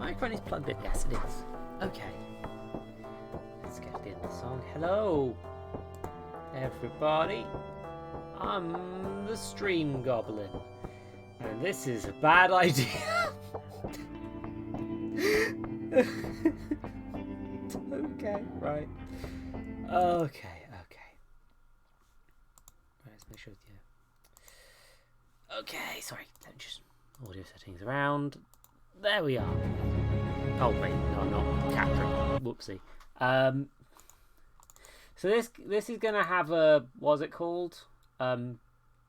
microphone is plugged in. Yes, it is. Okay. Let's get to the end of the song. Hello, everybody. I'm the Stream Goblin. And this is a bad idea. Okay, right. Okay. Let's make sure. Yeah. Okay, sorry. Just audio settings around. There we are. Oh wait, no, I'm not capturing. Whoopsie. So this is gonna have a, what's it called?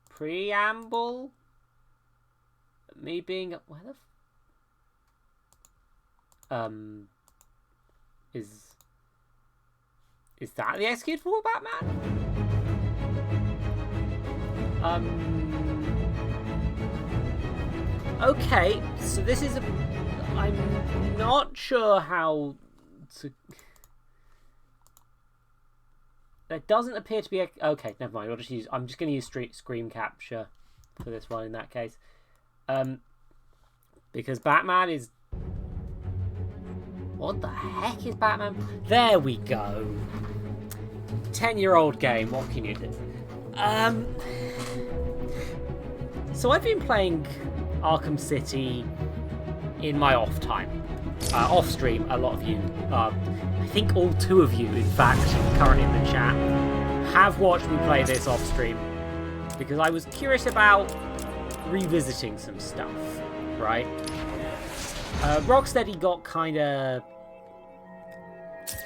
Preamble. Me being where the is that the execute for Batman? Okay, so this is I'm not sure how to. There doesn't appear to be a. Okay, never mind. I'm just going to use screen capture for this one in that case, because Batman is. What the heck is Batman? There we go. 10-year-old game. What can you do? So I've been playing Arkham City in my off time, off stream. A lot of you, I think all 2 of you, in fact, currently in the chat, have watched me play this off stream because I was curious about revisiting some stuff, right? Rocksteady got kind of...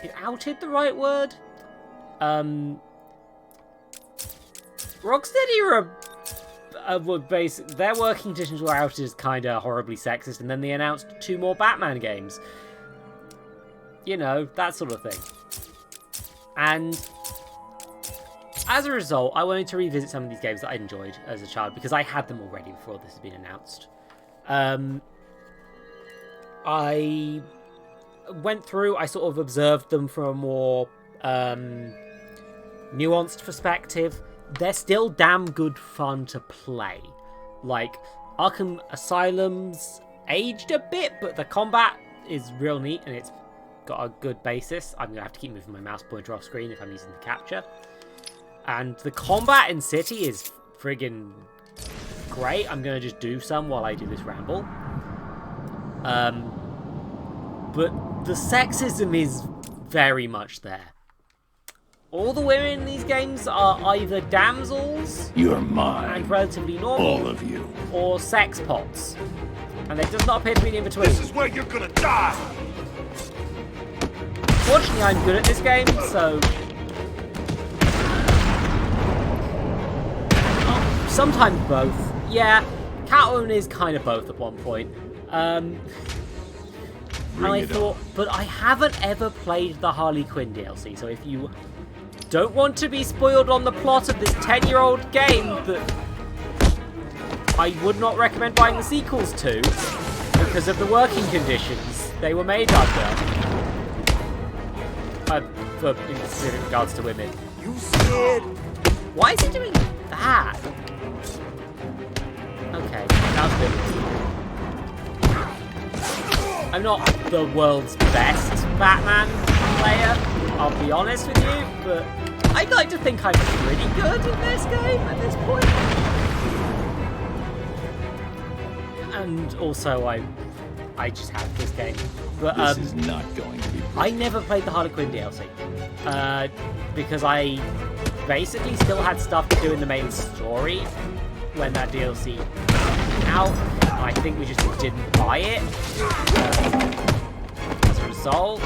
Is outed the right word? Rocksteady were their working conditions were outed as kind of horribly sexist, and then they announced 2 more Batman games. You know, that sort of thing. And as a result, I wanted to revisit some of these games that I enjoyed as a child, because I had them already before this had been announced. I went through, I sort of observed them from a more nuanced perspective. They're still damn good fun to play. Like, Arkham Asylum's aged a bit, but the combat is real neat and it's got a good basis. I'm going to have to keep moving my mouse pointer off screen if I'm using the capture. And the combat in City is friggin' great. I'm going to just do some while I do this ramble. But the sexism is very much there. All the women in these games are either damsels, you're mine, and relatively normal, all of you, or sex pots. And there does not appear to be an in-between. This is where you're gonna die! Fortunately, I'm good at this game, so... Oh, sometimes both. Yeah, Catwoman is kind of both at one point. And I thought, but I haven't ever played the Harley Quinn DLC, so if you don't want to be spoiled on the plot of this 10-year-old game that I would not recommend buying the sequels to because of the working conditions they were made under. In specific regards to women. You scared? Why is he doing that? Okay, that was good. I'm not the world's best Batman player, I'll be honest with you, but I'd like to think I'm pretty good in this game at this point. And also, I just have this game. But this is not going to be pretty. I never played the Harley Quinn DLC because I basically still had stuff to do in the main story when that DLC came out. I think we just didn't buy it as a result.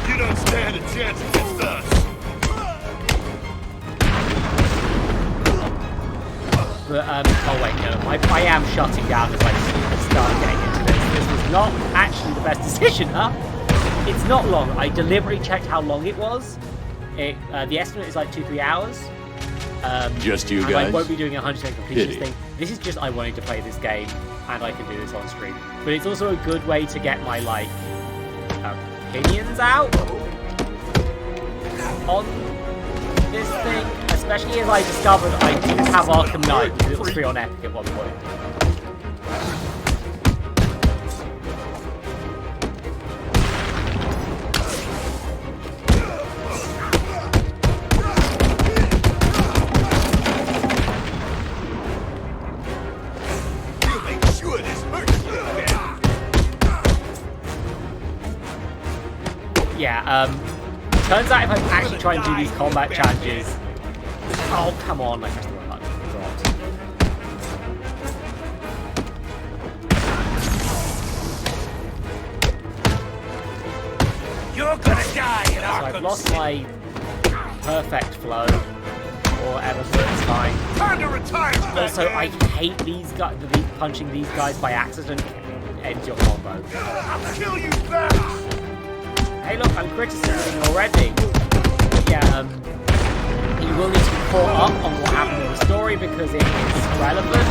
You don't stand a chance against us. But, oh wait, no, I am shutting down as I start getting into this. This was not actually the best decision, huh? It's not long. I deliberately checked how long it was. The estimate is like 2-3 hours. Just you and guys? I won't be doing a 100% completion thing. This is just I wanted to play this game, and I can do this on stream. But it's also a good way to get my, like, opinions out on this thing, especially as I discovered I do have Arkham Knight, because it was free on Epic at one point. Turns out if I actually try and do these combat challenges... Oh, come on, I pressed the wrong button. God. You're gonna die in So Arkham I've lost City. my perfect flow, or whatever, so it's fine. Time to retire. Also, I hate these guys. Punching these guys by accident ends your combo. I'll kill you back. Hey, look, I'm criticizing already. But yeah, you will need to be caught up on what happened in the story because it is relevant.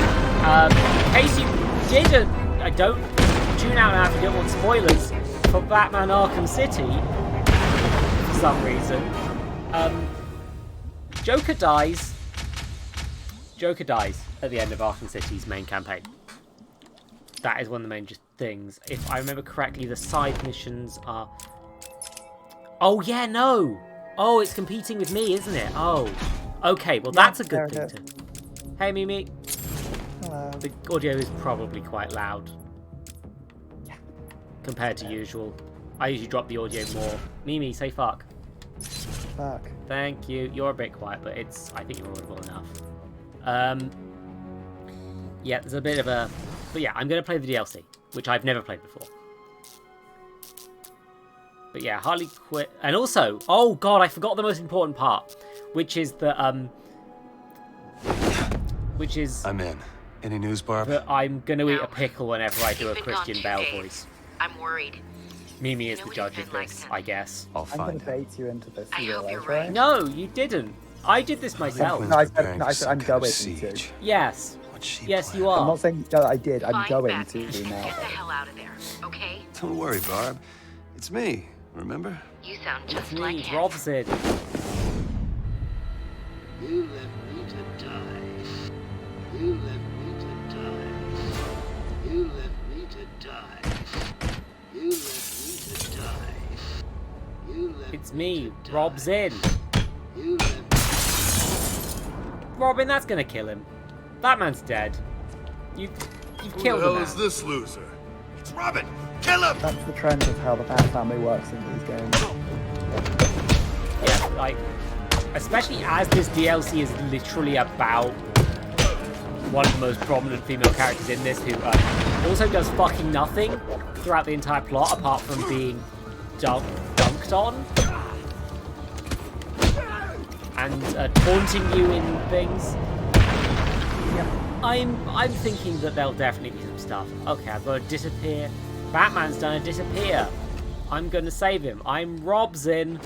In case you didn't, don't tune out now if you don't want spoilers for Batman Arkham City for some reason. Joker dies at the end of Arkham City's main campaign. That is one of the main things. If I remember correctly, the side missions are... Oh, yeah, no! Oh, it's competing with me, isn't it? Oh. Okay, well, that's a good thing to... Hey, Mimi. Hello. The audio is probably quite loud. Compared to usual. I usually drop the audio more. Mimi, say fuck. Fuck. Thank you. You're a bit quiet, but it's... I think you're audible enough. Yeah, there's a bit of a... But yeah, I'm going to play the DLC, which I've never played before. But yeah, Harley Quinn... And also... Oh, God, I forgot the most important part. Which is the, Which is... I'm in. Any news, Barb? That I'm going to eat a pickle whenever I do a Christian Bale voice. I'm worried. Mimi is the judge of this, I guess. I'll I'm going find to it. bait you into this. I hope you're right? right. No, you didn't. I did this myself. No, I Preparing for said some I'm kind of going to. siege. Yes. What's she Yes, you planning? I'm are. not saying that I did. I'm Find going Batman to and now. Get the hell out of there, okay? Don't worry, Barb. It's me. Remember? You sound It's just me, like him. Robson. You left me to die. You left me to die. You left me to die. You left me to die. You left It's me me, to die. Robson. You left Robin, that's gonna kill him. That man's dead. You've Who killed the him. hell is this loser? It's Robin. Kill him. That's the trend of how the Bat family works in these games. Yeah, like, especially as this DLC is literally about one of the most prominent female characters in this, who also does fucking nothing throughout the entire plot apart from being dunked on and taunting you in things. I'm thinking that there'll definitely be some stuff. Okay, I've got to disappear. Batman's done a disappear. I'm gonna save him. I'm Robson.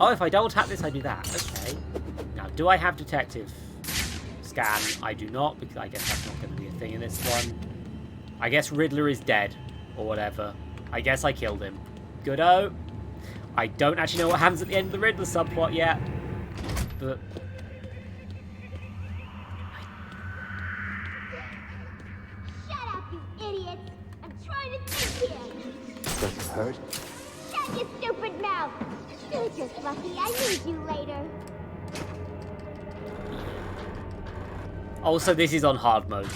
Oh, if I double tap this, I do that. Okay. Now, do I have detective scan? I do not, because I guess that's not going to be a thing in this one. I guess Riddler is dead, or whatever. I guess I killed him. Good-o. I don't actually know what happens at the end of the Riddler subplot yet, but... Shut up, you idiots! I'm trying to think here! Does it hurt? Shut your stupid mouth! You're just lucky I need you later. Also, this is on hard mode,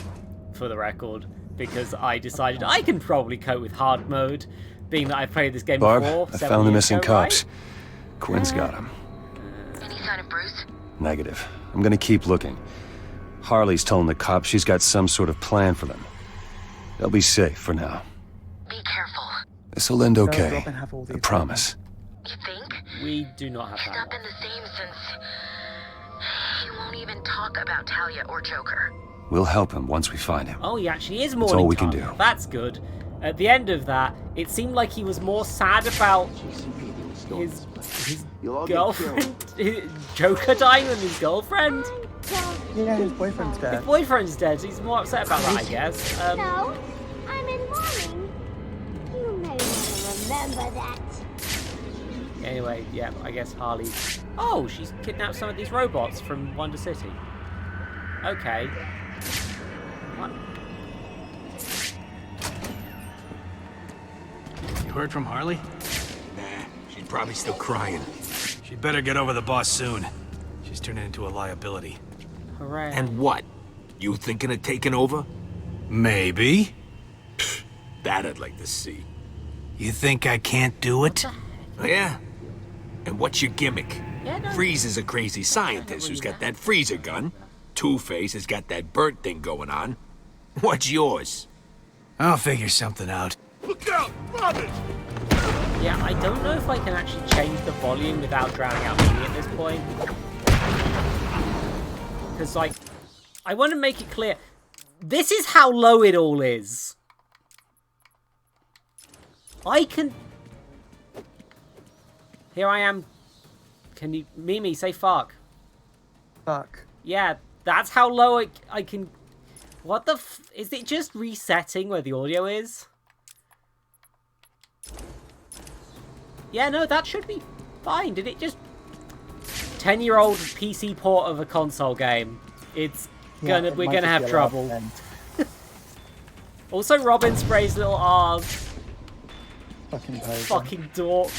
for the record, because I decided I can probably cope with hard mode, being that I've played this game Barb, before. I 7 found the years missing ago, cops. right? Quinn's got them. Any sign of Bruce? Negative. I'm gonna keep looking. Harley's telling the cops she's got some sort of plan for them. They'll be safe for now. Be careful. This'll end okay. Robin have all I these promise. You think? We do not have He's that not been the same since... He won't even talk about Talia or Joker. We'll help him once we find him. Oh, he actually is all mourning we can Talia. do. That's good. At the end of that, it seemed like he was more sad about his girlfriend, his Joker dying than his girlfriend. Yeah, his boyfriend's His dead. boyfriend's dead, so he's more upset about that, I guess. No, I'm in mourning. You may remember that. Anyway, yeah, I guess Harley... Oh, she's kidnapped some of these robots from Wonder City. Okay. What? You heard from Harley? Nah, she's probably still crying. She'd better get over the boss soon. She's turning into a liability. Hooray. And what? You thinking of taking over? Maybe. That I'd like to see. You think I can't do it? Oh, yeah? And what's your gimmick? Yeah, no. Freeze is a crazy scientist who's got that freezer gun. Two-Face has got that bird thing going on. What's yours? I'll figure something out. Look out! Robin! Yeah, I don't know if I can actually change the volume without drowning out me at this point. Because, like, I want to make it clear. This is how low it all is. I can... Here I am. Can you... Mimi, say fuck. Fuck. Yeah, that's how low I can... What the f... Is it just resetting where the audio is? Yeah, no, that should be fine. Did it just... 10-year-old PC port of a console game. It's gonna... Yeah, we're gonna have trouble. Also, Robin sprays little R's. Fucking poser. Fucking dork.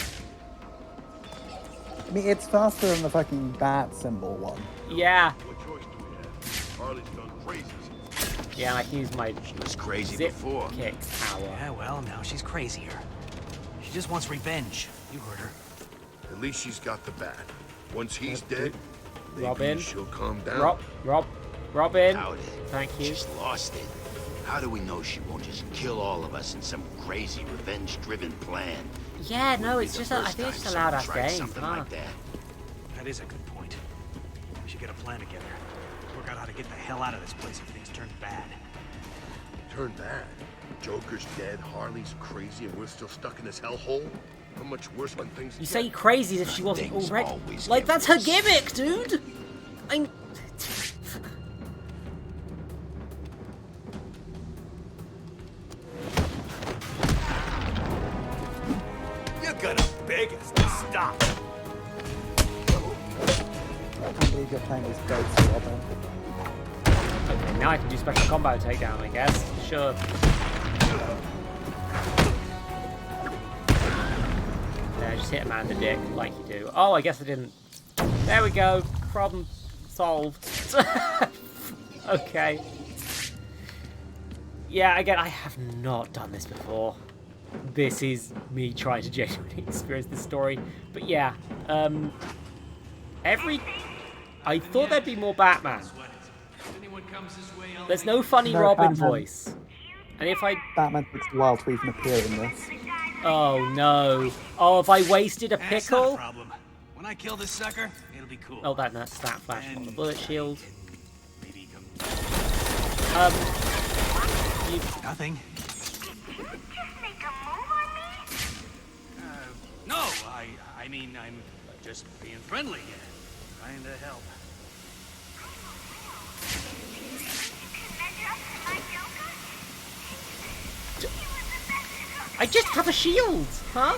I mean, it's faster than the fucking bat symbol one. Yeah. What choice do we have? Harley's gone crazy. Yeah, I can use my She was crazy zip before. kick power. Yeah, well, now she's crazier. She just wants revenge. You heard her. At least she's got the bat. Once he's dead, maybe Robin. she'll calm down. Robin. Doubt it. Thank you. She's lost it. How do we know she won't just kill all of us in some crazy revenge-driven plan? Yeah, no, it's Be the just a, I first think time it's a loud ass someone tried game, something huh? like that. That is a good point. We should get a plan together. Work out how to get the hell out of this place if things turn bad. Turn bad. Joker's dead, Harley's crazy, and we're still stuck in this hellhole? How much worse when things You get? say crazy as if she wasn't Things already. always Like, get that's her worse. gimmick, dude! I'm... You're gonna beg us to stop. I can't believe you're playing this ghost, Robin. Okay, now I can do special combo takedown, I guess. Sure. Yeah, just hit a man in the dick, like you do. Oh, I guess I didn't. There we go. Problem solved. Okay. Yeah, again, I have not done this before. This is me trying to genuinely experience this story. But yeah, I thought there'd be more Batman. There's no funny No Robin Batman. voice. And if I... Batman takes a while to even appear in this. Oh, no. Oh, have I wasted a That's not a pickle? problem. When I kill this sucker, it'll be cool. Oh, that's that flash on the bullet shield. Maybe come... You... Nothing. Make a move on me? No, I mean, I'm just being friendly. Trying to help. I just have a shield, huh?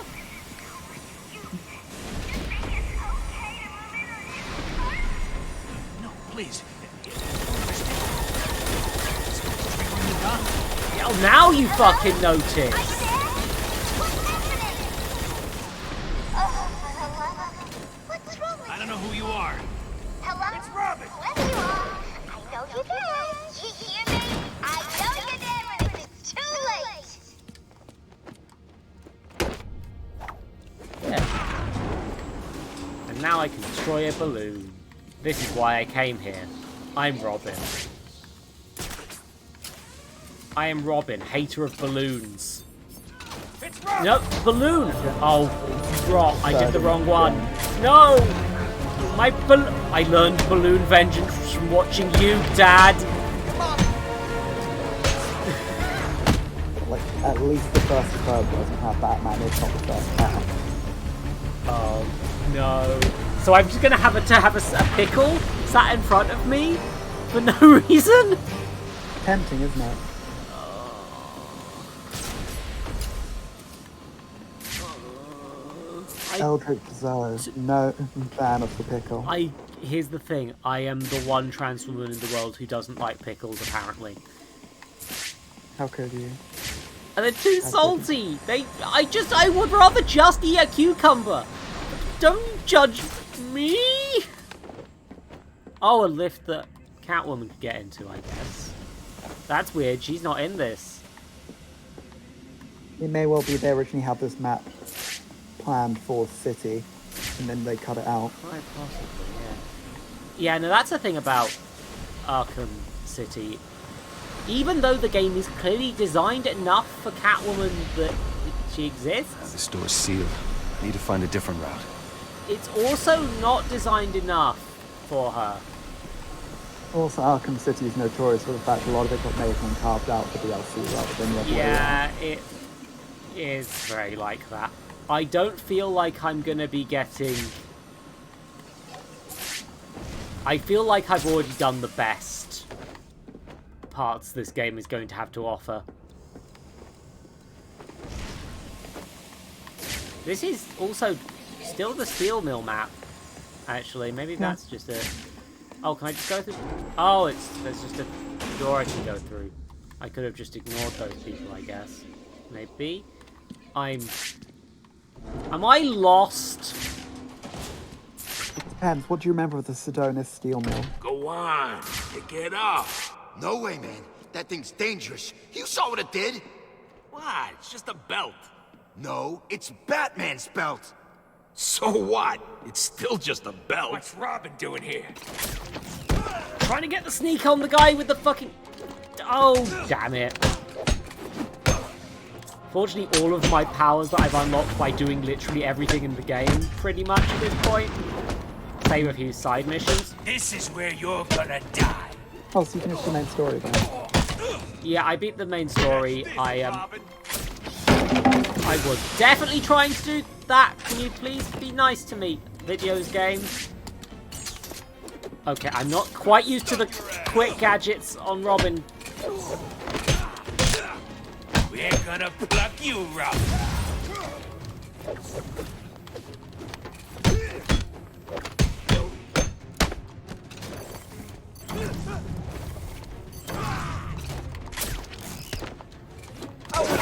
No, please. Oh, now you fucking notice. What's wrong with I don't know who you are. Hello? It's Robin. Whoever you are, I know you're dead. You hear me? I know you're dead when it's too late. Yeah. And now I can destroy a balloon. This is why I came here. I'm Robin. I am Robin, hater of balloons. No, balloon! Oh, drop. I did the wrong one. No! I learned balloon vengeance from watching you, Dad. Like, at least the first third doesn't have Batman, it's not the first half. Oh, no. So I'm just gonna have a pickle sat in front of me for no reason? Tempting, isn't it? Eldritch Zoe, no fan of the pickle. Here's the thing. I am the one trans woman in the world who doesn't like pickles, apparently. How could you? And they're too salty. I would rather just eat a cucumber. Don't judge me. Oh, a lift that Catwoman could get into, I guess. That's weird. She's not in this. It may well be they originally had this map planned for City, and then they cut it out. Quite possibly, yeah. Yeah, no, that's the thing about Arkham City. Even though the game is clearly designed enough for Catwoman that she exists, The store's sealed. Need to find a different route. it's also not designed enough for her. Also, Arkham City is notorious for the fact a lot of it got made and carved out for DLC rather than the other way around. Yeah, it is very like that. I don't feel like I'm going to be getting... I feel like I've already done the best parts this game is going to have to offer. This is also still the steel mill map, actually. Maybe that's just a... Oh, can I just go through? Oh, there's just a door I can go through. I could have just ignored those people, I guess. Maybe. Am I lost? It depends. What do you remember of the Sedonis steel mill? Go on, pick it up. No way, man. That thing's dangerous. You saw what it did. What? It's just a belt. No, it's Batman's belt. So what? It's still just a belt. What's Robin doing here? Trying to get the sneak on the guy with the fucking... Oh, damn it. Fortunately, all of my powers that I've unlocked by doing literally everything in the game, pretty much at this point. Save a few side missions. This is where you're gonna die. Oh, so you finished the main story then? Yeah, I beat the main story. I was definitely trying to do that. Can you please be nice to me, videos game? Okay, I'm not quite used to the quick gadgets on Robin. We're gonna pluck you, Robin.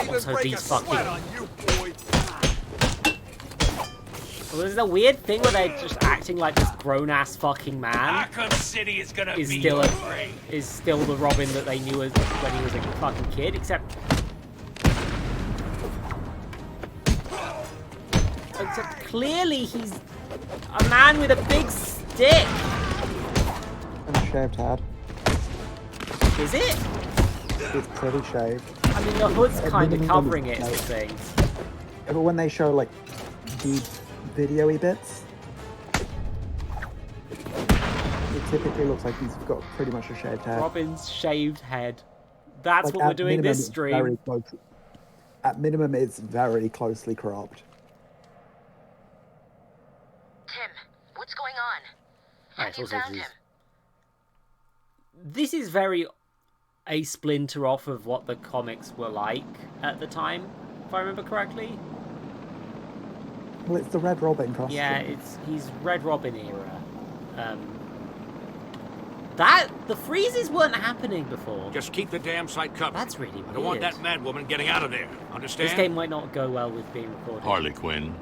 Also, these fucking... Well, there's a weird thing where they're just acting like this grown-ass fucking man Arkham City is gonna is be still your grave. is still the Robin that they knew as when he was a fucking kid, except clearly he's a man with a big stick. And a shaved head. Is it? It's pretty shaved. I mean, the hood's kind of minimum, covering it no. for things. Yeah, but when they show like the video-y bits, it typically looks like he's got pretty much a shaved head. Robin's shaved head. That's Like, what we're at doing minimum, this it's stream. very close. At minimum, it's very closely cropped. Tim, what's going on? Alright, Have you so found him? This is very a splinter off of what the comics were like at the time, if I remember correctly. Well, it's the Red Robin costume. Yeah, he's Red Robin era. The freezes weren't happening before. Just keep the damn site covered. That's really weird. I don't want that mad woman getting out of there. Understand? This game might not go well with being recorded. Harley Quinn.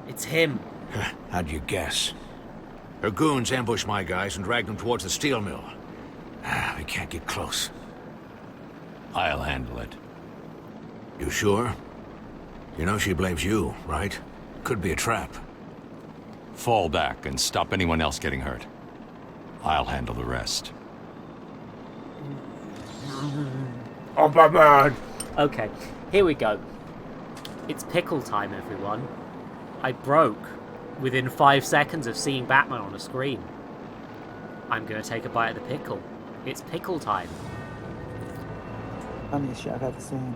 It's him. How'd you guess? Her goons ambushed my guys and dragged them towards the steel mill. We can't get close. I'll handle it. You sure? You know she blames you, right? Could be a trap. Fall back and stop anyone else getting hurt. I'll handle the rest. Oh, Batman! Okay, here we go. It's pickle time, everyone. I broke within 5 seconds of seeing Batman on a screen. I'm going to take a bite of the pickle. It's pickle time. Funniest shit I've ever seen.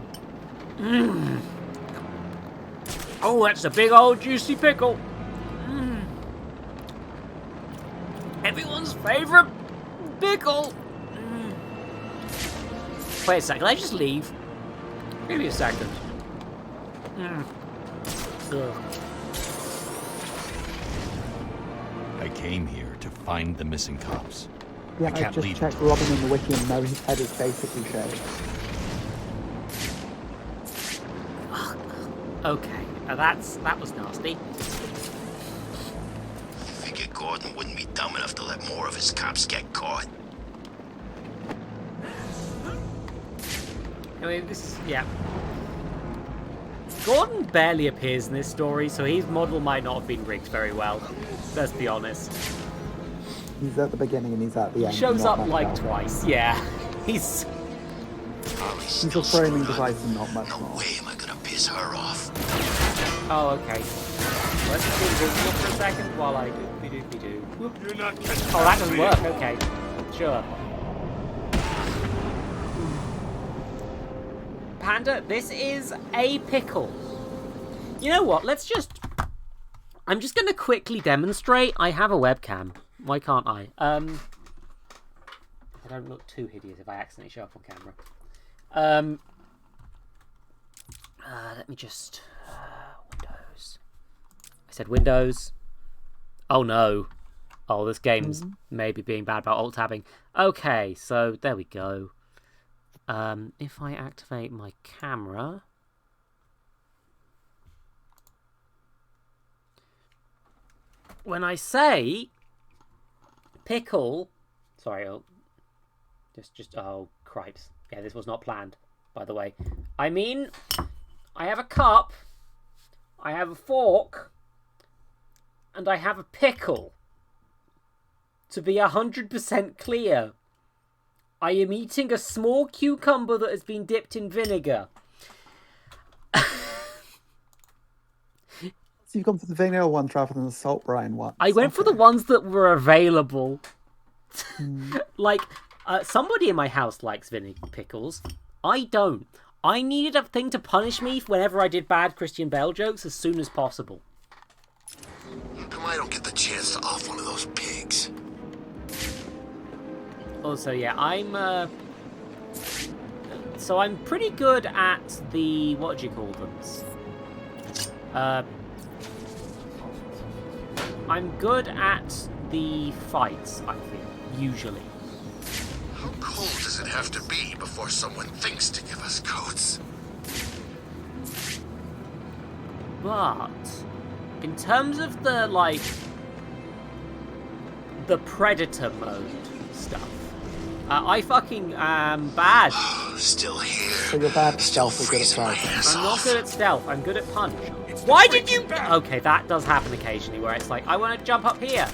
Oh, that's a big old juicy pickle. Everyone's favorite pickle. Wait a second, can I just leave? Give me a second. Ugh. I came here to find the missing cops. Yeah, I can't just leave checked until- Robin in the wiki and know his head is basically shaved. Okay, that was nasty. Figured Gordon wouldn't be dumb enough to let more of his cops get caught. I mean, this is, yeah. Gordon barely appears in this story, so his model might not have been rigged very well. Let's be honest. He's at the beginning and he's at the end. He shows not up much like else. twice, yeah. He's a framing device and not much more. No way am I gonna piss her off. Oh, okay. Let's just be invisible for a second while I do. You're not catching Oh, that doesn't work. Okay. Sure. Panda, this is a pickle. You know what? I'm just going to quickly demonstrate. I have a webcam. Why can't I? I don't look too hideous if I accidentally show up on camera. Let me just... Windows. I said Windows. Oh no. Oh, this game's maybe being bad about alt-tabbing. Okay, so there we go. If I activate my camera... When I say pickle... Sorry, oh cripes. Yeah, this was not planned, by the way. I mean, I have a cup, I have a fork, and I have a pickle. To be 100% clear, I am eating a small cucumber that has been dipped in vinegar. So you've gone for the vinegar ones rather than the salt brine one. I went for the ones that were available. Like, somebody in my house likes vinegar pickles. I don't. I needed a thing to punish me whenever I did bad Christian Bale jokes as soon as possible. Come I don't get the chance to off one of those pigs. Also, yeah, so I'm pretty good at the... What do you call them? I'm good at the fights, I feel, usually. How cold does it have to be before someone thinks to give us coats? But in terms of the, like, the Predator mode stuff, I fucking am bad. Still here. So you're bad at stealth or good at stealth? I'm not good at stealth, I'm good at punch. Why did you... Okay, that does happen occasionally where it's like, I want to jump up here.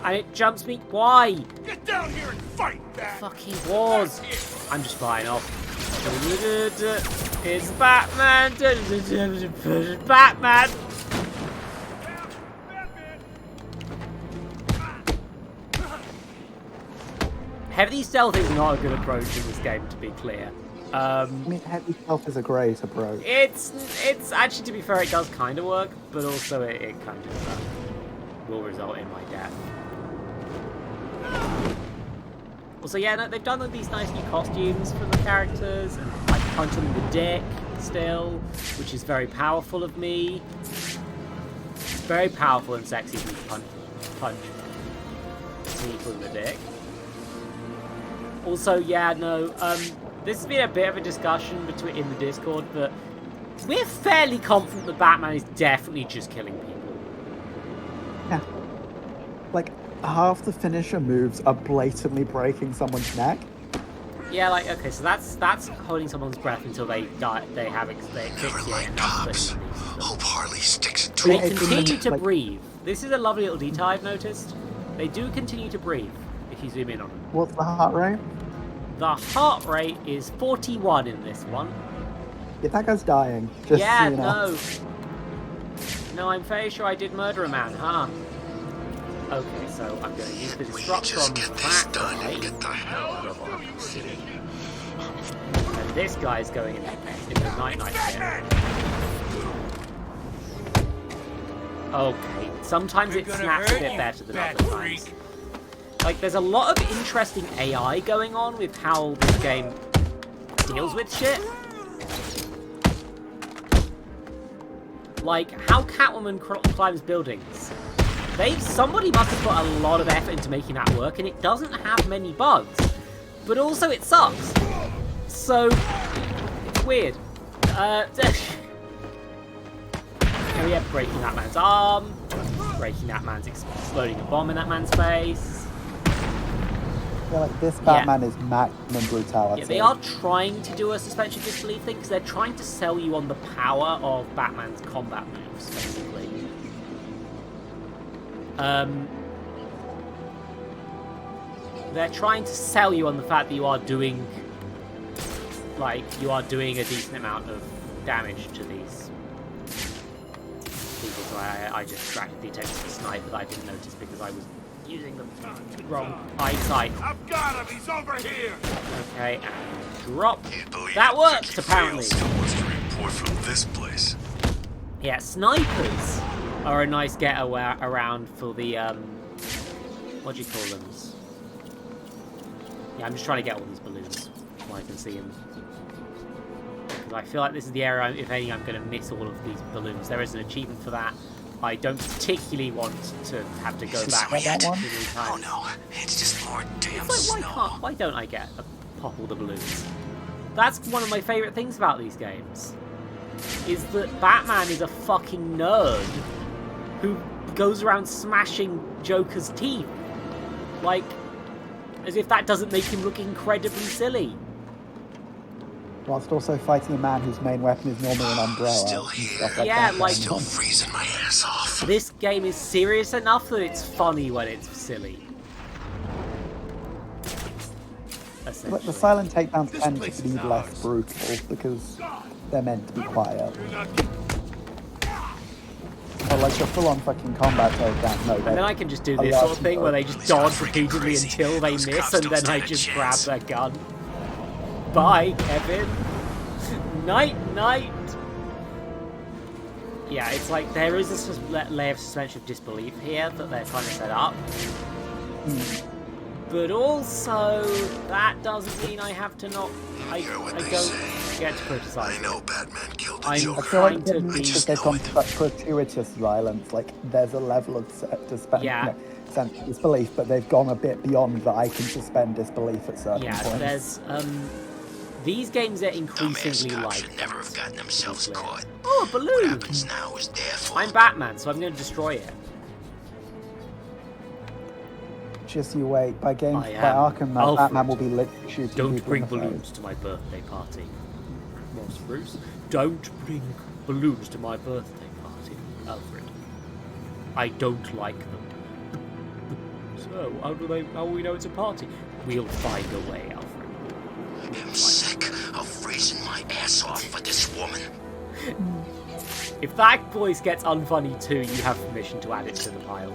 And it jumps me... Why? Get down here and fight back! Fucking wars. I'm just flying off. It's Batman. Batman. Heavy stealth is not a good approach in this game, to be clear. I mean, heavy stealth is a great approach. It's actually, to be fair, it does kind of work, but also it kind of will result in my death. Also, yeah, no, they've done these nice new costumes for the characters, and I punch them in the dick still, which is very powerful of me. It's very powerful and sexy to punch people in the dick. Also, yeah, no, this has been a bit of a discussion in the Discord, but we're fairly confident that Batman is definitely just killing people. Yeah. Like, half the finisher moves are blatantly breaking someone's neck. Yeah, like, okay, so that's holding someone's breath until they die. They asphyxiate and that's Hope Harley sticks to They it. continue to Like- breathe. This is a lovely little detail I've noticed. They do continue to breathe if you zoom in on them. What's the heart rate? The heart rate is 41 in this one. Yeah, that guy's dying. Just Yeah, so you know. no. No, I'm fairly sure I did murder a man, huh? Okay, so I'm going to use the disruptor on that guy. Get the hell out of Arkham City. And this guy's going into the night-night pit. Okay, sometimes it snaps a bit better than other times. Like, there's a lot of interesting AI going on with how this game deals with shit. Like, how Catwoman climbs buildings. Somebody must have put a lot of effort into making that work, and it doesn't have many bugs. But also, it sucks. So, it's weird. Oh yeah, breaking that man's arm. Breaking that man's exploding a bomb in that man's face. Yeah, like this Batman is maximum brutality. Yeah, they are trying to do a suspension of disbelief thing because they're trying to sell you on the power of Batman's combat moves, basically. They're trying to sell you on the fact that you are doing a decent amount of damage to these people. So I just distracted the attention of the sniper that I didn't notice because I was using the wrong eyesight. I've got him! He's over here! Okay, and drop. That worked, apparently. Still wants to report from this place. Yeah, snipers are a nice around for the, what do you call them? Yeah, I'm just trying to get all these balloons so I can see them. Because I feel like this is the area, if any, I'm going to miss all of these balloons. There is an achievement for that. I don't particularly want to have to go back. Oh no, it's just more damn snow. Why don't I pop all the balloons? That's one of my favourite things about these games. Is that Batman is a fucking nerd who goes around smashing Joker's teeth. Like, as if that doesn't make him look incredibly silly. Whilst also fighting a man whose main weapon is normally an umbrella. Still here. Yeah, like, still freezing my ass off. This game is serious enough that it's funny when it's silly. But the silent takedowns tend to be less brutal because they're meant to be quiet. Or like your full-on fucking combat takedown. No, and then I can just do this sort of thing where they just dodge repeatedly until they miss, and then I just grab their gun. Bye, Kevin. Night, night. Yeah, it's like there is a layer of suspension of disbelief here that they're trying to set up. But also, that doesn't mean I have to not. I don't get to criticize. I know Batman killed I feel like because they've gone to such gratuitous violence, like there's a level of sense of disbelief, but they've gone a bit beyond that. I can suspend disbelief at certain points. There's these games are increasingly like. Should never have gotten themselves caught. Oh, a balloon! What happens now is their fault. I'm Batman, so I'm going to destroy it. Just you wait. By Arkham, Batman will be shooting Don't people bring in the balloons face. to my birthday party. Ross Bruce. Don't bring balloons to my birthday party, Alfred. I don't like them. So, how will we know it's a party? We'll find a way, Alfred. I'm sick of freezing my ass off for this woman. If that voice gets unfunny too, you have permission to add it to the pile.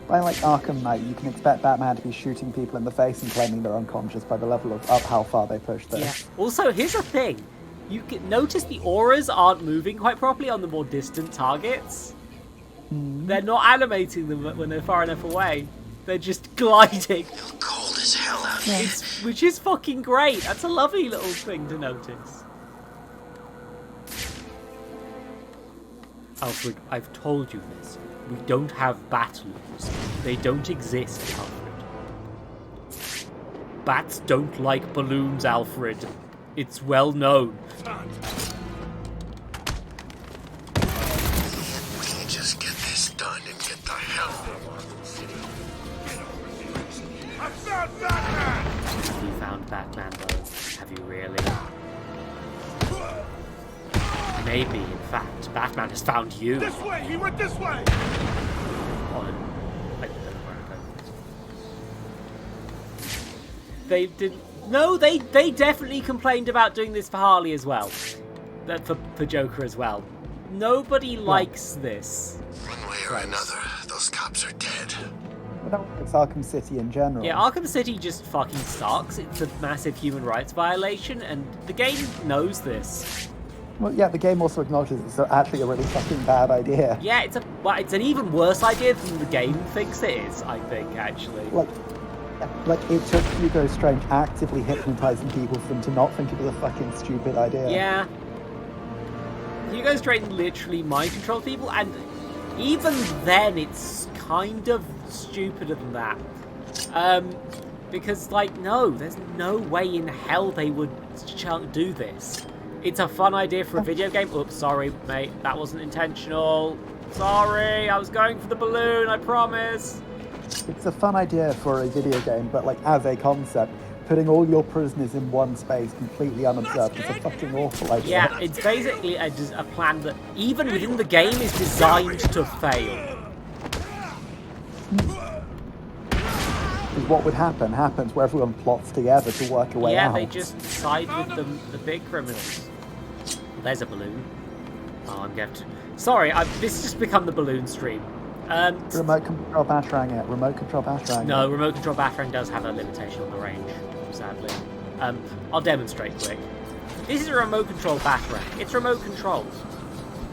By like Arkham Knight, you can expect Batman to be shooting people in the face and claiming they're unconscious by the level of how far they push this. Yeah. Also, here's the thing. You can notice the auras aren't moving quite properly on the more distant targets. They're not animating them when they're far enough away. They're just gliding. Cold as hell out here. Which is fucking great. That's a lovely little thing to notice. Alfred, I've told you this. We don't have battlers. They don't exist, Alfred. Bats don't like balloons, Alfred. It's well known. We can just get this done and get the hell out of Arkham City. I found Batman! Have you found Batman, though? Have you really? Maybe, in fact, Batman has found you. This way! He went this way! I don't know where I'm going. They did. No, they definitely complained about doing this for Harley as well. For Joker as well. Nobody likes this. One way or another, those cops are dead. Well, it's Arkham City in general. Yeah, Arkham City just fucking sucks. It's a massive human rights violation, and the game knows this. Well, yeah, the game also acknowledges it's actually a really fucking bad idea. Yeah, it's an even worse idea than the game thinks it is, I think, actually. Like it took Hugo Strange actively hypnotizing people for them to not think it was a fucking stupid idea. Yeah. Hugo Strange literally mind controls people, and even then it's kind of stupider than that. Because, like, no, there's no way in hell they would do this. It's a fun idea for a video game. Oops, sorry, mate. That wasn't intentional. Sorry, I was going for the balloon, I promise. It's a fun idea for a video game, but like as a concept, putting all your prisoners in one space completely unobserved is a fucking awful idea. Yeah, it's basically a plan that even within the game is designed to fail. What would happens where everyone plots together to work a way out. Yeah, they just side with the big criminals. There's a balloon. Oh, I'm going to... Sorry, this has just become the balloon stream. Remote control batarang it. Remote control batarang. No, remote control batarang does have a limitation on the range, sadly. I'll demonstrate quick. This is a remote control batarang. It's remote controlled.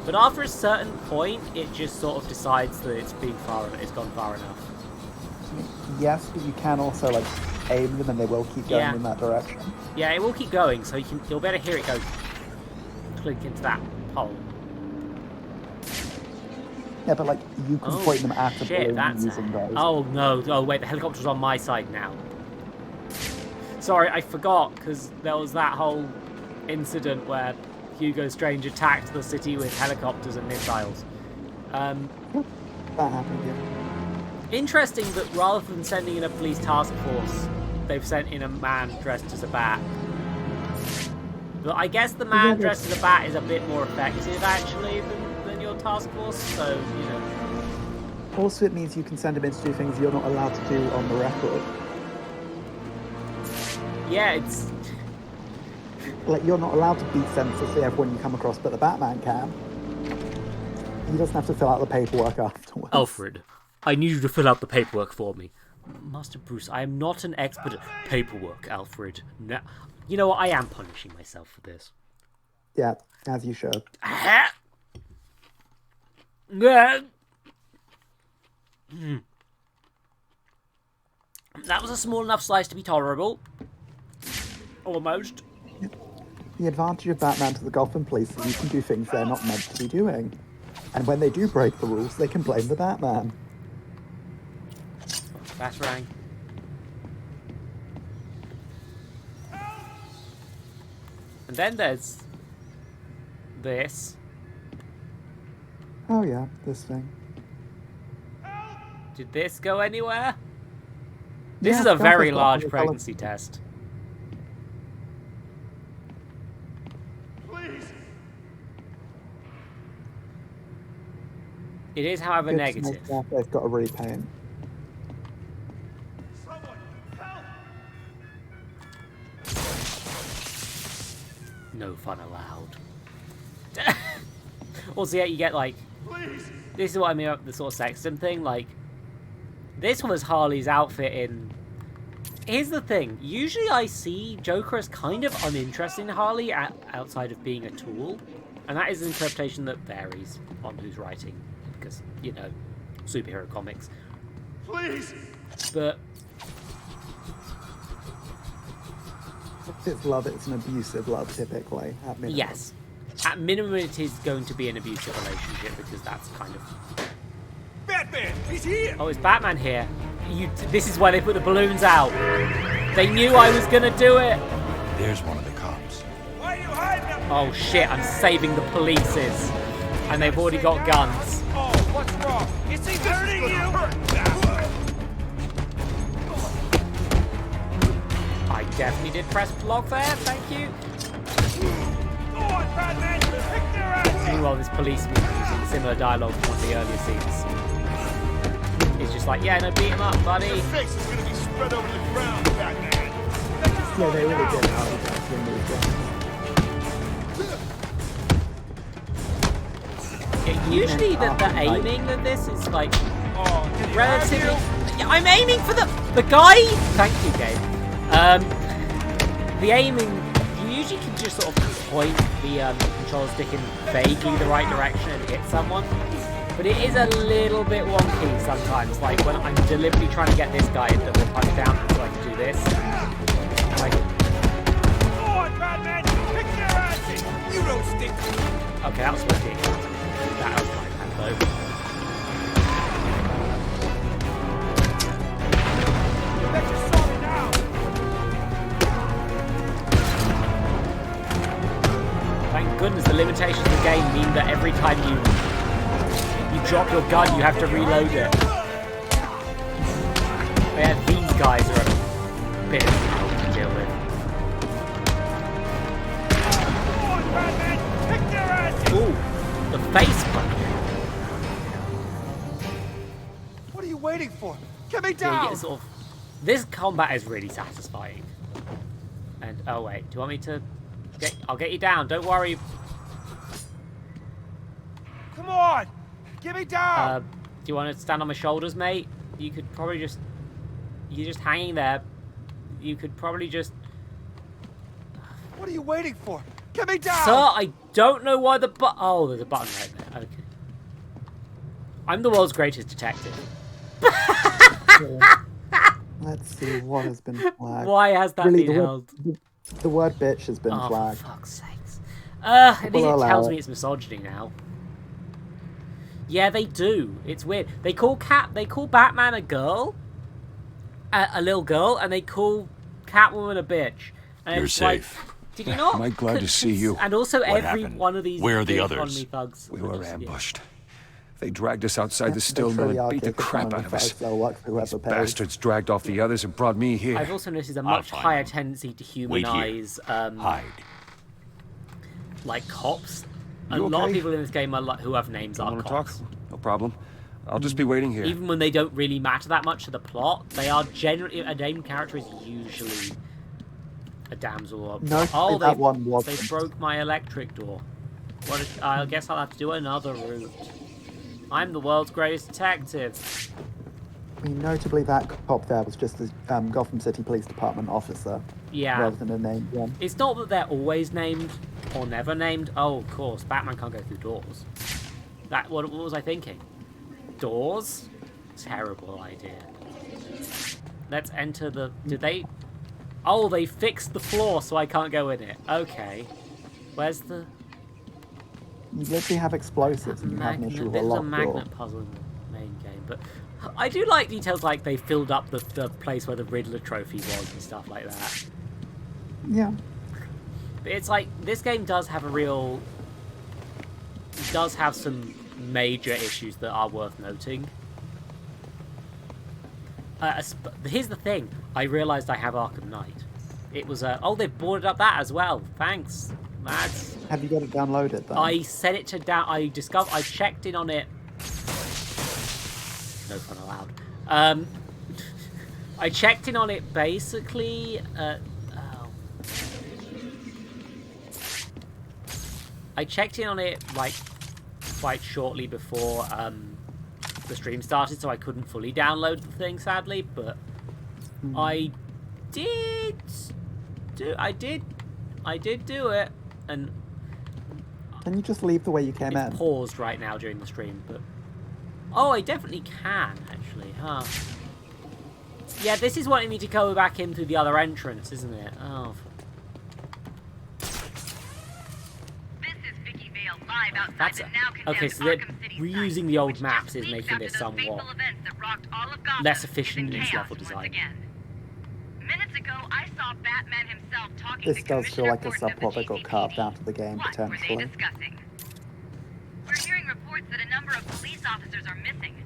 But after a certain point, it just sort of decides that it's gone far enough. Yes, but you can also like aim them and they will keep going in that direction. Yeah, it will keep going, so you'll better hear it go click into that hole. Yeah, but like you can point them at the balloon using those. Oh no! Oh wait, the helicopter's on my side now. Sorry, I forgot because there was that whole incident where Hugo Strange attacked the city with helicopters and missiles. That happened. Yeah. Interesting that rather than sending in a police task force, they've sent in a man dressed as a bat. But I guess the man dressed as a bat is a bit more effective, actually, than your task force, so, you know. Also, it means you can send him in to do things you're not allowed to do on the record. Yeah, it's... Like, you're not allowed to beat senselessly everyone you come across, but the Batman can. He doesn't have to fill out the paperwork afterwards. Alfred, I need you to fill out the paperwork for me. Master Bruce, I am not an expert at paperwork, Alfred. No. You know what? I am punishing myself for this. Yeah, as you should. That was a small enough slice to be tolerable. Almost. The advantage of Batman to the Gotham police is you can do things they're not meant to be doing. And when they do break the rules, they can blame the Batman. Batarang. And then there's this. Oh yeah, this thing. Did this go anywhere? This is a very large pregnancy test. Please. It is, however, negative. They've got to really pay him. No fun allowed. Also, yeah, you get like... Please. This is what I mean about the sort of sexton thing. Like, this was Harley's outfit in... Here's the thing. Usually I see Joker as kind of uninterested in Harley outside of being a tool. And that is an interpretation that varies on who's writing. Because, you know, superhero comics. Please. But... If it's love, it's an abusive love, typically. At minimum. Yes. At minimum, it is going to be an abusive relationship, because that's kind of... Batman, he's here! Oh, is Batman here? This is why they put the balloons out. They knew I was going to do it. There's one of the cops. Why are you hiding? Oh, shit, I'm saving the polices. And they've already got guns. Oh, what's wrong? Is he hurting you? I definitely did press block there, thank you. Go on, Batman, pick their ass! Meanwhile, this policeman using similar dialogue from one of the earlier scenes. He's just like, yeah, no, beat him up, buddy. His face is gonna be spread over the ground, Batman. Yeah, they really did how he got to Usually the aiming of this is like relatively... Yeah, I'm aiming for the guy! Thank you, Gabe. The aiming, you usually can just sort of point the control stick in vaguely the right direction and hit someone. But it is a little bit wonky sometimes, like when I'm deliberately trying to get this guy to double punch down so I can do this. Like, Go on, Batman, pick their asses! You don't stink! okay, that was ridiculous. That was my bad though. Thank goodness the limitations of the game mean that every time you drop your gun, you have to reload it. Yeah, these guys are a bit of trouble to deal with. Ooh, the face punch. What are you waiting for? Get me down! Yeah, you get sort of... This combat is really satisfying. And, oh wait, do you want me to... I'll get you down, don't worry. Come on! Get me down! Do you want to stand on my shoulders, mate? You could probably just... You're just hanging there. You could probably just... What are you waiting for? Get me down! Sir, I don't know why the oh, there's a button right there. Okay. I'm the world's greatest detective. Let's see what has been flagged. Why has that been held? The word bitch has been flagged. For fuck's sakes. At least it tells me it's misogyny now. Yeah, they do. It's weird. They call Batman a girl, a little girl, and they call Catwoman a bitch. And You're it's safe. Like, did you not? Am I glad to see you? And also, What every happened? one of these Where are the big others? economy thugs. We were just, ambushed. They dragged us outside the still mill and beat the crap out of us. These bastards dragged off the others and brought me here. I've also noticed a much higher tendency to humanize, Hide. like cops. A You lot of okay? people in this game are who have names You are want to cops. talk? No problem. I'll just be waiting here. Even when they don't really matter that much to the plot, they are generally a named character is usually a damsel. Or No, that one they wasn't. broke my electric door. I guess I'll have to do another route. I'm the world's greatest detective. I mean, notably, that cop there was just a Gotham City Police Department officer. Yeah. Rather than a named one. It's not that they're always named or never named. Oh, of course, Batman can't go through doors. What was I thinking? Doors? Terrible idea. Let's enter the... Did they... Oh, they fixed the floor so I can't go in it. Okay. Where's the... You literally have explosives and you have an issue with a There's a locked door. magnet puzzle in the main game, but I do like details like they filled up the place where the Riddler trophy was and stuff like that. Yeah. But it's like, this game does have does have some major issues that are worth noting. Here's the thing, I realised I have Arkham Knight. It was oh, they've boarded up that as well. Thanks, lads. Have you got it downloaded then? I set it to down. I checked in on it. No fun allowed. I checked in on it basically. I checked in on it like quite shortly before the stream started, so I couldn't fully download the thing, sadly. But I did do it, and can you just leave the way you came in? Paused right now during the stream, but oh, I definitely can actually, huh? Yeah, this is wanting me to go back in through the other entrance, isn't it? Oh. That's okay, so they're reusing the old maps is making this somewhat less efficient in its level design. Minutes ago, I saw Batman himself talking This to does feel like a Commissioner Gordon of the subplot that got GCPD. carved out of the game, What were they potentially. discussing? We're hearing reports that a number of police officers are missing.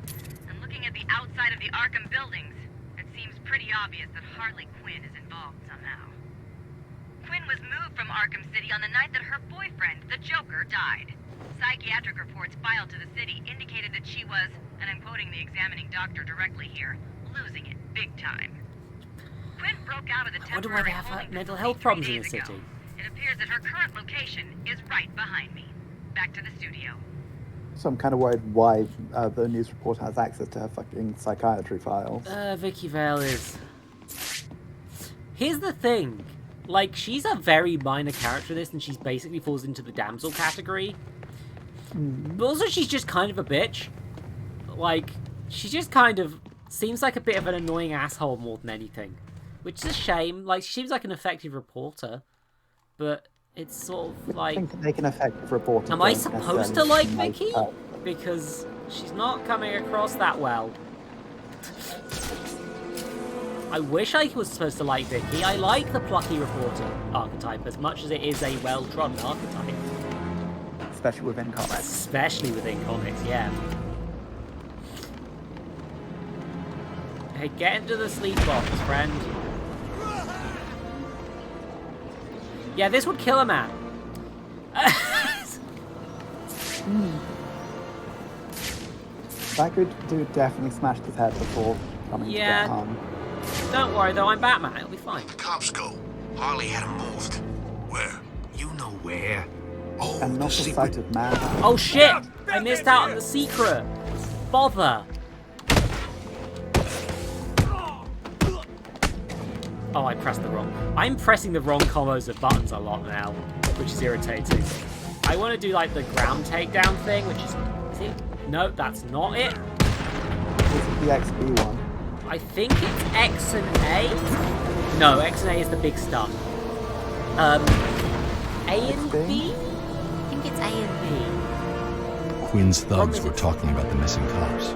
And looking at the outside of the Arkham buildings, it seems pretty obvious that Harley Quinn is involved somehow. Quinn was moved from Arkham City on the night that her boyfriend, the Joker, died. Psychiatric reports filed to the city indicated that she was, and I'm quoting the examining doctor directly here, losing it big time. Quinn broke out of the I wonder why they have mental health problems in the city. It appears that her current location is right behind me. Back to the studio. So I'm kind of worried why the news reporter has access to her fucking psychiatry files. Vicky Vale is... Here's the thing. Like, she's a very minor character in this, and she's basically falls into the damsel category. But also, she's just kind of a bitch. Like, she just kind of seems like a bit of an annoying asshole more than anything. Which is a shame. Like, she seems like an effective reporter. But it's sort of like... I think they can effective reporter. Am I supposed to like Vicky? Because she's not coming across that well. I wish I was supposed to like Vicky. I like the plucky reporter archetype as much as it is a well-trodden archetype. Especially within comics. Especially within comics, yeah. Okay, get into the sleep box, friend. Yeah, this would kill a man. That good dude definitely smashed his head before coming to get harmed. Don't worry though, I'm Batman. It'll be fine. The cops go. Harley had him moved. Where? You know where. Oh, And not the sight of man. Oh shit! I missed out on the secret. Bother. Oh, I pressed the wrong. I'm pressing the wrong combos of buttons a lot now, which is irritating. I want to do like the ground takedown thing, which is it? No, that's not it. This is the XB one. I think it's X and A. No, X and A is the big stuff. A and B? I think it's A and B. Quinn's thugs were talking about the missing cops.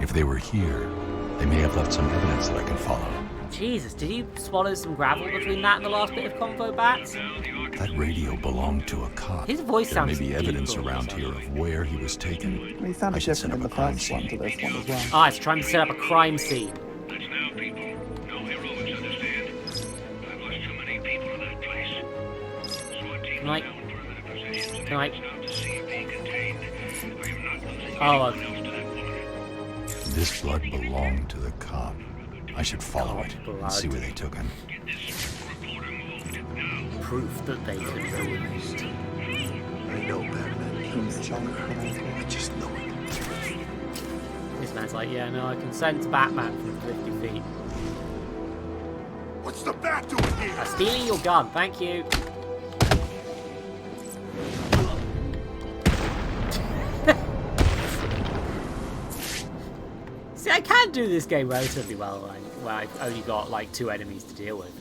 If they were here, they may have left some evidence that I can follow. Jesus, did you swallow some gravel between that and the last bit of convo bats? That radio belonged to a cop. His voice There may sounds be evidence evil. around here of where he was taken. He sounded different in the first one to this one as well. Ah, it's trying to set up a crime scene. Can I? Oh, okay. This blood belonged to the cop. I should follow it and see where they took him. Proof that they could be used. I know Batman. I just know it. This man's like, yeah, no, I can sense Batman from 50 feet. What's the bat doing here? Stealing your gun, thank you. See, I can do this game relatively well, where I've only got like 2 enemies to deal with.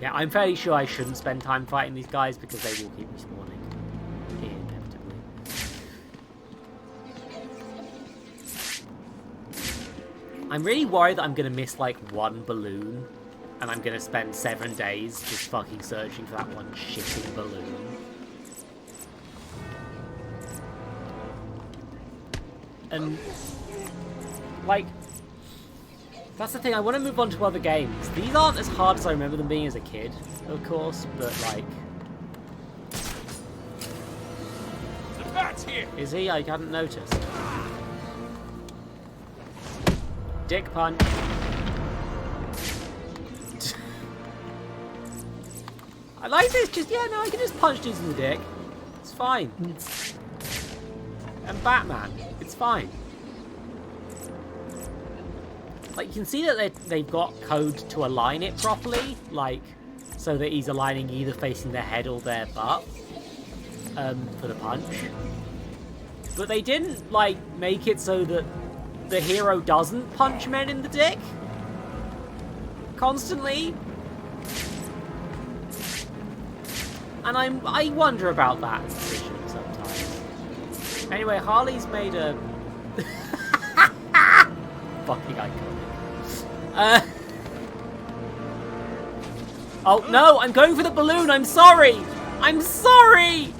Yeah, I'm fairly sure I shouldn't spend time fighting these guys because they will keep respawning inevitably. I'm really worried that I'm going to miss like one balloon and I'm going to spend 7 days just fucking searching for that one shitting balloon. And, like, that's the thing, I want to move on to other games. These aren't as hard as I remember them being as a kid, of course, but, like... The bat's here! Is he? I hadn't noticed. Dick punch. I like this, just, yeah, no, I can just punch dudes in the dick. It's fine. And Batman. It's fine. Like, you can see that they've got code to align it properly, like, so that he's aligning either facing their head or their butt for the punch. But they didn't, like, make it so that the hero doesn't punch men in the dick constantly. And I wonder about that decision sometimes. Anyway, Harley's made a... fucking iconic. Oh, no! I'm going for the balloon! I'm sorry! I'm sorry!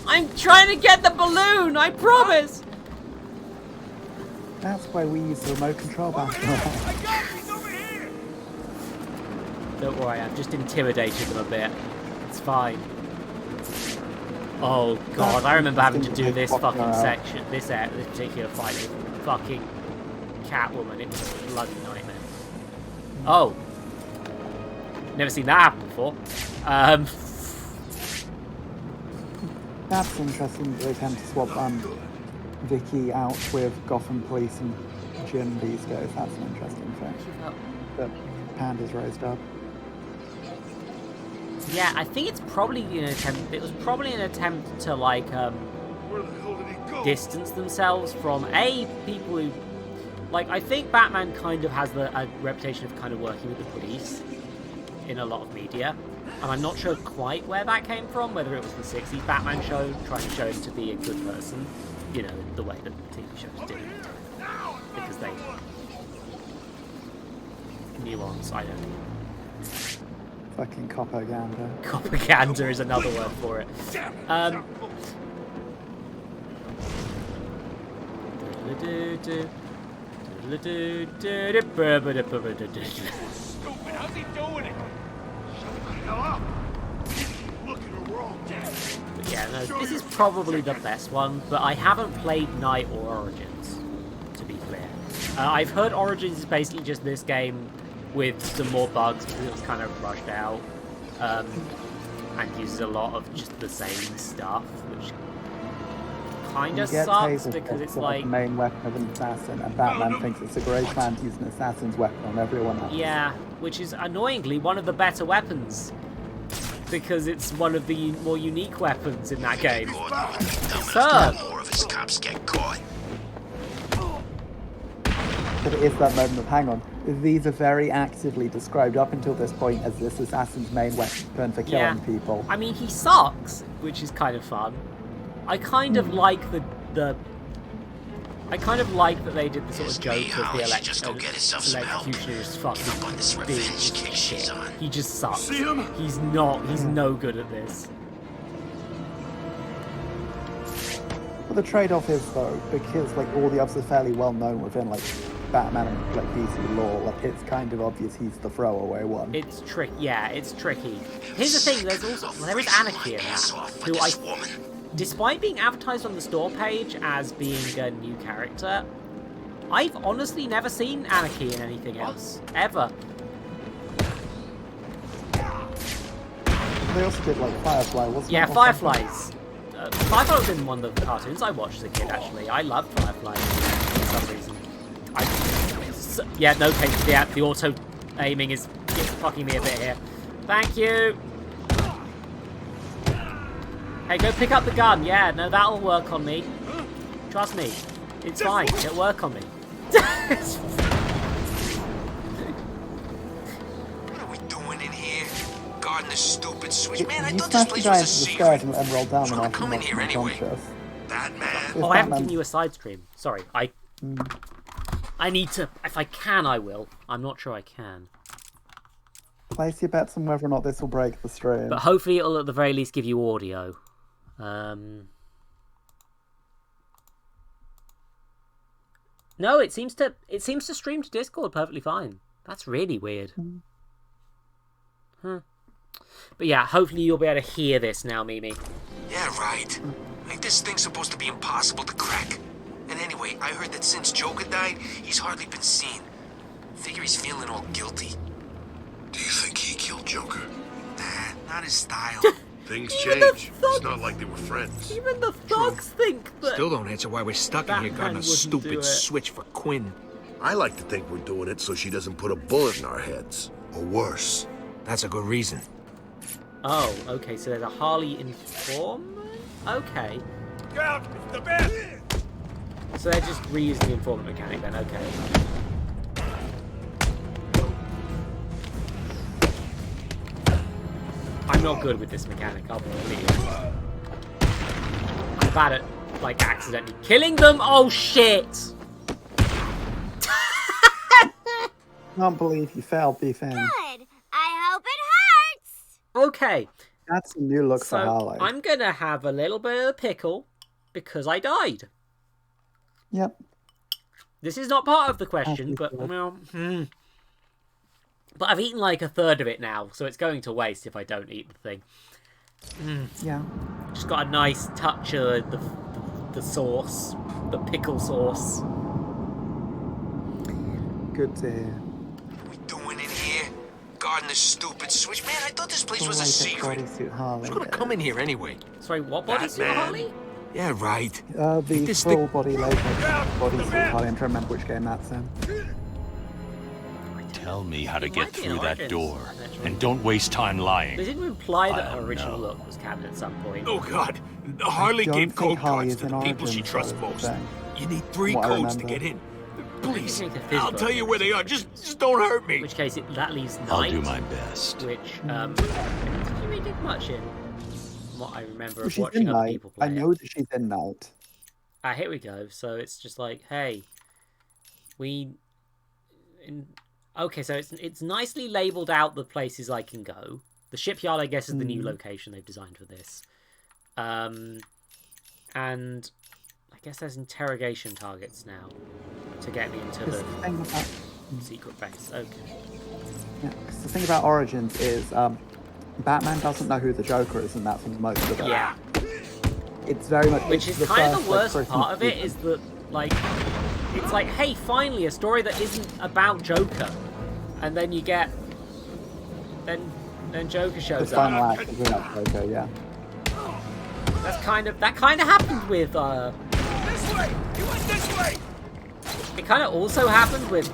I'm trying to get the balloon! I promise! That's why we use the remote control back. Don't worry, I've just intimidated them a bit. It's fine. Oh god, I remember having to do this fucking section, this particular fight with fucking Catwoman. It was a bloody nightmare. Oh. Never seen that happen before. That's interesting that they tend to swap Vicky out with Gotham Police and Jim these days. That's an interesting thing. The Panda's raised up. Yeah, I think it's probably an attempt. It was probably an attempt to like distance themselves from people who, like, I think Batman kind of has a reputation of kind of working with the police in a lot of media, and I'm not sure quite where that came from. Whether it was the '60s Batman show trying to show him to be a good person, you know, the way that the TV shows did, because they nuance. I don't know. Fucking propaganda. Propaganda is another word for it. Stupid, how's he doing it? Shut the hell up! Look at her, we're all dead. But yeah, no, this is probably the best one, but I haven't played Night or Origins, to be clear. I've heard Origins is basically just this game with some more bugs because it was kind of rushed out, and uses a lot of just the same stuff, which kind of sucks because it's like the main weapon of an assassin, and Batman thinks it's a great plan to use an assassin's weapon on everyone else. Yeah, which is annoyingly one of the better weapons because it's one of the more unique weapons in that game. So, More of his cops get caught. But it is that moment of, hang on, these are very actively described up until this point as this assassin's main weapon for killing people. I mean, he sucks, which is kind of fun. I kind of like I kind of like that they did the sort of joke of the executioner's fucking big shit. He just sucks. He's no good at this. But the trade-off is, though, because like all the others are fairly well known within like Batman and like DC lore, like it's kind of obvious he's the throwaway one. It's tricky. Yeah, it's tricky. Here's the thing: there is Anarchy in that, who despite being advertised on the store page as being a new character, I've honestly never seen Anarchy in anything else ever. They also did like Firefly, wasn't it? Yeah, Fireflies. Firefly was in one of the cartoons I watched as a kid. Actually, I loved Firefly for some reason. Yeah, no, the auto aiming is fucking me a bit here. Thank you. Hey, go pick up the gun. Yeah, no, that'll work on me. Trust me, it's fine. It'll work on me. What are we doing in here? Guarding this stupid switch? Man, I thought this this place was a secret. And roll down Who's gonna come in here anyway? Batman. Oh, I haven't given you a side stream. Sorry, I need to. If I can, I will. I'm not sure I can. Place your bets on whether or not this will break the stream. But hopefully it'll at the very least give you audio. No, it seems to stream to Discord perfectly fine. That's really weird. Huh. But yeah, hopefully you'll be able to hear this now, Mimi. Yeah, right. Like this thing's supposed to be impossible to crack. And anyway, I heard that since Joker died, he's hardly been seen. Figure he's feeling all guilty. Do you think he killed Joker? Nah, not his style. Things change. It's not like they were friends. Even the thugs think that... Still don't answer why we're stuck in here guarding a stupid switch for Quinn. I like to think we're doing it so she doesn't put a bullet in our heads. Or worse. That's a good reason. Oh, okay, so there's a Harley informant? Okay. God, it's the best! So they're just reusing the informant mechanic then, okay. I'm not good with this mechanic, I'll be honest. I'm bad at, like, accidentally killing them! Oh, shit! Can't believe you failed, B-Fan. Good. I hope it hurts. Okay. That's a new look for Harley. I'm gonna have a little bit of pickle because I died. Yep. This is not part of the question, but well, but I've eaten like a third of it now, so it's going to waste if I don't eat the thing. Yeah. Just got a nice touch of the sauce, the pickle sauce. Good to hear. What are we doing in here? Guarding this stupid switch? Man, I thought this place was a secret. Who's gonna come in here anyway? Sorry, what bodysuit, Harley? Yeah, right. The full body latex bodysuit Harley. I'm trying to remember which game that's in. Tell me how to get through that door, and don't waste time lying. They didn't imply that her original look was canon at some point. Oh God, Harley gave code cards to the people she trusts most. You need 3 codes to get in. Please, I'll tell you where they are. Just don't hurt me. In which case, that leaves Night. I'll do my best. Which, did you really do much in? What I remember of watching other people play. I know that she's in Night. Here we go. So it's just like, hey, okay, so it's nicely labelled out the places I can go. The shipyard, I guess, is the new location they've designed for this. And I guess there's interrogation targets now to get me into the secret base. Okay. Yeah, 'cause the thing about Origins is Batman doesn't know who the Joker is, and that's most of it. Yeah. It's very much... Which is the kind of first, the worst like, part of it, is that, like, it's like, hey, finally, a story that isn't about Joker. And then you get... Then Joker shows up. Final act is without Joker, yeah. That kind of happened with, This way! He went this way! It kind of also happened with...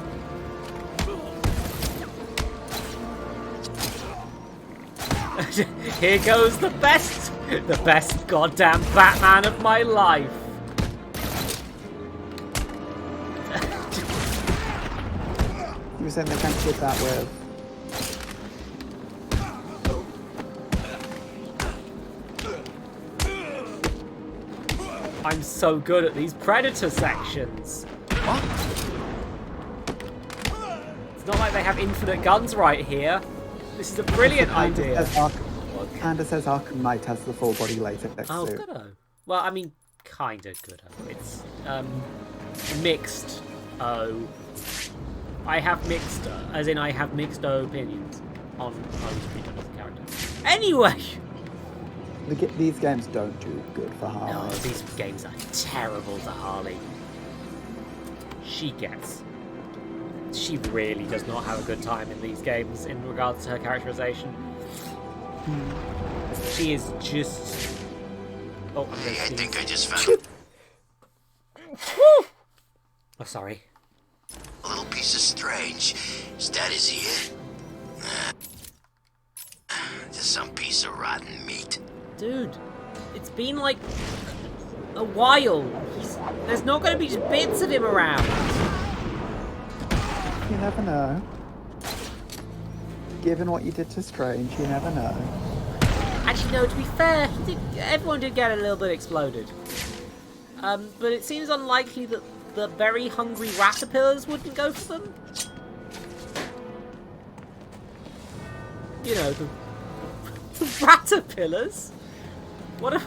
Here goes the best goddamn Batman of my life. You were saying they can't get that with... I'm so good at these Predator sections. What? It's not like they have infinite guns right here. This is a brilliant idea. Candace says Arkham Knight has the full body latex Oh, suit. good-o. Well, I mean, kind of good-o. It's, mixed I have mixed, as in I have mixed opinions on how to treat another character. Anyway! These games don't do good for Harley. No, these games are terrible to Harley. She really does not have a good time in these games in regards to her characterization. She is just... Oh, hey, I think I just found... Oh, sorry. A little piece of strange. Is that his ear? Just some piece of rotten meat. Dude, it's been like a while. There's not going to be just bits of him around. You never know. Given what you did to Strange, you never know. Actually, no, to be fair, everyone did get a little bit exploded. But it seems unlikely that the very hungry caterpillars wouldn't go for them. You know, the caterpillars? What am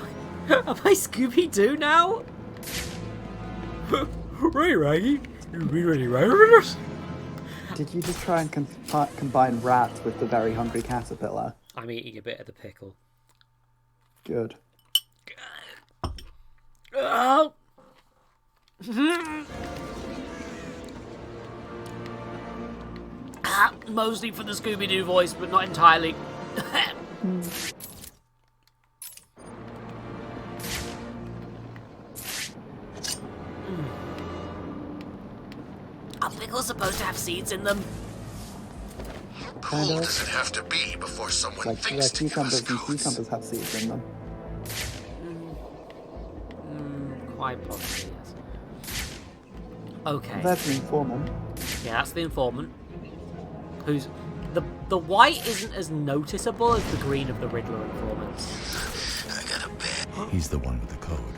I Scooby-Doo now? Right, Raggy. Did you just try and combine rats with the very hungry caterpillar? I'm eating a bit of the pickle. Good. Oh. Mostly for the Scooby-Doo voice, but not entirely. Are pickles supposed to have seeds in them? How cool does it have to be before someone thinks to give us codes? Cucumbers have seeds in them. Quite possibly, yes. Okay. That's the informant. Yeah, that's the informant. Who's... The white isn't as noticeable as the green of the Riddler informants. I got a bet. He's the one with the code.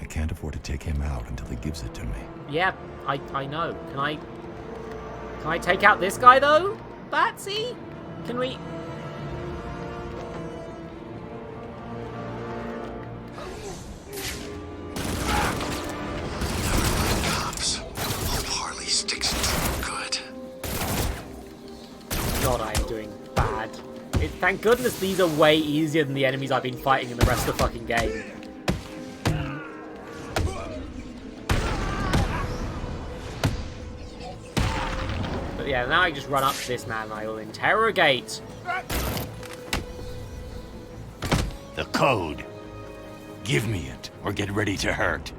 I can't afford to take him out until he gives it to me. Yeah, I know. Can I take out this guy though? Batsy? Can we... Cops. Hope Harley sticks to good. God, I am doing bad. Thank goodness these are way easier than the enemies I've been fighting in the rest of the fucking game. But yeah, now I just run up to this man and I will interrogate. The code. Give me it, or get ready to hurt.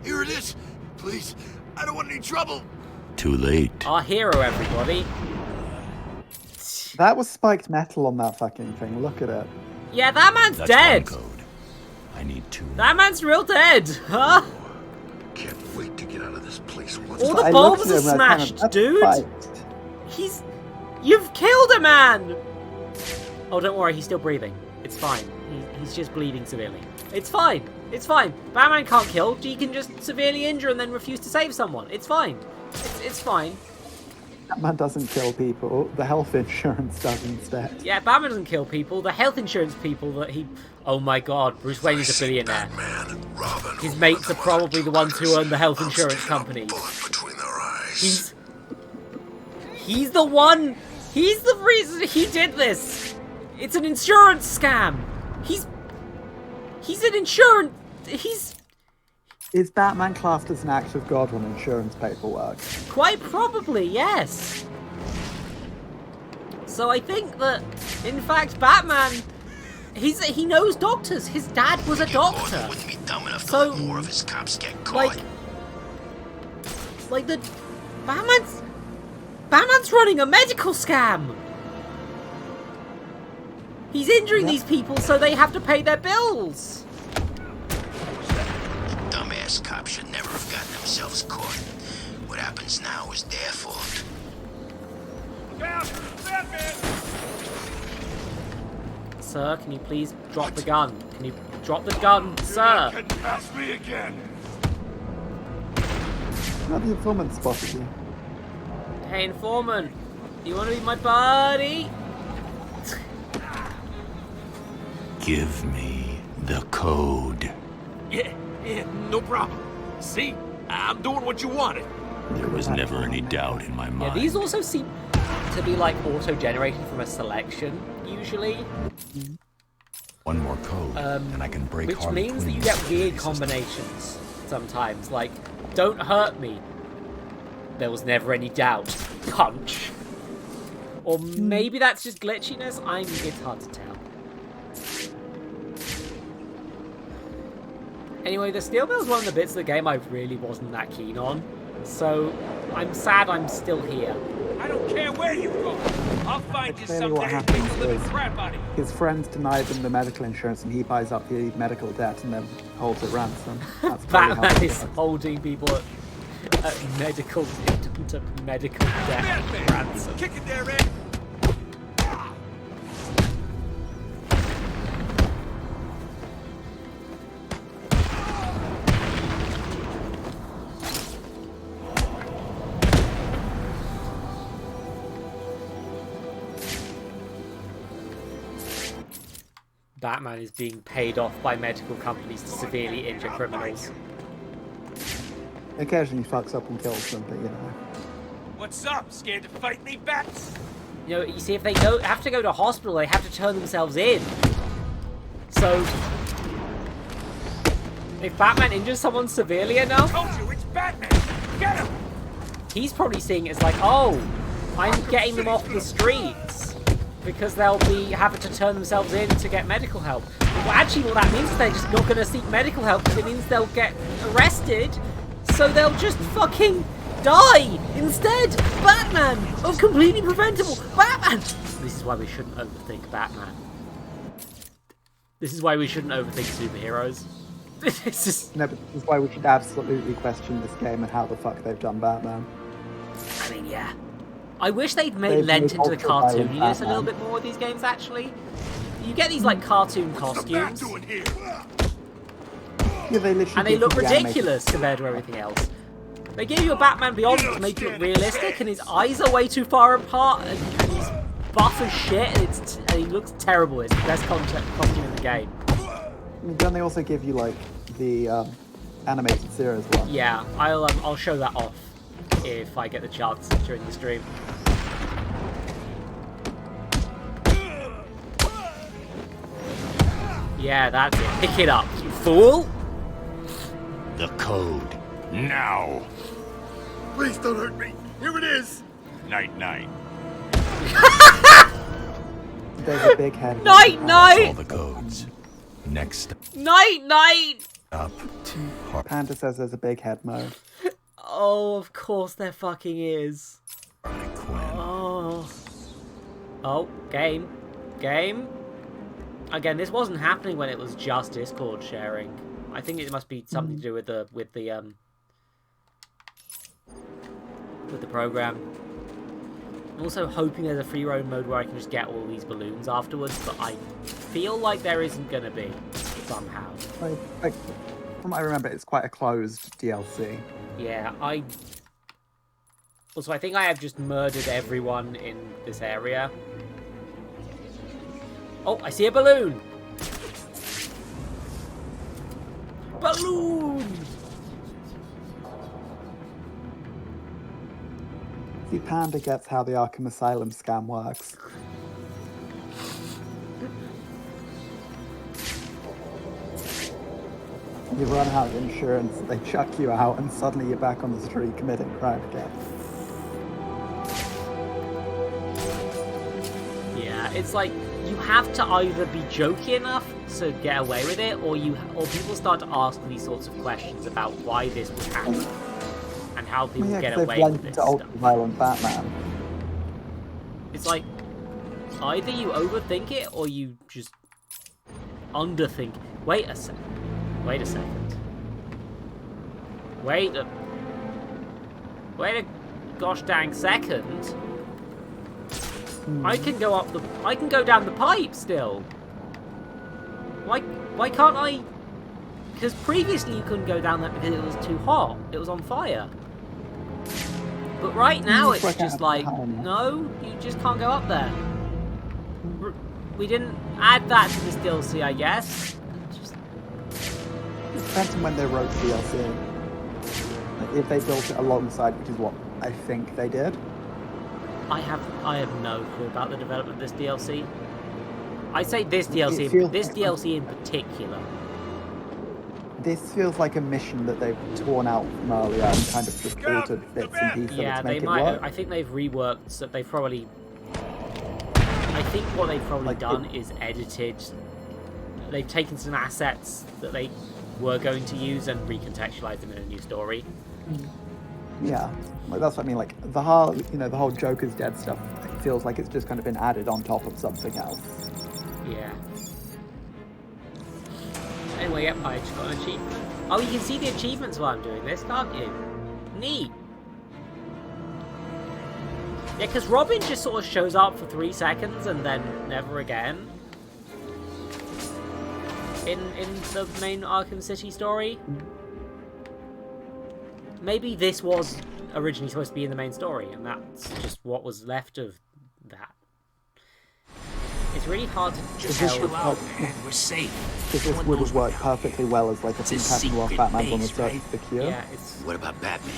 Here it is. Please, I don't want any trouble. Too late. Our hero, everybody. That was spiked metal on that fucking thing. Look at it. Yeah, that man's dead. One code. I need two. That man's real dead, huh? Can't wait to get out of this place once. All the bulbs are smashed, dude. You've killed a man. Oh, don't worry, he's still breathing. It's fine. He's just bleeding severely. It's fine. It's fine. Batman can't kill. He can just severely injure and then refuse to save someone. It's fine. It's fine. Batman doesn't kill people. The health insurance does instead. Yeah, Batman doesn't kill people. The health insurance people that he... Oh my god, Bruce Wayne is a billionaire. Batman, His mates are probably the ones who own the health insurance companies. He's the one. He's the reason he did this. It's an insurance scam. He's an insurance. Is Batman classed as an act of God on insurance paperwork? Quite probably, yes. So I think that, in fact, Batman, he knows doctors. His dad was a doctor. Wouldn't be dumb enough to So, let more of his cops get caught. Like the Batman's running a medical scam. He's injuring these people so they have to pay their bills. Dumbass cops should never have gotten themselves caught. What happens now is their fault. Sir, can you please drop the gun? Can you drop the gun, sir? You can pass me again. Now the informant spotted you. Hey, informant, you want to be my buddy? Give me the code. Yeah, no problem. See, I'm doing what you wanted. There was never any doubt in my mind. Yeah, these also seem to be like auto-generated from a selection, usually. One more code, and I can break which Harley means that you Quinn's get weird security combinations sometimes, like, don't hurt me. There was never any doubt. Punch. Or maybe that's just glitchiness. It's hard to tell. Anyway, the steel mill is one of the bits of the game I really wasn't that keen on. So, I'm sad I'm still here. I don't care where you go. I'll find you Clearly something what and happens kick the living is crap out of you. his friends denied them the medical insurance and he buys up the medical debt and then holds it ransom. That's probably how Batman it is works. holding people at medical debt ransom. Kick it there, Ed. Batman is being paid off by medical companies to severely injure criminals. Occasionally he fucks up and kills them, but you know. What's up? Scared to fight me, Bats? You know, you see, if they have to go to hospital, they have to turn themselves in. So, if Batman injures someone severely enough, I told you, it's Batman. Get him! he's probably seeing it as like, oh, I'm getting them off the streets. Because they'll be having to turn themselves in to get medical help. Well, actually, what that means is they're just not going to seek medical help because it means they'll get arrested, so they'll just fucking die instead. Batman! Oh, completely preventable. Batman! This is why we shouldn't overthink Batman. This is why we shouldn't overthink superheroes. This is... No, but this is why we should absolutely question this game and how the fuck they've done Batman. I mean, yeah. I wish they'd lent into the cartooniness a little bit more with these games, actually. You get these, like, cartoon costumes. Yeah, they literally And they look ridiculous compared to everything else. They give you a Batman Beyond to make it realistic, and his eyes are way too far apart, and he's buff as shit, and he looks terrible. It's the best costume in the game. Then they also give you, like, the animated series one. Yeah, I'll show that off if I get the chance during the stream. Yeah, that's it. Pick it up, you fool! The code. Now. Please don't hurt me. Here it is. Night night. There's a big head. Night night! All the codes. Next Night night! up. Panda says there's a big head mode. Oh, of course there fucking is. Harley Quinn. Oh. Oh, game. Game. Again, this wasn't happening when it was just Discord sharing. I think it must be something to do with the program. I'm also hoping there's a free roam mode where I can just get all these balloons afterwards, but I feel like there isn't gonna be somehow. Like, from what I remember, it's quite a closed DLC. Yeah, Also, I think I have just murdered everyone in this area. Oh, I see a balloon! Balloon! See, Panda gets how the Arkham Asylum scam works. You run out of insurance, they chuck you out, and suddenly you're back on the street committing crime again. Yeah, it's like you have to either be jokey enough to get away with it, or people start to ask these sorts of questions about why this would happen and how people get away with this stuff. Violent Batman. It's like either you overthink it or you just underthink. Wait a second. Wait a gosh dang second. I can go down the pipe still. Why can't I? Because previously you couldn't go down that because it was too hot. It was on fire. But right now it's just like, no, you just can't go up there. We didn't add that to this DLC, I guess. It depends on when they wrote DLC. Like, if they built it alongside, which is what I think they did. I have no clue about the development of this DLC. I say this DLC, this DLC in particular. This feels like a mission that they've torn out from earlier and kind of just altered bits and pieces to make it work. I think they've reworked, so they probably... I think what they've probably done is edited... They've taken some assets that they were going to use and recontextualized them in a new story. Yeah, like that's what I mean. Like the whole Joker's dead stuff. It feels like it's just kind of been added on top of something else. Yeah. Anyway, yep, I just got an achievement. Oh, you can see the achievements while I'm doing this, can't you? Neat. Yeah, because Robin just sort of shows up for 3 seconds and then never again. In the main Arkham City story. Maybe this was originally supposed to be in the main story, and that's just what was left of that. It's really hard to tell. We're safe. Because this would have worked perfectly well as like a thing happening while Batman's on the search for the cure. Yeah, it's... What about Batman?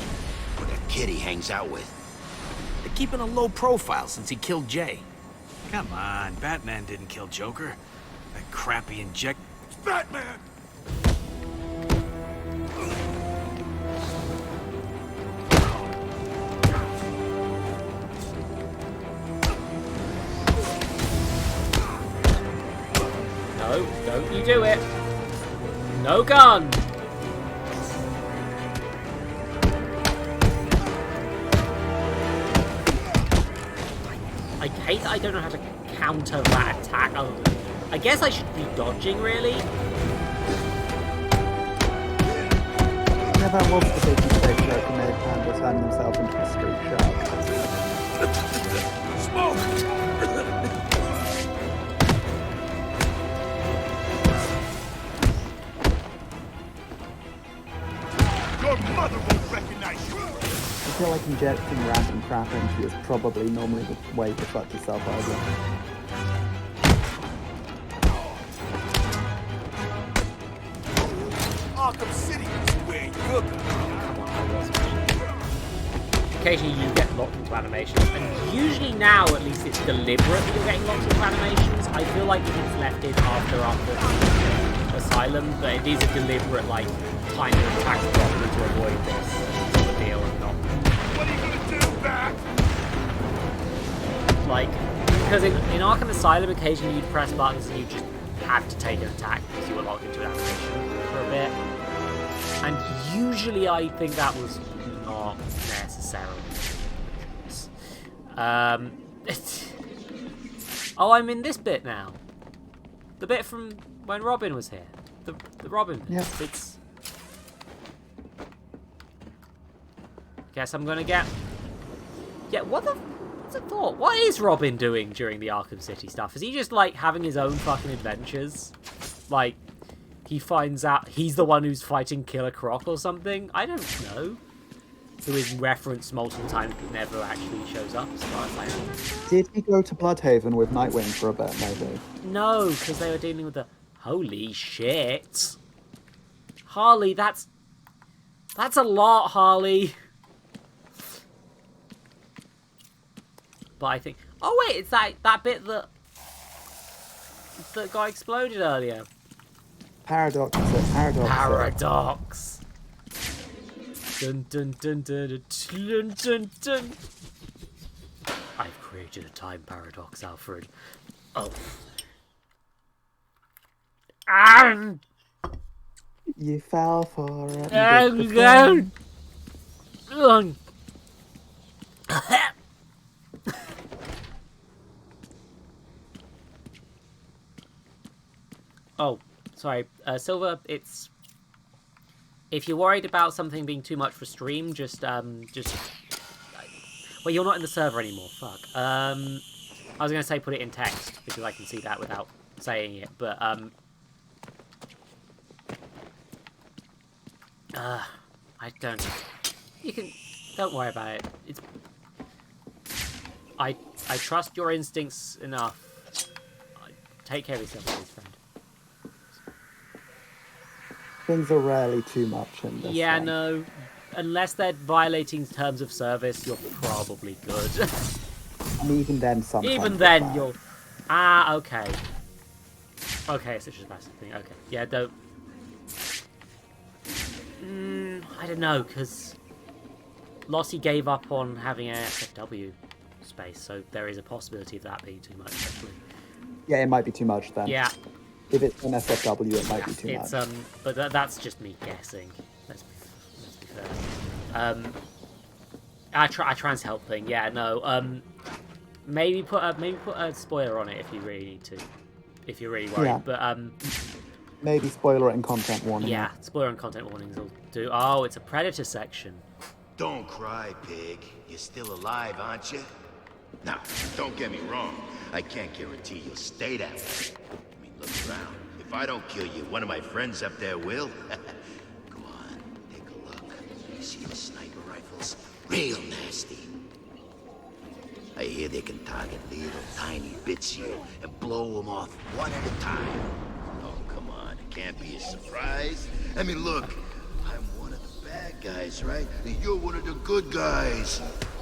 Or that kid he hangs out with? They're keeping a low profile since he killed Jay. Come on, Batman didn't kill Joker. That crappy inject... It's Batman! No, don't you do it. No gun. I hate that I don't know how to counter that attack. I guess I should be dodging, really. Yeah, that was the big mistake Joker made, Panda turning himself into a street shark. Smoke! Your mother won't recognize you! I feel like injecting random crap into you is probably normally the way to fuck yourself over. Arkham City is where you're going. Occasionally you get locked into animations, and usually now at least it's deliberate that you're getting locked into animations. I feel like if it's left in after Asylum, but it is a deliberate like time to attack properly to avoid this sort of deal and not. What are you gonna do, Bat? Like, because in Arkham Asylum occasionally you'd press buttons and you just had to take an attack because you were locked into an animation for a bit. And usually I think that was not necessarily the case. Oh, I'm in this bit now. The bit from when Robin was here. The Robin bit. Yeah. It's... Guess I'm gonna get... Yeah, what's a thought? What is Robin doing during the Arkham City stuff? Is he just, like, having his own fucking adventures? Like, he finds out he's the one who's fighting Killer Croc or something? I don't know. Who is referenced multiple times but never actually shows up, as far as I know. Did he go to Bloodhaven with Nightwing for a bit, maybe? No, because they were dealing with the... Holy shit. Harley, that's a lot, Harley. But I think... Oh, wait, it's that bit that got exploded earlier. Paradox. Paradox. Dun, dun, dun, dun, dun, dun, dun. I've created a time paradox, Alfred. Oh. You fell for it. Oh, sorry. Silver, it's... If you're worried about something being too much for stream, just... Well, you're not in the server anymore. Fuck. I was going to say put it in text, because I can see that without saying it, but, I don't... You can... Don't worry about it. It's... I trust your instincts enough. Take care of yourself, please, friend. Things are rarely too much in this one. No. Unless they're violating terms of service, you're probably good. And even then, sometimes... Even then, you're... Ah, okay. Okay, it's such a massive thing. Okay. Yeah, don't... I don't know, because... Lossy gave up on having an SFW space, so there is a possibility of that being too much, actually. Yeah, it might be too much then. Yeah. If it's an SFW, it might be too much. But that's just me guessing. Let's be fair. I try and help thing. Yeah, no. Maybe put a spoiler on it if you really need to, if you're really worried. Yeah. But maybe spoiler and content warning. Yeah, spoiler and content warnings will do. Oh, it's a predator section. Don't cry, pig. You're still alive, aren't you? Now, don't get me wrong. I can't guarantee you'll stay that way. I mean, look around. If I don't kill you, one of my friends up there will. Come on, take a look. You see the sniper rifles? Real nasty. I hear they can target little tiny bits here and blow them off one at a time. Oh, come on. It can't be a surprise. I mean, look. I'm one of the bad guys, right? And you're one of the good guys.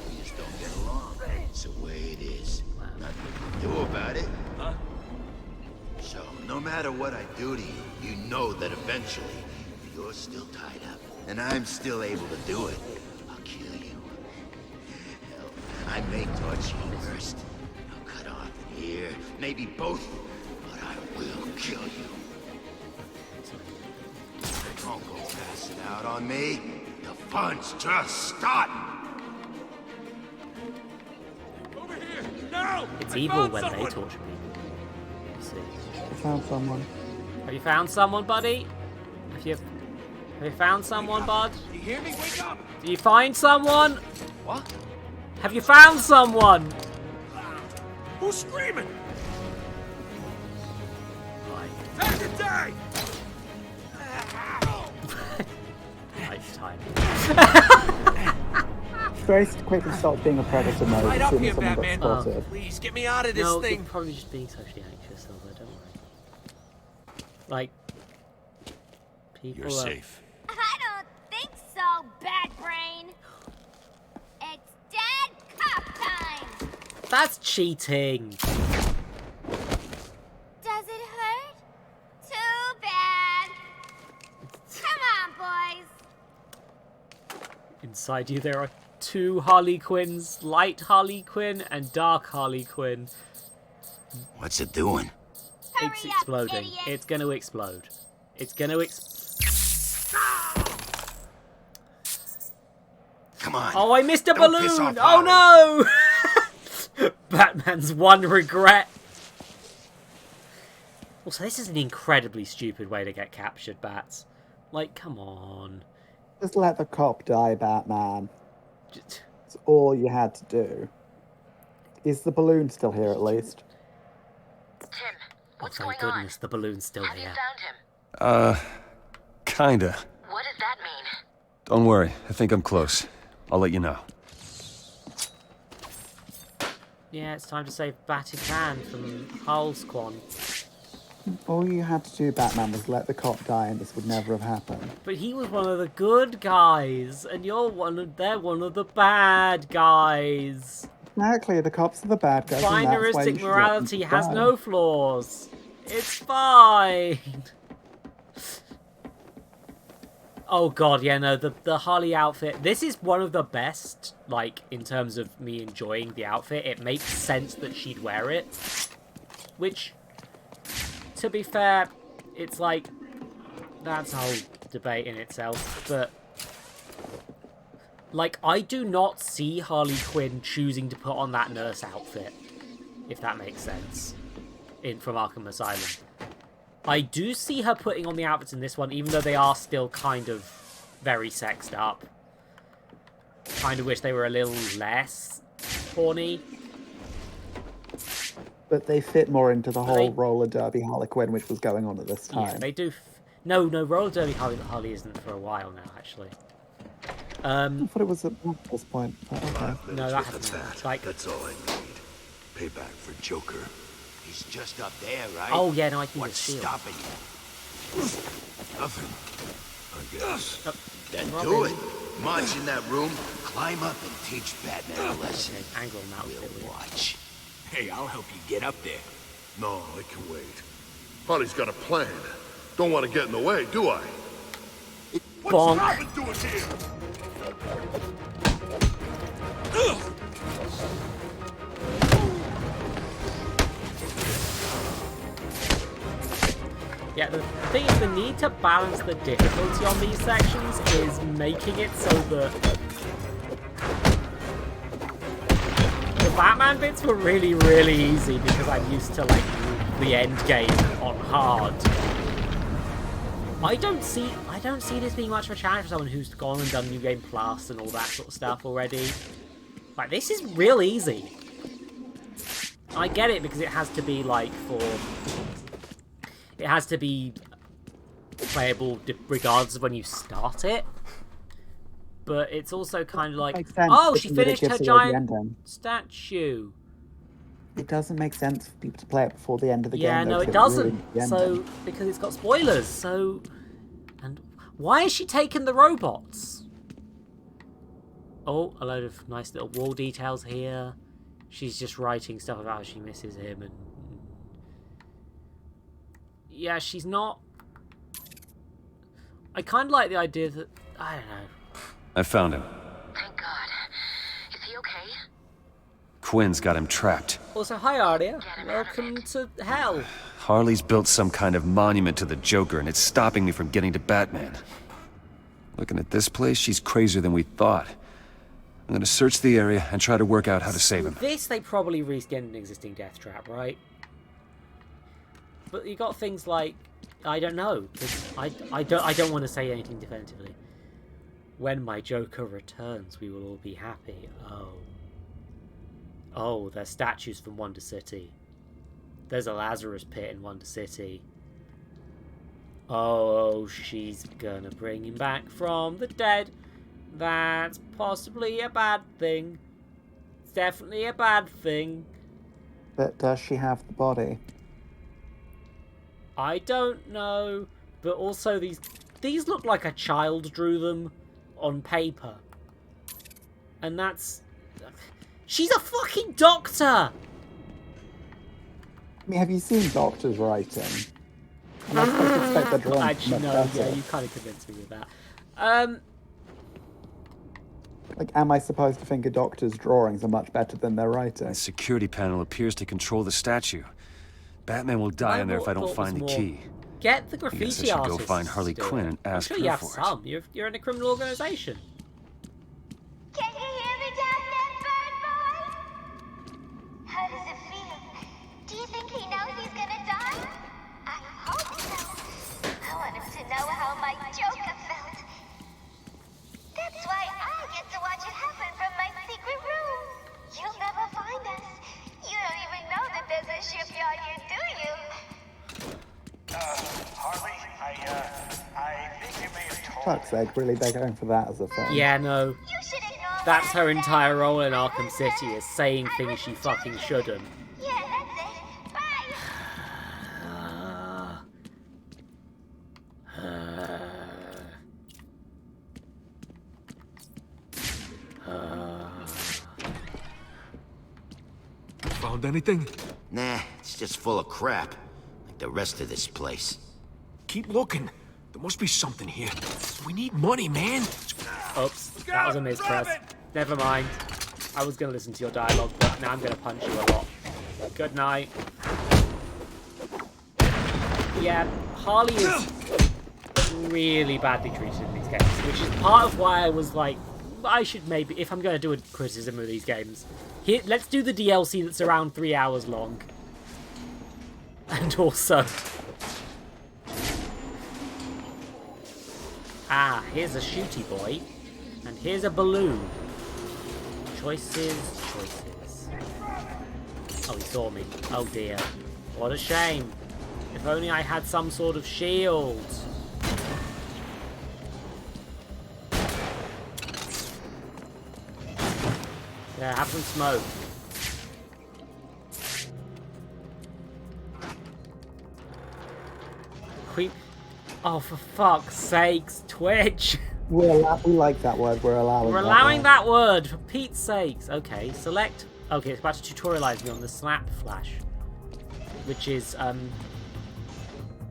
We just don't get along. It's the way it is. Nothing you can do about it. Huh? So, no matter what I do to you, you know that eventually, if you're still tied up, and I'm still able to do it, I'll kill you. Hell, I may torture you first. I'll cut off an ear, maybe both, but I will kill you. Don't go passing out on me. The fun's just starting. Over here! No! It's evil when they torture people. You see. I found someone. Have you found someone, buddy? Have you found someone, bud? You hear me? Wake up! Do you find someone? What? Have you found someone? Who's screaming? Right. Time to die! Lifetime. Grace quickly stopped being a predator mode Right as up soon here, as someone got Batman. spotted. Please, get me out of this No, thing. you're probably just being socially anxious, Silver, don't worry. Like, people You're safe. I don't think so, Bad Brain. It's dead cop time. that's cheating. Does it hurt? Too bad. Come on, boys. Inside you there are two Harley Quinns, light Harley Quinn and dark Harley Quinn. What's it doing? It's exploding. It's going to explode. It's going to Come on. Oh, I missed a Don't piss balloon! off Oh no! Batman's one regret. Also, this is an incredibly stupid way to get captured, Bats. Like, come on. Just let the cop die, Batman. Just... That's all you had to do. Is the balloon still here at least? Tim, what's thank going goodness the balloon's still on? Have here. you found him? Kinda. What does that mean? Don't worry, I think I'm close. I'll let you know. Yeah, it's time to save Vatican from Hull Squan. All you had to do, Batman, was let the cop die and this would never have happened. But he was one of the good guys, and they're one of the bad guys. Exactly, the cops are the bad guys. Binaristic morality has no flaws. It's fine. Oh god, yeah, no, the Harley outfit. This is one of the best, like, in terms of me enjoying the outfit. It makes sense that she'd wear it. Which, to be fair, it's like, that's a whole debate in itself. But, like, I do not see Harley Quinn choosing to put on that nurse outfit. If that makes sense. From Arkham Asylum. I do see her putting on the outfits in this one, even though they are still kind of very sexed up. Kind of wish they were a little less horny. But they fit more into the whole roller derby Harley Quinn, which was going on at this time. Yeah, they do. No, roller derby Harley isn't for a while now, actually. I thought it was at this point. Okay. No, that hasn't. Like, that's all I need. Payback for Joker. He's just up there, right? Oh, yeah, no, I can What's shield. stopping you? Nothing, I guess. Then Robin. do it. March in that room, climb up and teach Batman a lesson. Angle him out. We'll watch. Hey, I'll help you get up there. No, I can wait. Harley's got a plan. Don't want to get in the way, do I? What's Robin doing here? Yeah, the thing is, the need to balance the difficulty on these sections is making it so that the Batman bits were really, really easy because I'm used to, like, the end game on hard. I don't see this being much of a challenge for someone who's gone and done New Game Plus and all that sort of stuff already. Like, this is real easy. I get it because it has to be, like, it has to be playable regardless of when you start it. But it's also kind of like, oh, she finished her giant statue. It doesn't make sense for people to play it before the end of the game. Yeah, no, it doesn't. So, because it's got spoilers. So, and why is she taking the robots? Oh, a load of nice little wall details here. She's just writing stuff about how she misses him and... Yeah, she's not... I kind of like the idea that... I don't know. I found him. Thank God. Is he okay? Quinn's got him trapped. Also, hi Arya. Welcome to hell. Harley's built some kind of monument to the Joker, and it's stopping me from getting to Batman. Looking at this place, she's crazier than we thought. I'm gonna search the area and try to work out how to save him. This, they probably reskinned an existing death trap, right? But you got things like, I don't know, 'cause I don't want to say anything definitively. When my Joker returns, we will all be happy. Oh, there's statues from Wonder City. There's a Lazarus pit in Wonder City. Oh, she's gonna bring him back from the dead. That's possibly a bad thing. It's definitely a bad thing. But does she have the body? I don't know, but also these look like a child drew them on paper. And that's... She's a fucking doctor! I mean, have you seen doctors writing? I'm not supposed to expect the drawing. Actually, no, yeah, you kind of convinced me with that. Like, am I supposed to think a doctor's drawings are much better than their writing? The security panel appears to control the statue. Batman will die in there if I don't find the key. Get the I graffiti guess I should artists go find Harley to do Quinn it. and ask I'm sure her you have for some. You're in a criminal organization. Can you hear me down there, bird boy? How does it feel? Do you think he knows he's gonna die? I hope so. I want him to know how my Joker felt. That's why I get to watch it happen from my secret room. You'll never find us. You don't even know that there's a shipyard here, do you? Harley, I think you may have told Fuck's sake, really, they're going for that as a thing. Yeah, no. That's her entire role in Arkham City, is saying things she fucking shouldn't. Yeah, that's it. Bye. Found anything? Nah, it's just full of crap. Like the rest of this place. Keep looking. There must be something here. We need money, man. Oops, that was a mispress. Never mind. I was going to listen to your dialogue, but now I'm going to punch you a lot. Good night. Yeah, Harley is really badly treated in these games, which is part of why I was like, I should maybe, if I'm going to do a criticism of these games, here, let's do the DLC that's around 3 hours long. And also... Ah, here's a shooty boy. And here's a balloon. Choices, choices. Oh, he saw me. Oh dear. What a shame. If only I had some sort of shield. Yeah, have some smoke. Creep. Oh, for fuck's sakes, Twitch. We like that word. We're allowing that word, for Pete's sakes. Okay, select. Okay, it's about to tutorialize me on the snap flash, which is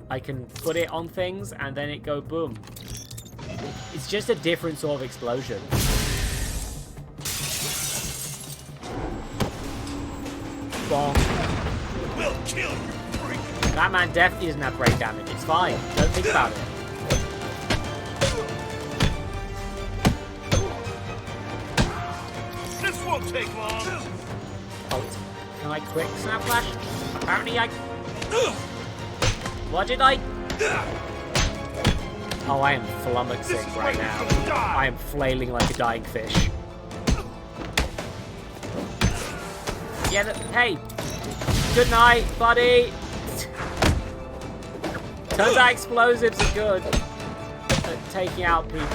I can put it on things and then it go boom. It's just a different sort of explosion. Bonk. We'll kill you, freak. That man definitely doesn't have brain damage. It's fine. Don't think about it. This won't take long. Oh, can I quick snap flash? Apparently I... What did I... Oh, I am flummoxing right now. I am flailing like a dying fish. Yeah, hey! Good night, buddy! Turns out explosives are good at taking out people.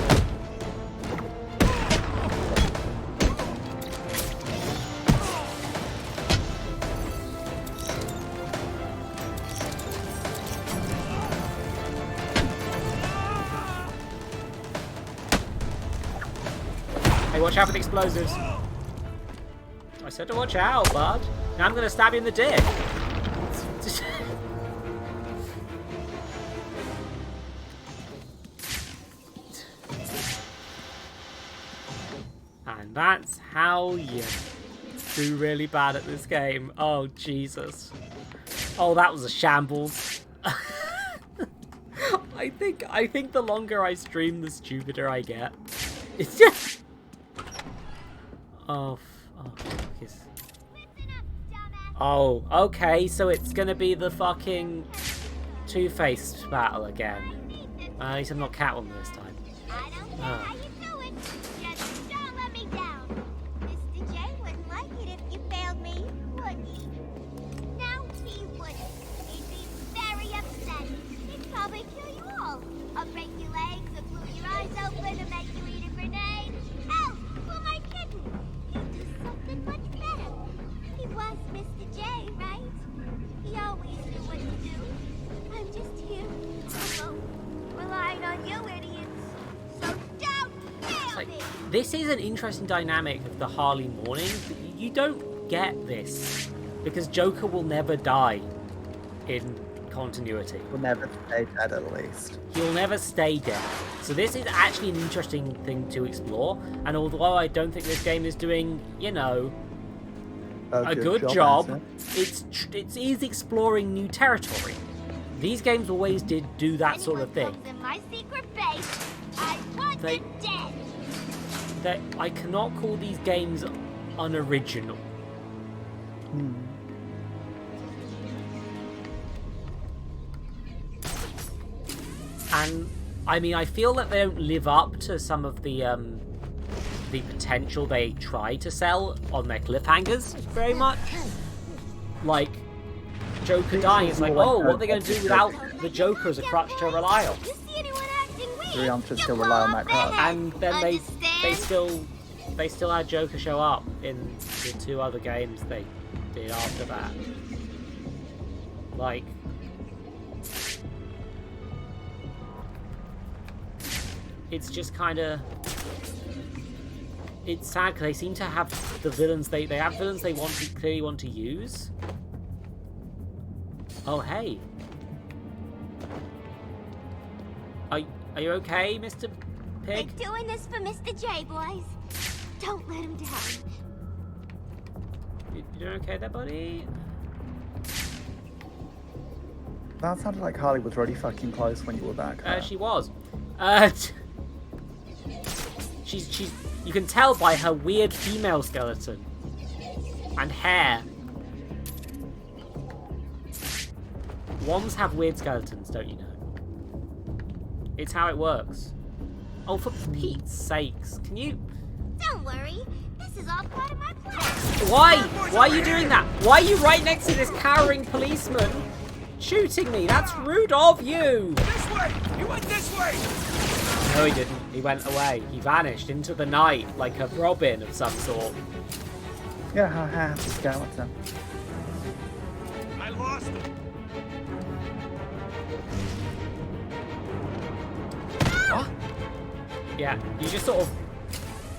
Hey, watch out for the explosives. I said to watch out, bud. Now I'm gonna stab you in the dick. And that's how you do really bad at this game. Oh, Jesus. Oh, that was a shambles. I think the longer I stream, the stupider I get. It's just... Oh, focus. Oh, okay, so it's gonna be the fucking Two-Faced battle again. At least I'm not Catwoman this time. Oh. I'll break your legs, I'll glue your eyes open, and make you eat a grenade. Oh, for my kitten! He'll do something much better. He was Mr. J, right? He always knew what to do. I'm just here, alone, relying on you idiots. So don't fail me! This is an interesting dynamic of the Harley morning. You don't get this because Joker will never die in continuity. Will never stay dead, at least. He'll never stay dead. So this is actually an interesting thing to explore. And although I don't think this game is doing, you know, a good job, it is exploring new territory. These games always did do that sort of thing. In my secret base, I want them dead. I cannot call these games unoriginal. And I mean, I feel that they don't live up to some of the potential they try to sell on their cliffhangers very much. Like Joker dying, it's like, oh, what are they going to do without the Joker as a crutch to rely on? To still rely on that crutch. And then they still had Joker show up in the 2 other games they did after that. Like. it's just kind of... It's sad because they seem to have the villains they have villains they clearly want to use. Oh hey, are you okay, Mr. Pig? We're doing this for Mr. J, boys. Don't let him down. You doing okay there, buddy? That sounded like Harley was really fucking close when you were back there. She was. She's. You can tell by her weird female skeleton and hair. Wands have weird skeletons, don't you know? It's how it works. Oh, for Pete's sakes, can you... Don't worry, this is all part of my plan. Why? Why are you doing that? Why are you right next to this cowering policeman shooting me? That's rude of you! This way! He went this way! No, he didn't. He went away. He vanished into the night like a Robin of some sort. Yeah, haha, skeleton. I lost him. What? Yeah, you just sort of...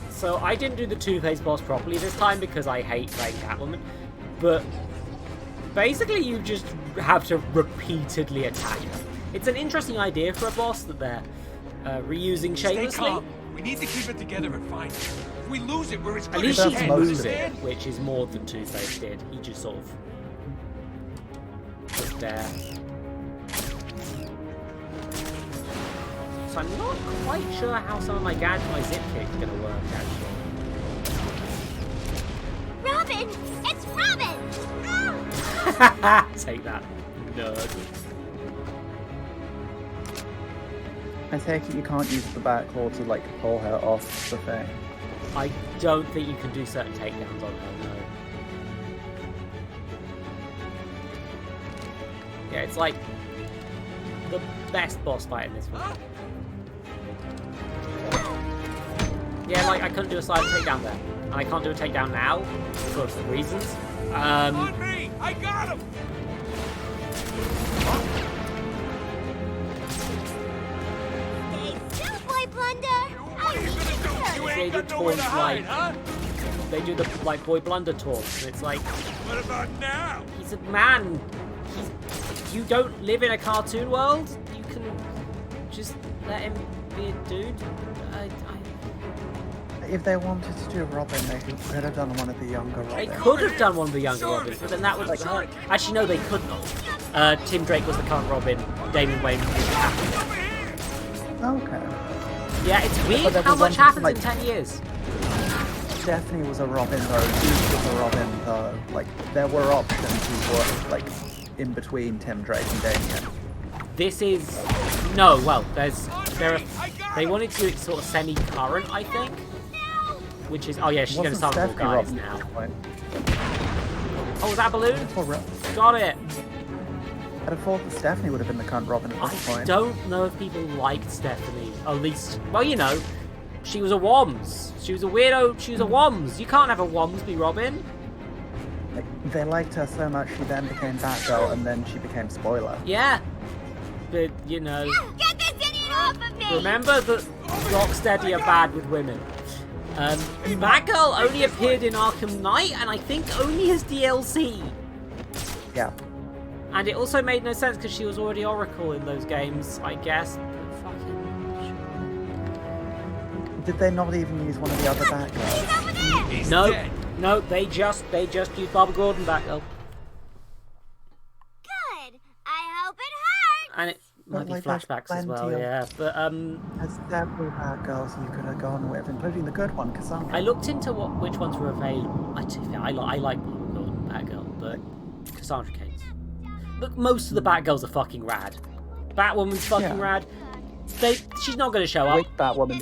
So I didn't do the Two-Face boss properly this time because I hate playing Catwoman. But basically you just have to repeatedly attack her. It's an interesting idea for a boss that they're reusing shamelessly. Stay calm. We need to keep it together and find it. If we lose it, we're as good At least as she's dead. losing, which is more than Two-Face did. He just sort of was there. So I'm not quite sure how some of my gadgets, my zip kick, are gonna work actually. Robin! It's Robin! Ah! Take that, nerd. I take it you can't use the back claw to like pull her off the thing. I don't think you can do certain takedowns on her, no. Yeah, it's like the best boss fight in this one. Yeah, like I couldn't do a silent takedown there. And I can't do a takedown now for reasons. On me! I got him! Stay still, boy Blunder! What are you gonna do? You They ain't do got nowhere to taunts hide, like... huh? They do the like boy blunder taunts, and it's like... What about now? He's a man. You don't live in a cartoon world. You can just let him be a dude. If they wanted to do Robin, they could have done one of the younger Robins. They could have done one of the younger Robins, but then that would hurt. Actually, no, they could not. Tim Drake was the current Robin. Damon Wayne was the captain. Okay. Yeah, it's weird how much happens like, in 10 years. Stephanie was a Robin though. Duke was a Robin though. Like there were options who were like in between Tim Drake and Damien. This is no. Well, they wanted to do it sort of semi-current, I think. Which is, oh yeah, she's going to start with guys now. Oh, was that a balloon? Got it. I'd have thought that Stephanie would have been the current Robin at this point. I don't know if people liked Stephanie. At least, well, you know, she was a Woms. She was a weirdo. She was a Woms. You can't have a Woms be Robin. Like, they liked her so much, she then became Batgirl, and then she became Spoiler. Yeah, but you know. Get this idiot off of me! Remember that Rocksteady are bad with women. Batgirl only appeared in Arkham Knight, and I think only as DLC. Yeah. And it also made no sense because she was already Oracle in those games, I guess. But Did they not even use one of the other Batgirls? No, they just used Barbara Gordon Batgirl. Good. I hope it hurts. And it might be like, flashbacks as well, yeah. But there's several Batgirls you could have gone with, including the good one, Cassandra. I looked into which ones were available. I like Barbara Gordon Batgirl, but Cassandra Cain's. Look, most of the Batgirls are fucking rad. Batwoman's fucking rad. She's not going to show up. With Batwoman,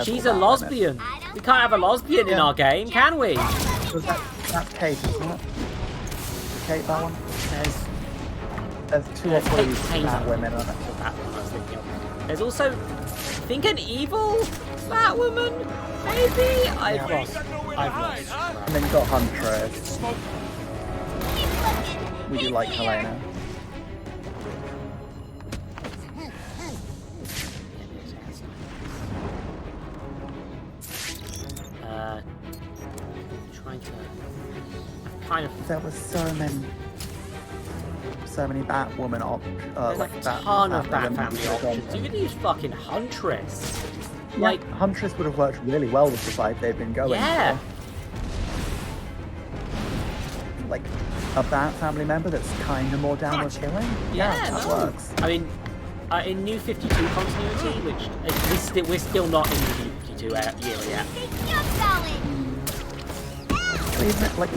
she's a lesbian. We can't have a lesbian in our game, can we? That's Kate, isn't it? Kate, that one? There's two or three Batwomen on it. There's also, I think, an evil Batwoman, maybe? I've lost. And then you got Huntress. Would you like Helena? kind of... There was so many Batwoman There's like a ton of Bat Family options. You could use fucking Huntress. Yeah, like Huntress would have worked really well with the vibe they've been going for. Like a Bat Family member that's kind of more down with killing. Yeah, that works. I mean, in New 52 continuity, which we're still not in the New 52 era yet.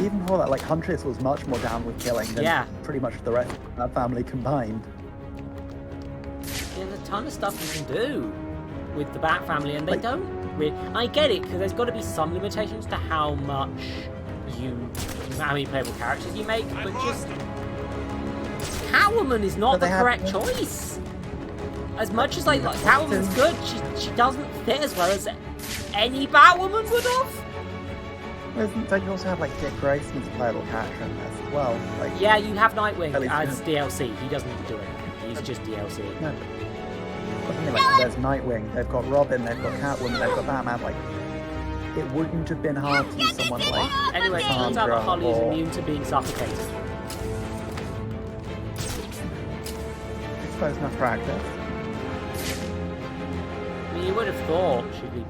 Even before that, like Huntress was much more down with killing than pretty much the rest of that family combined. Yeah, there's a ton of stuff you can do with the Bat Family, and they don't really... I get it, because there's got to be some limitations to how many playable characters you make, but just... Catwoman is not the correct choice! As much as, Catwoman's good, she doesn't fit as well as any Batwoman would have! Don't you also have, Dick Grayson's playable character in this as well? Yeah, you have Nightwing as DLC. He doesn't do anything. He's just DLC. No. There's Nightwing, they've got Robin, they've got Catwoman, they've got Batman. It wouldn't have been hard to use someone like Anyway, it turns out that Harley is immune to being suffocated. I suppose not practice. I mean, you would have thought she'd be...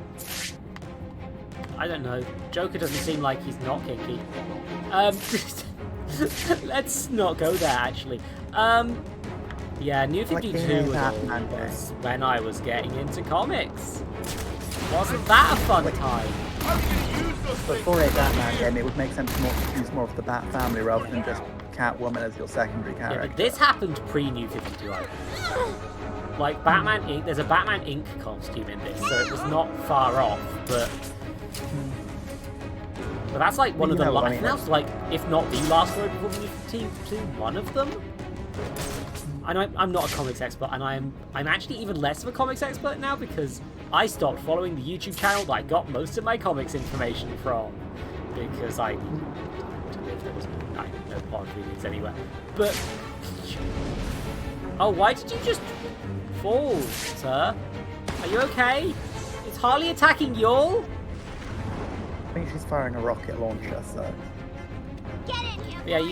I don't know. Joker doesn't seem like he's not kinky. Let's not go there, actually. Yeah, New 52 was when I was getting into comics. Wasn't that a fun time? But for a Batman game, it would make sense to use more of the Bat Family rather than just Catwoman as your secondary character. Yeah, but this happened pre-New 52, I think. Like, Batman Inc., there's a Batman Inc. costume in this, so it was not far off, but that's one of the last, that's if not the last story before the New 52, one of them. And I'm not a comics expert, and I'm actually even less of a comics expert now because I stopped following the YouTube channel that I got most of my comics information from because I needed to live. There was no point readings anywhere. But oh, why did you just fall, sir? Are you okay? Is Harley attacking y'all? I think she's firing a rocket launcher, so... Yeah,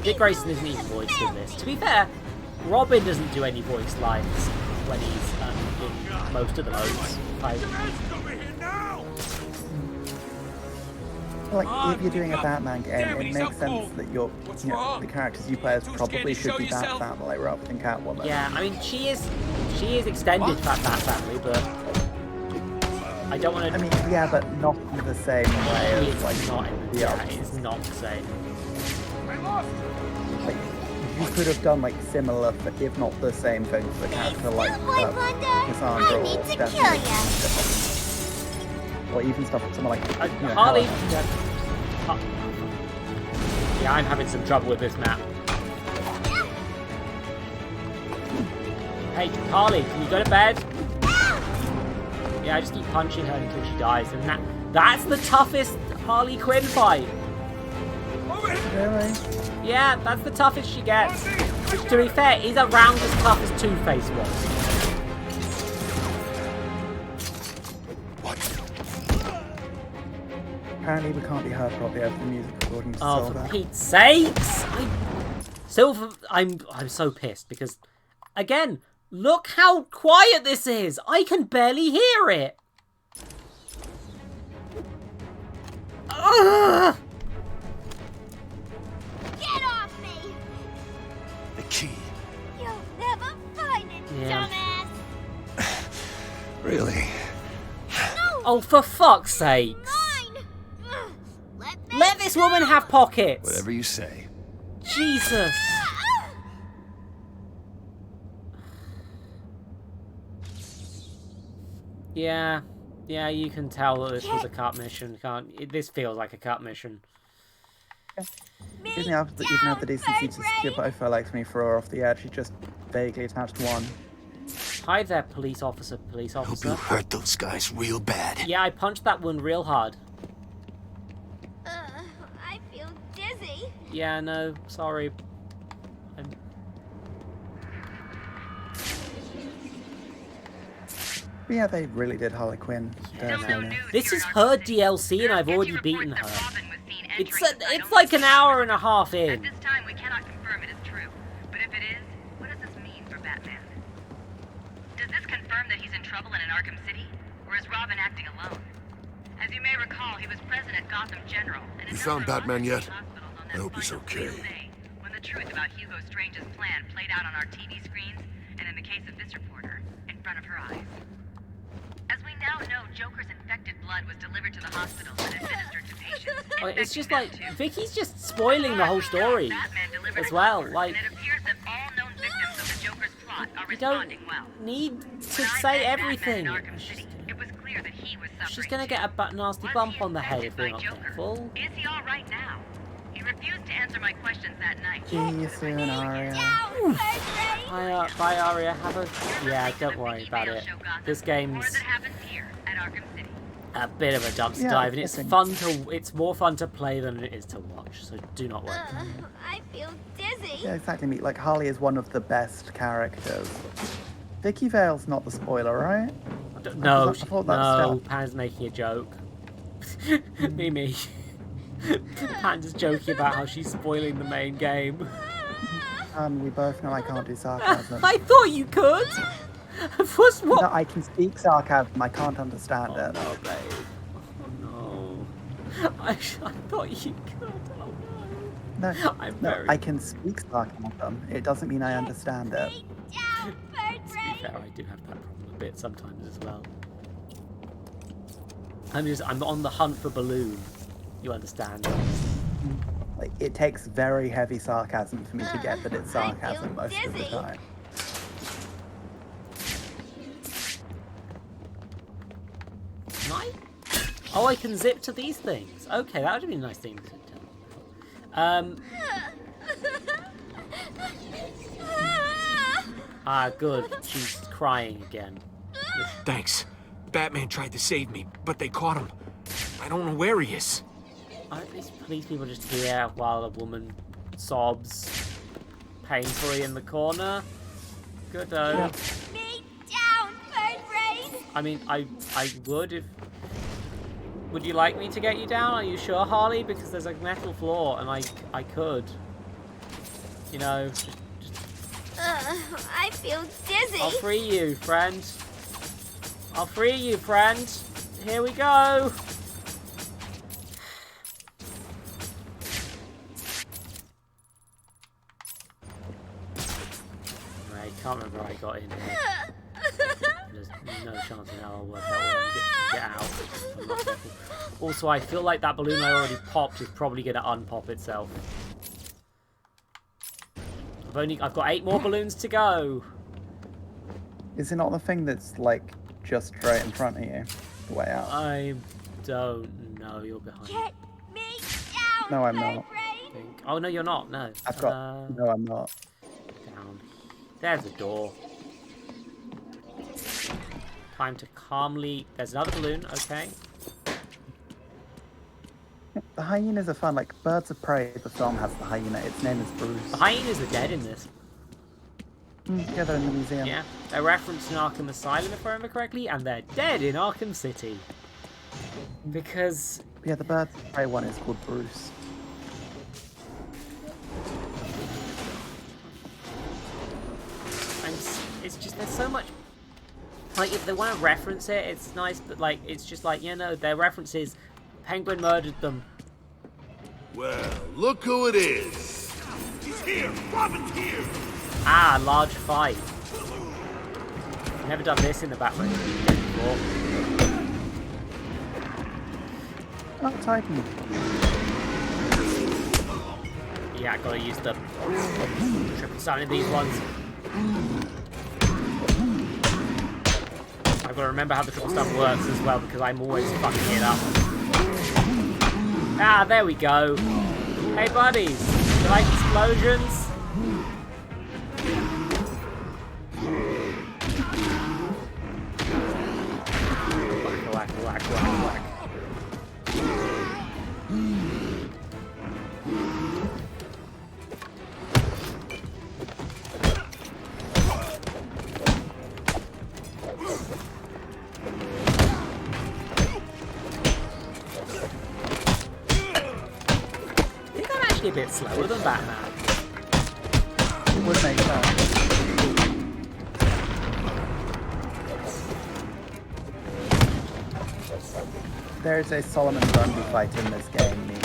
Dick Grayson isn't even voiced in this. To be fair, Robin doesn't do any voice lines when he's in most of the modes. If you're doing a Batman game, it makes sense that the characters you play as probably should be Bat Family rather than Catwoman. Yeah, I mean, she is extended Bat Family, but I don't want to... I mean, yeah, but not in the same way as, it's not the same. You could have done, similar, but if not the same thing for the character like Cassandra or Stephanie. Or even stuff with someone like... Harley! Yeah, I'm having some trouble with this map. Hey, Harley, can you go to bed? Yeah, I just keep punching her until she dies, and that's the toughest Harley Quinn fight. Really? Yeah, that's the toughest she gets. Which, to be fair, is around as tough as Two-Face was. Apparently we can't be heard properly over the music according to Silver. Oh, for Pete's sakes! Silver, I'm so pissed because, again, look how quiet this is! I can barely hear it! Ugh! Get off me! The key. You'll never find it, dumbass! Really? No! Oh, for fuck's sake! Let this woman have pockets! Whatever you say. Jesus! Yeah, you can tell that this was a cut mission, can't? This feels like a cut mission. Even have the decency to skip both her legs when you throw her off the edge, she just vaguely attached one. Hi there, police officer. Hope you hurt those guys real bad. Yeah, I punched that one real hard. I feel dizzy. Yeah, no, sorry. Yeah, they really did Harley Quinn. This is her DLC and I've already beaten her. Robin was seen It's like an hour and a half in. At this time, we cannot confirm it is true. But if it is, what does this mean for Batman? Does this confirm that he's in trouble in an Arkham City? Or is Robin acting alone? As you may recall, he was present at Gotham General. And You found Batman yet? I hope he's okay. When the truth about Hugo Strange's plan played out on our TV screens, and in the case of this reporter, in front of her eyes. As we now know, Joker's infected blood was delivered to the hospital and administered to patients. It's just like, Vicky's just spoiling the whole story as well. Like, And it appears that all known victims of the Joker's plot are you don't responding well. need to say everything. It was clear that he was suffering. She's gonna get a nasty bump on the head if we're not careful. Is he all right now? He refused to answer my questions that night. See you soon, Arya. Bye, Arya. Have a... Yeah, don't worry about it. This game's a bit of a dumpster dive, and it's more fun to play than it is to watch, so do not worry. I feel dizzy. Yeah, exactly. Like, Harley is one of the best characters. Vicky Vale's not the spoiler, right? No, Pan's making a joke. Me. Pan's joking about how she's spoiling the main game. We both know I can't do sarcasm. I thought you could! What? No, I can speak sarcasm, I can't understand it. No, babe. Oh no. I thought you could. Oh no. I can speak sarcasm. It doesn't mean I understand it. To be fair, I do have that problem a bit sometimes as well. I'm on the hunt for balloon. You understand? Like, it takes very heavy sarcasm for me to get that it's sarcasm most of the time. Can I? Oh, I can zip to these things. Okay, that would be a nice thing to tell. Good. She's crying again. Thanks. Batman tried to save me, but they caught him. I don't know where he is. Aren't these police people just here while a woman sobs painfully in the corner? Good-o. Put me down, bird brain! I mean, I would if... Would you like me to get you down? Are you sure, Harley? Because there's a metal floor, and I could. You know, just... I feel dizzy. I'll free you, friend. I'll free you, friend. Here we go. I can't remember how I got in here. There's no chance in hell I'll work out where I get out. I'm not careful. Also, I feel like that balloon I already popped is probably going to unpop itself. I've got 8 more balloons to go. Is it not the thing that's like just right in front of you, the way out? I don't know. You're behind. Get me down. No, I'm not. Oh no, you're not. No. I've got. No, I'm not. Down. There's a door. Time to calmly. There's another balloon. Okay. The hyenas are fun. Like Birds of Prey, the film has the hyena. Its name is Bruce. The hyenas are dead in this. Yeah, they're in the museum. Yeah, they're referenced in Arkham Asylum, if I remember correctly, and they're dead in Arkham City. Because... Yeah, the Birds of Prey one is called Bruce. It's just, there's so much... Like, if they want to reference it, it's nice, but, like, it's just like, you know, their references... Penguin murdered them. Well, look who it is. He's here! Robin's here! Ah, large fight. Never done this in the Batman before. Oh, Titan. Yeah, I gotta use the triple stun in these ones. I've got to remember how the triple stun works as well because I'm always fucking it up. Ah, there we go. Hey buddies, you like explosions? Whack, whack, whack, whack. actually a bit slower than Batman. It would make sense. There is a Solomon Grundy fight in this game, Nate.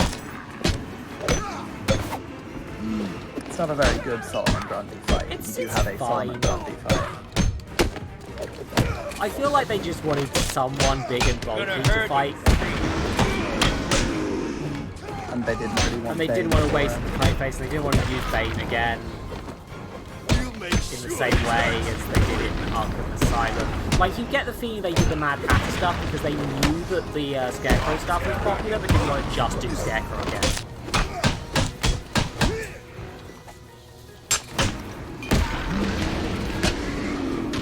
It's not a very good Solomon Grundy fight. You do have a Solomon Grundy fight. I feel like they just wanted someone big and bulky to fight. And they didn't really want And they didn't want to waste the play face, and they didn't want to use Bane again in the same way as they did in Arkham Asylum. Like, you get the feeling they did the Mad Hatter stuff because they knew that the Scarecrow stuff was popular, but didn't want to just do Scarecrow again.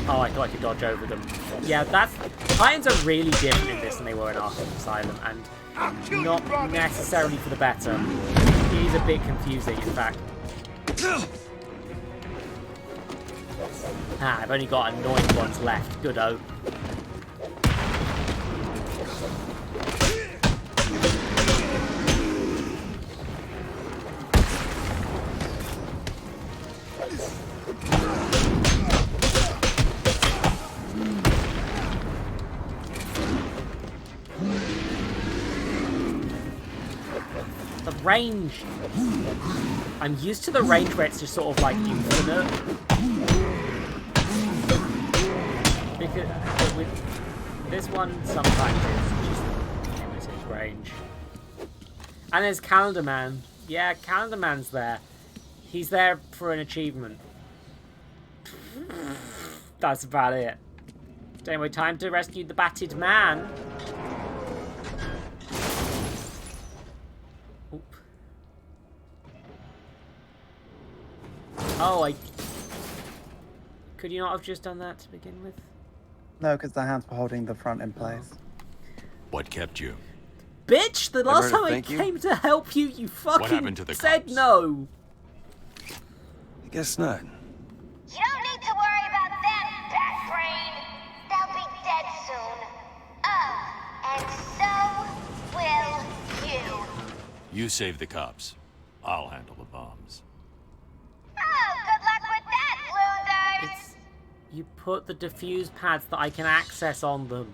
Oh, I thought I could dodge over them. Yeah, Titans are really different in this than they were in Arkham Asylum, and not necessarily for the better. It is a bit confusing, in fact. Ah, I've only got annoying ones left. Good-o. The range. I'm used to the range where it's just sort of like infinite. Because with this one, sometimes it's just limited range. And there's Calendar Man. Yeah, Calendar Man's there. He's there for an achievement. That's about it. Anyway, time to rescue the batted man. Oop. Oh, could you not have just done that to begin with? No, because the hands were holding the front in place. What kept you? Bitch! The last time I came to help you, you fucking said no! I guess not. You don't need to worry about them, Bat Brain. They'll be dead soon. Oh, and so will you. You save the cops. I'll handle the bombs. Oh, good luck with that, losers! You put the diffuse pads that I can access on them.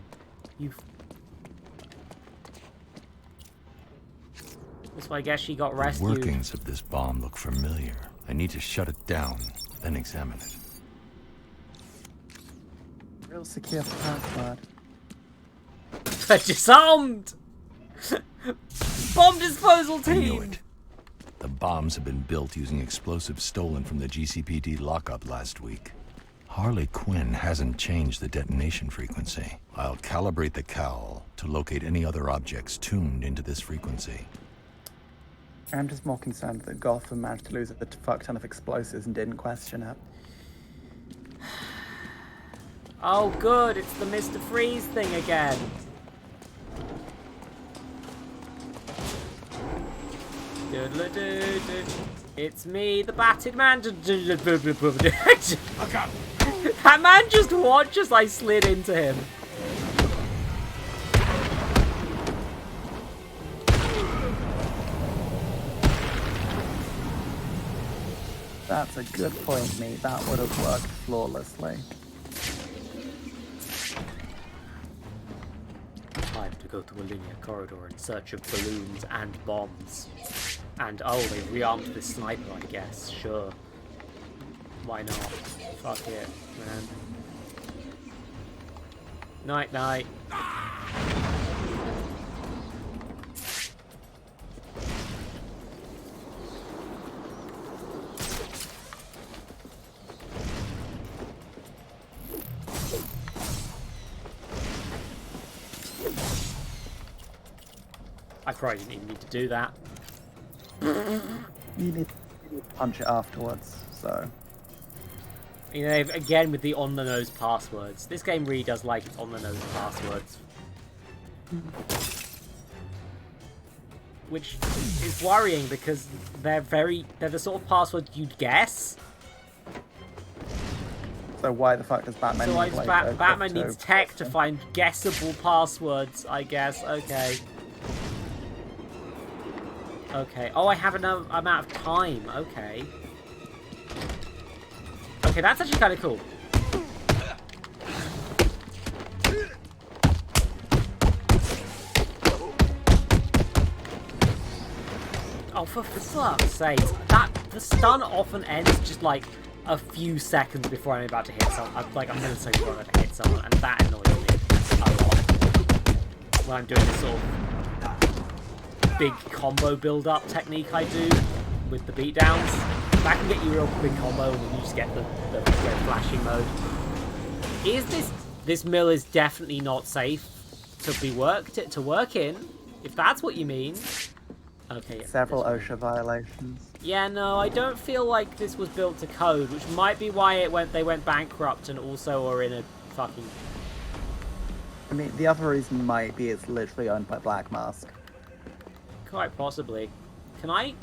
So I guess she got rescued. The workings of this bomb look familiar. I need to shut it down, then examine it. Real secure password. They're disarmed! Bomb disposal team! I knew it. The bombs have been built using explosives stolen from the GCPD lockup last week. Harley Quinn hasn't changed the detonation frequency. I'll calibrate the cowl to locate any other objects tuned into this frequency. I'm just more concerned that Gotham managed to lose a fuck ton of explosives and didn't question it. Oh good, it's the Mr. Freeze thing again. It's me, the batted man. That man just watched as I slid into him. That's a good point, mate. That would have worked flawlessly. Time to go through a linear corridor in search of balloons and bombs. And oh, they rearmed the sniper, I guess. Sure. Why not? Fuck it, man. Night, night. I probably didn't even need to do that. You need to punch it afterwards, so... You know, again with the on-the-nose passwords. This game really does like its on-the-nose passwords. Which is worrying because they're the sort of passwords you'd guess. So why the fuck does Batman need Batman needs tech to find guessable passwords, I guess. Okay. Okay. Oh, I have enough amount of time. Okay. Okay, that's actually kind of cool. Oh, for fuck's sake. The stun often ends just like a few seconds before I'm about to hit someone. I'm minutes before I'm about to hit someone, and that annoys me a lot. When I'm doing this sort of big combo build-up technique I do with the beatdowns. That can get you a real big combo, and then you just get the red flashing mode. This mill is definitely not safe to work in, if that's what you mean. Okay. Yeah, several OSHA violations. Yeah, no, I don't feel like this was built to code, which might be why they went bankrupt and also are in a fucking... I mean, the other reason might be it's literally owned by Black Mask. Quite possibly. Can I?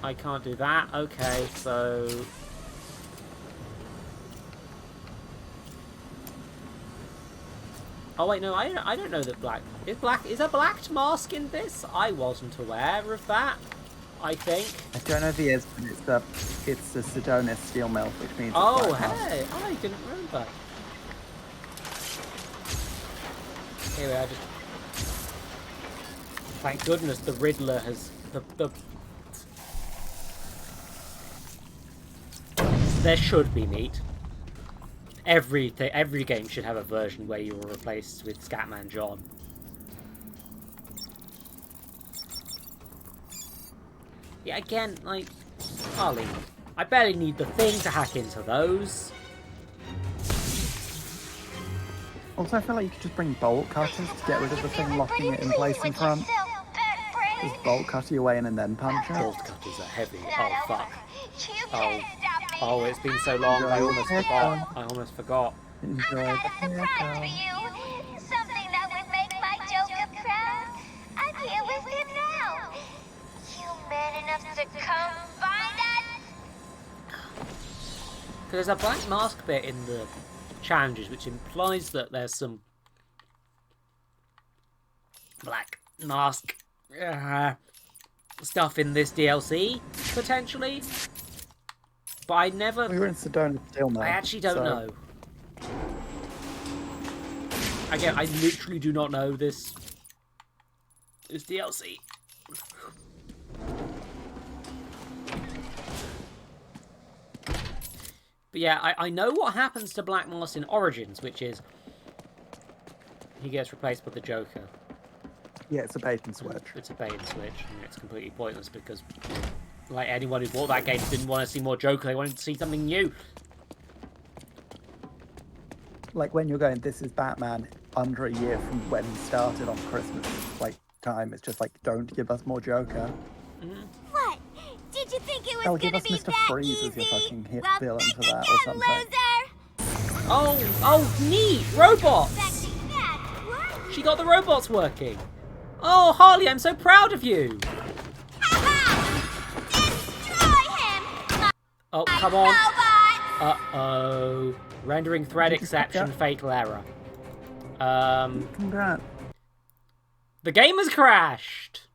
I can't do that. Okay, so... Oh wait, no, I don't know that is a black mask in this? I wasn't aware of that. I think. I don't know if he is, but it's the Sedonis steel mill, which means. Oh hey, I didn't remember. Here we are. Just thank goodness the Riddler has the. There should be meat. Every game should have a version where you are replaced with Scatman John. Yeah, again, like, Harley, I barely need the thing to hack into those. Also, I feel like you could just bring bolt cutters to get rid of the thing locking it in place in front. Just bolt cutter your way in and then punch it. Bolt cutters are heavy. Oh, fuck. Oh, it's been so long, I almost forgot. Enjoy I got a surprise for you. Something that would make my Joker proud. I'm here with him now. You man enough to come find us? Because there's a black mask bit in the challenges, which implies that there's some black mask stuff in this DLC, potentially. But I never... We were in Sedona still now. I actually don't know. Again, I literally do not know this DLC. But yeah, I know what happens to Black Mask in Origins, which is he gets replaced by the Joker. Yeah, it's a bait and switch. It's a bait and switch, and it's completely pointless because, like, anyone who bought that game didn't want to see more Joker, they wanted to see something new. Like, when you're going, this is Batman, under a year from when he started on Christmas, like, time, it's just like, don't give us more Joker. Mm-hmm. What? Did you think it was gonna be Mr. that Freeze easy? as your fucking hit Well, villain think for that again, or something. loser! Oh, neat! Robots! What? She got the robots working. Oh, Harley, I'm so proud of you. Destroy him! Oh, come on. Uh-oh. Rendering thread exception, fatal error. Congrats. The game has crashed.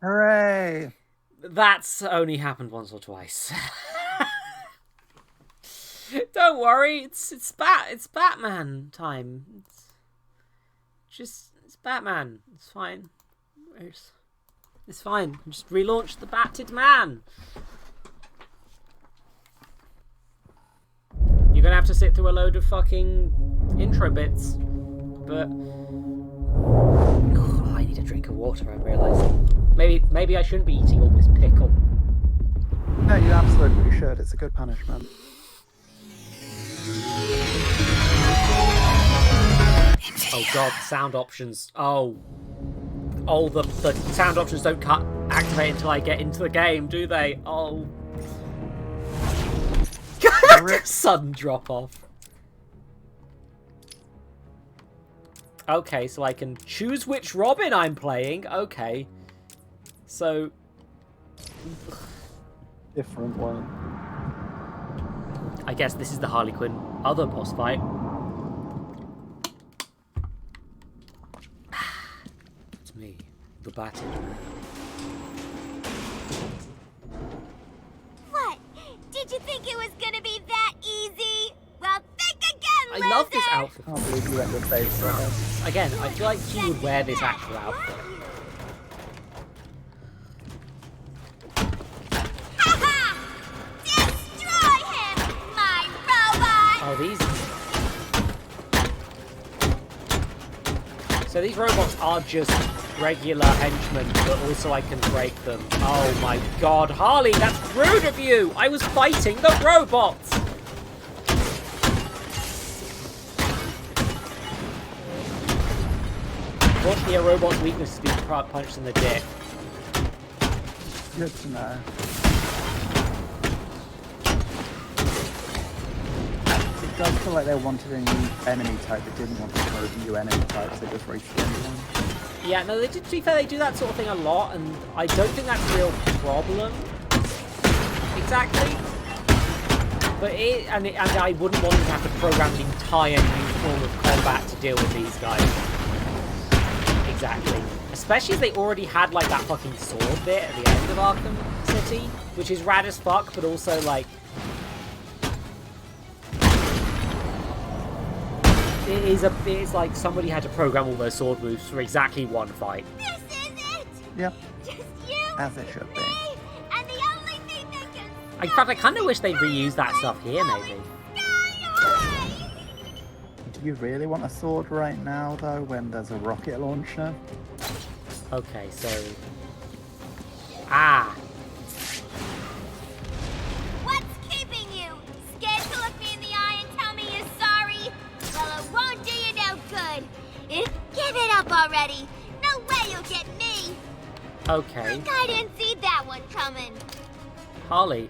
Hooray! That's only happened once or twice. Don't worry, it's Batman time. It's Batman. It's fine. It's fine. Just relaunch the Batted Man. You're gonna have to sit through a load of fucking intro bits, but oh, I need a drink of water. I'm realizing. Maybe I shouldn't be eating all this pickle. No, you absolutely should. It's a good punishment. Oh god, sound options. Oh, the sound options don't activate until I get into the game, do they? Oh. Sudden drop off. Okay, so I can choose which Robin I'm playing. Okay. So... different one. I guess this is the Harley Quinn other boss fight. It's me. the battle. What? Did you think it was gonna be that easy? Well, think again, loser! I love this outfit. I can't believe you went with face. Again, I feel like she would wear this actual outfit. Ha-ha! Destroy him, my robot! Oh, these... So these robots are just regular henchmen, but also I can break them. Oh my god, Harley, that's rude of you! I was fighting the robots! Unfortunately, a robot's weakness is being punched in the dick. Good to know. It does feel like they wanted a new enemy type, but didn't want to throw a new enemy type, so just reskinned one. Yeah, no, to be fair, they do that sort of thing a lot, and I don't think that's a real problem. Exactly. But I wouldn't want them to have to program the entire new form of combat to deal with these guys. Exactly. Especially as they already had, like, that fucking sword bit at the end of Arkham City, which is rad as fuck, but also, like... It's like somebody had to program all those sword moves for exactly one fight. This is it! Yep. Just you, As it should be. me, and the only thing that can In fact, I kind of wish they'd reuse that stuff here, maybe. Do you really want a sword right now, though, when there's a rocket launcher? Okay, so... Ah! What's keeping you? Scared to look me in the eye and tell me you're sorry? Well, it won't do you no good. Give it up already. No way you'll get me. Okay. Like I didn't see that one coming. Harley,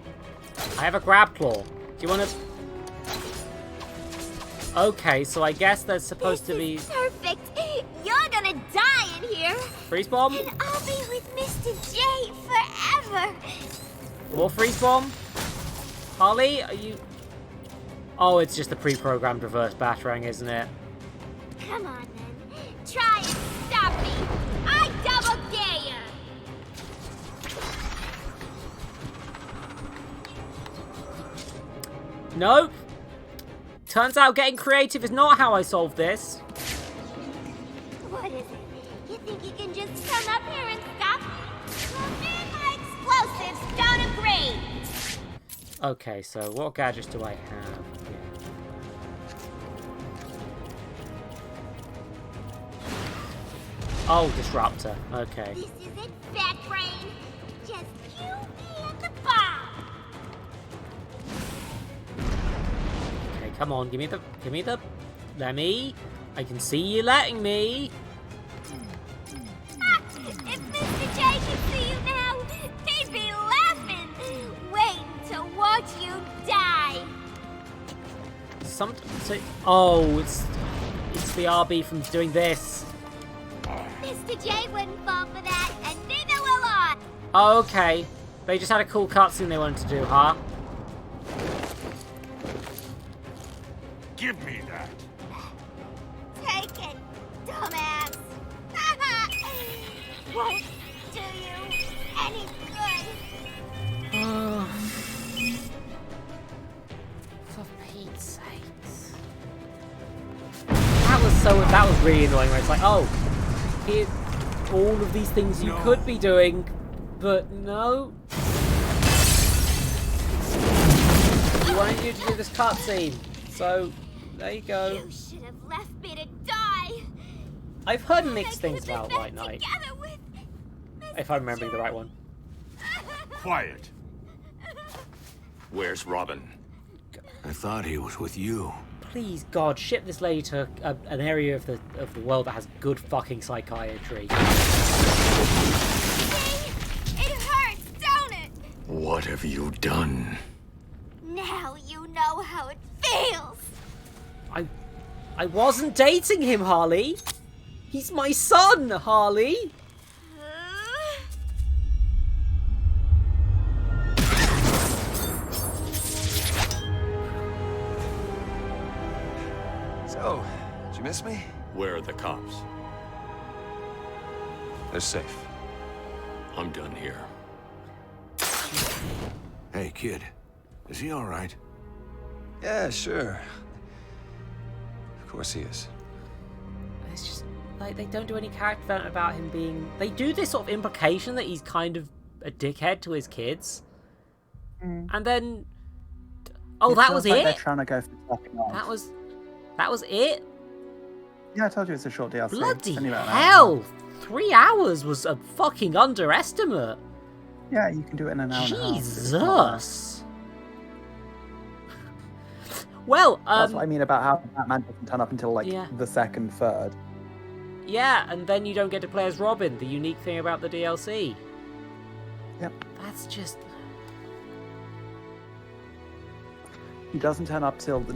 I have a grab claw. Do you want to... Okay, so I guess there's supposed to be... Perfect. You're gonna die in here. Freeze bomb? And I'll be with Mr. J forever. More freeze bomb? Harley, are you... Oh, it's just the pre-programmed reverse battering, isn't it? Come on, then. Try and stop me. I double dare you. Nope. Turns out getting creative is not how I solve this. What is it? You think you can just come up here and stop me? Well, me and my explosives don't agree. Okay, so what gadgets do I have here? Oh, disruptor. Okay. This is it, fat brain. Just you and the bomb. Okay, come on, give me the, let me. I can see you letting me. If Mr. J could see you now, he'd be laughing, waiting to watch you die. Oh, it's the RB from doing this. Mr. J wouldn't fall for that, and neither will I. Okay, they just had a cool cutscene they wanted to do, huh? Give me that. Take it, dumbass. Won't do you any good. For Pete's sakes. That was really annoying where it's like, oh, here, all of these things you could be doing, but no. We wanted you to do this cutscene, so there you go. You should have left me to die. I've heard mixed things about White Knight. If I'm remembering the right one. Quiet. Where's Robin? I thought he was with you. Please, God, ship this lady to an area of the world that has good fucking psychiatry. See? It hurts, don't it? What have you done? Now you know how it feels. I wasn't dating him, Harley. He's my son, Harley. So, did you miss me? Where are the cops? They're safe. I'm done here. Hey, kid. Is he all right? Yeah, sure. Of course he is. It's just, like, they don't do any character development about him being... They do this sort of implication that he's kind of a dickhead to his kids. And then... Oh, that was like it? They're trying to go for fucking That was it? Yeah, I told you it's a short DLC. Bloody Only about an hell! hour. 3 hours was a fucking underestimate. Yeah, you can do it in an hour and a half. Jesus! Well, That's what I mean about how Batman doesn't turn up until, like, the second, third. Yeah, and then you don't get to play as Robin, the unique thing about the DLC. Yep. That's just... He doesn't turn up till the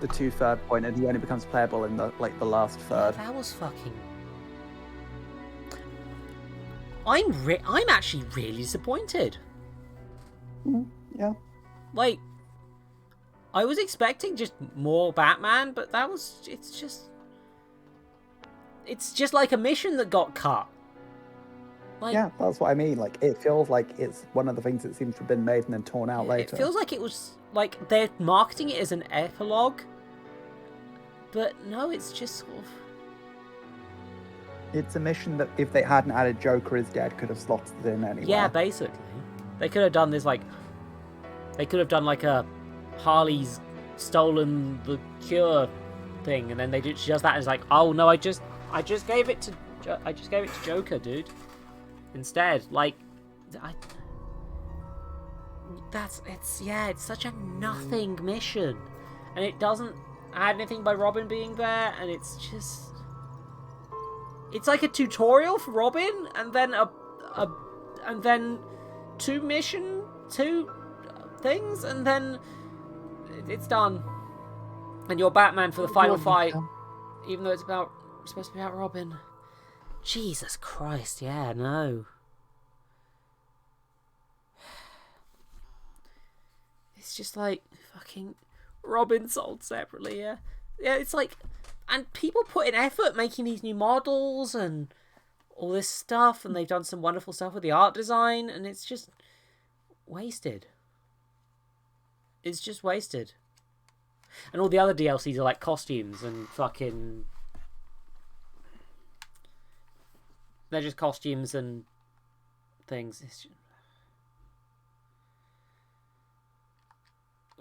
2/3 point, and he only becomes playable in the last third. That was fucking... I'm actually really disappointed. Yeah. Like, I was expecting just more Batman, but it's just like a mission that got cut. Like, yeah, that's what I mean. Like, it feels like it's one of the things that seems to have been made and then torn out later. It feels like it was, like, they're marketing it as an epilogue, but no, it's just sort of... It's a mission that, if they hadn't added Joker is Dead, could have slotted it in anyway. Yeah, basically. They could have done this, like... They could have done, like, a Harley's stolen the cure thing, and then she does that, and it's like, oh, no, I just gave it to Joker, dude. Instead, like, it's such a nothing mission, and it doesn't add anything by Robin being there, and it's like a tutorial for Robin, and then and then two things, and then it's done, and you're Batman for the final fight, even though it's supposed to be about Robin. Jesus Christ, yeah, no. It's just like, fucking Robin sold separately, yeah. Yeah, it's like, and people put in effort making these new models and all this stuff, and they've done some wonderful stuff with the art design, and it's just wasted. It's just wasted. And all the other DLCs are like costumes and fucking... They're just costumes and things.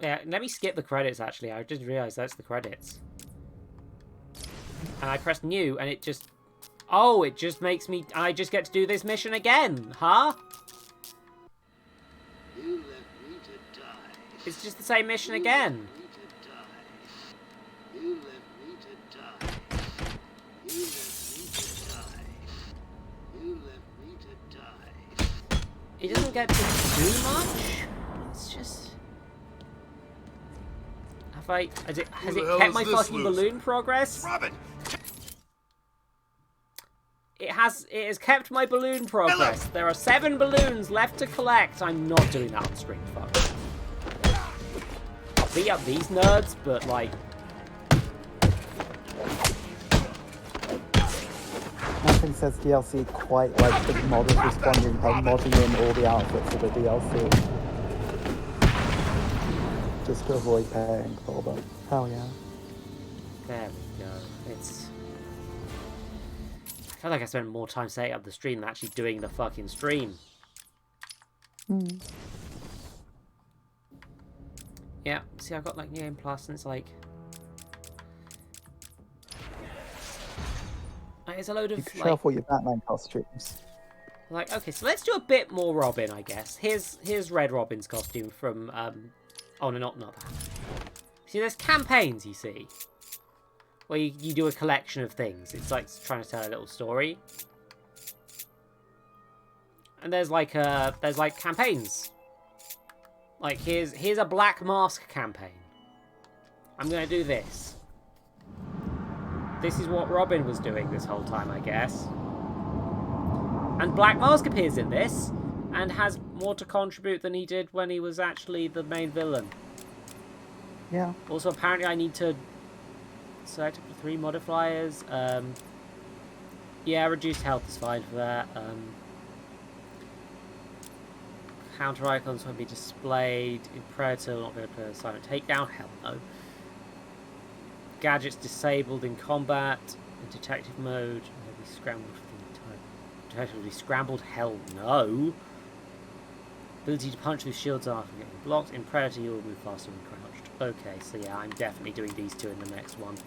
Yeah, let me skip the credits, actually. I just realised that's the credits. And I press new, and it just... Oh, it just makes me... I just get to do this mission again, huh? You left me to die. It's just the same mission again. You left me to die. You left me to die. You left me to die. It doesn't get to do much. It's just... Has it kept my fucking balloon progress? Robin! It has kept my balloon progress. Hello. There are 7 balloons left to collect. I'm not doing that on stream, fuck. I'll beat up these nerds, but like... Nothing says DLC quite like the models responding by modding in all the outfits of the DLC. Just to avoid paying for them. Hell yeah. There we go. It's... I feel like I spent more time setting up the stream than actually doing the fucking stream. Yeah, see, I've got like New Game Plus, and it's like... There's a load of, you can show off all your Batman costumes. Like, okay, so let's do a bit more Robin, I guess. Here's Red Robin's costume from, oh, no, not that. See, there's campaigns, you see, where you do a collection of things. It's like trying to tell a little story. And there's like campaigns. Like, here's a Black Mask campaign. I'm gonna do this. This is what Robin was doing this whole time, I guess. And Black Mask appears in this, and has more to contribute than he did when he was actually the main villain. Yeah. Also, apparently I need to select up to 3 modifiers. Yeah, reduced health is fine for that. Counter icons won't be displayed. In Predator, not going to play a silent takedown. Hell no. Gadgets disabled in combat. In detective mode, will be scrambled for the entire. Detective will be scrambled. Hell no. Ability to punch through shields after getting blocked. In Predator, you'll move faster when crouched. Okay, so yeah, I'm definitely doing these two in the next one.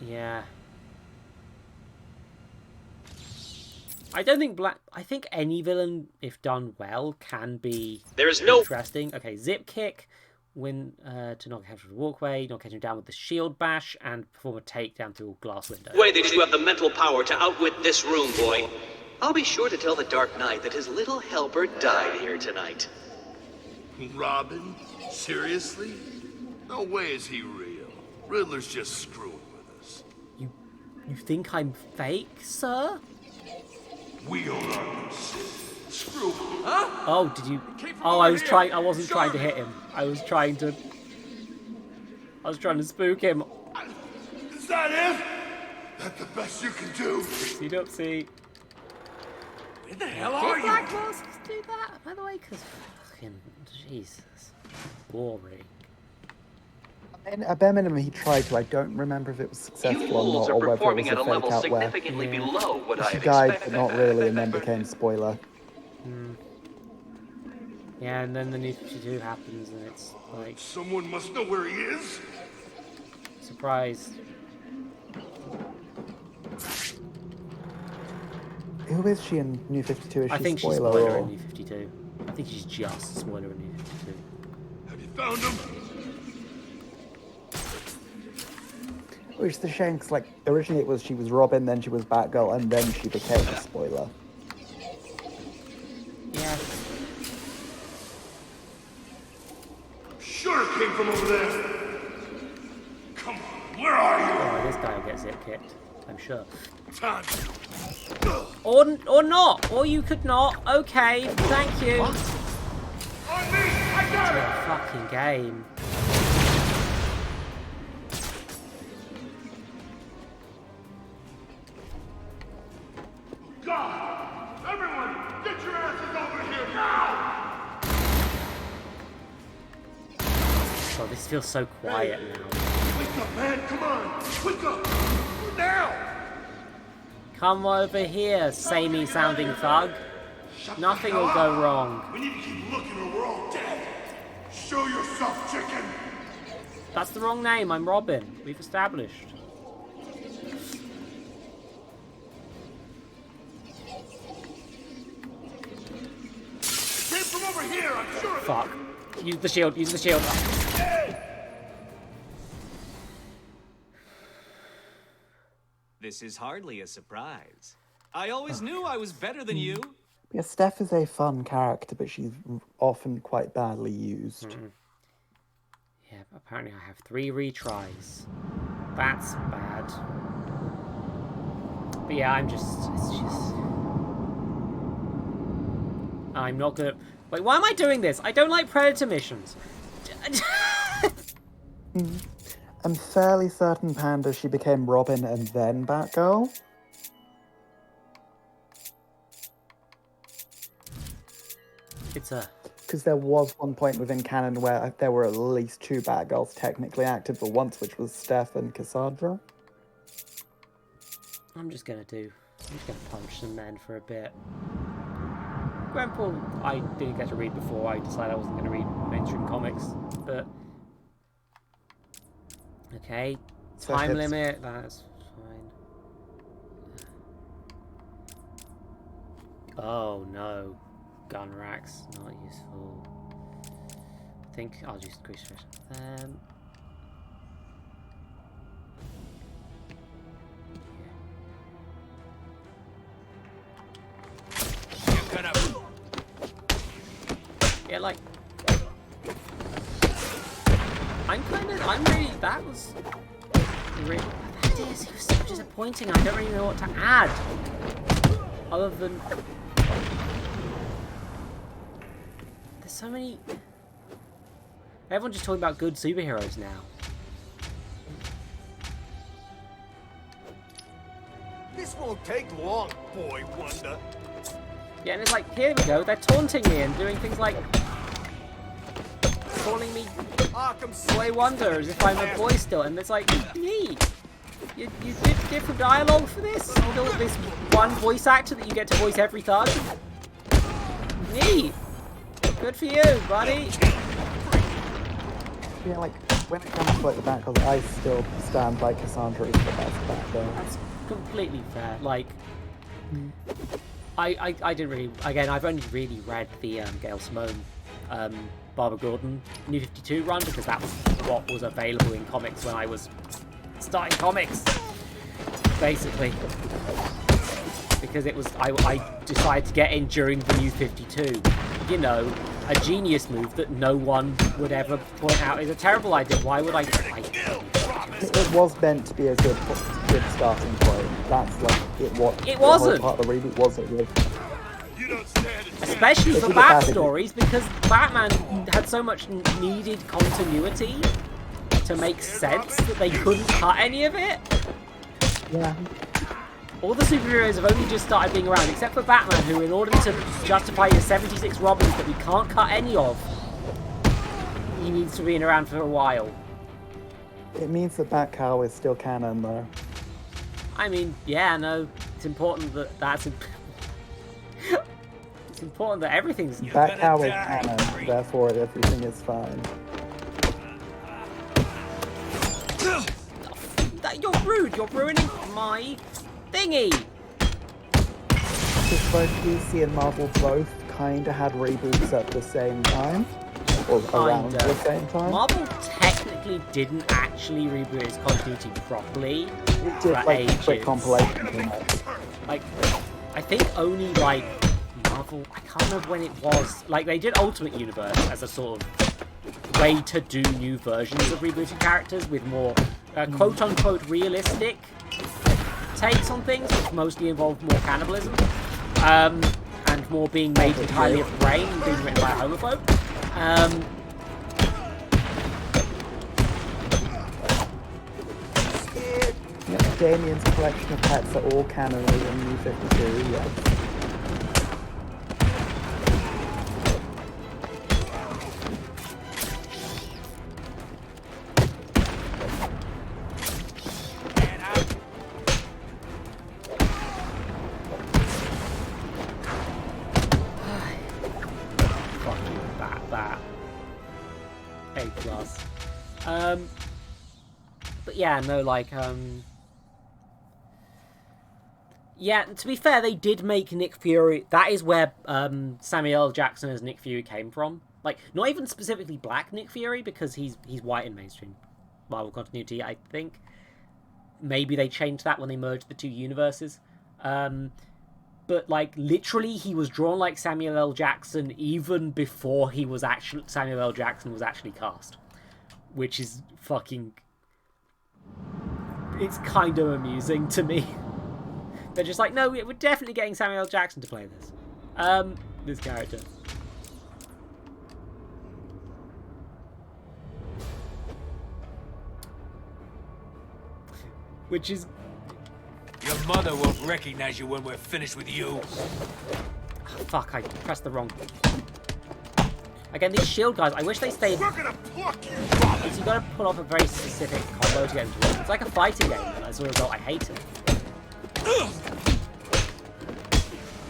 Yeah. I don't think I think any villain, if done well, can be interesting. Okay, zip kick, win to knock him through the walkway, knock him down with the shield bash, and perform a takedown through a glass window. Way that you have the mental power to outwit this room, boy. I'll be sure to tell the Dark Knight that his little helper died here tonight. Robin? Seriously? No way is he real. Riddler's just screwing with us. You think I'm fake, sir? We own Arkham City. Screw. Huh? Oh, did you? Oh, I was trying. I wasn't trying to hit him. I was trying to spook him. Is that it? That's the best you can do? Oopsie doopsie. Where the hell are you? Did Black Masks do that, by the way? Because fucking Jesus, boring. And at bare minimum, he tried to. I don't remember if it was successful or not, or whether it was a fake out where she died, but not really, and then became spoiler. Yeah, and then the New 52 happens, and it's like... Someone must know where he is. Surprise. Who is she in New 52? Is she I think spoiler she's spoiler or... in New 52. I think she's just spoiler in New 52. Have you found him? Which is the shame, because like, originally it was she was Robin, then she was Batgirl, and then she became a spoiler. Yeah. Sure it came from over there. Come on, where are you? Oh, this guy will get zip kicked, I'm sure. Time. Or not, or you could not. Okay, thank you. What? On me, I got it. Fucking game. God! Everyone, get your asses over here now! Oh, this feels so quiet now. Wake up, man! Come on! Wake up! Now! Come over here, samey sounding thug. Nothing will go wrong. We need to keep looking or we're all dead. Show yourself, chicken! That's the wrong name, I'm Robin. We've established. Came from over here, I'm sure. Fuck. Use the shield, use the shield. This is hardly a surprise. I always knew I was better than you. Yeah, Steph is a fun character, but she's often quite badly used. Yeah, apparently I have 3 retries. That's bad. But yeah, I'm not gonna... Wait, why am I doing this? I don't like Predator missions. I'm fairly certain, Panda, she became Robin and then Batgirl. It's a... Because there was one point within canon where there were at least 2 Batgirls technically active for once, which was Steph and Cassandra. I'm just gonna punch some men for a bit. Grandpa, I didn't get to read before. I decided I wasn't going to read mainstream comics, but... Okay, time limit, that's fine. Oh no, gun racks, not useful. I think I'll just increase them. Yeah, like... that was... really... That is, he was so disappointing, I don't really know what to add. Other than... There's so many... Everyone's just talking about good superheroes now. This won't take long, boy wonder. Yeah, and it's like, here we go, they're taunting me and doing things like calling me Boy Wonder as if I'm a boy still, and it's like, neat. You did different dialogue for this? Although this one voice actor that you get to voice every thug? Neat. Good for you, buddy. Yeah, like, when it comes to like the Batgirl, I still stand by Cassandra as the best Batgirl. That's completely fair. Like, I didn't really. Again, I've only really read the Gail Simone, Barbara Gordon New 52 run because that was what was available in comics when I was starting comics, basically. Because it was I decided to get in during the New 52. You know, a genius move that no one would ever point out is a terrible idea. Why would I It was meant to be a good starting point. That's like it wasn't. The whole part of the reboot wasn't. Especially for backstories, because Batman had so much needed continuity to make sense that they couldn't cut any of it. Yeah. All the superheroes have only just started being around, except for Batman, who, in order to justify his 76 Robins that we can't cut any of, he needs to be around for a while. It means that Batcow is still canon, though. I mean, yeah, no, it's important that that's... It's important that everything's... Batcow is canon, therefore everything is fine. You're rude, you're ruining my thingy! Because both DC and Marvel both kinda had reboots at the same time. Or around the same time. Marvel technically didn't actually reboot its continuity properly. It did, like, quick compilation. Like, I think only, like, Marvel... I can't remember when it was. Like, they did Ultimate Universe as a sort of way to do new versions of rebooted characters with more quote-unquote realistic takes on things, which mostly involved more cannibalism, and more being made entirely of brain and being written by a homophobe. Yeah, Damien's collection of pets are all canonly in New 52, yeah. But yeah, no, like, yeah, to be fair, they did make Nick Fury. That is where Samuel L. Jackson as Nick Fury came from. Like, not even specifically black Nick Fury, because he's white in mainstream Marvel continuity, I think. Maybe they changed that when they merged the two universes. But, like, literally, he was drawn like Samuel L. Jackson even before he was actually... Samuel L. Jackson was actually cast. Which is fucking... It's kind of amusing to me. They're just like, no, we're definitely getting Samuel L. Jackson to play this. This character. Which is... Your mother won't recognize you when we're finished with you. Oh, fuck, I pressed the wrong... Again, these shield guys, I wish they stayed... We're gonna pluck you! Because you gotta pull off a very specific combo to get into it. It's like a fighting game, and as a result, I hate it.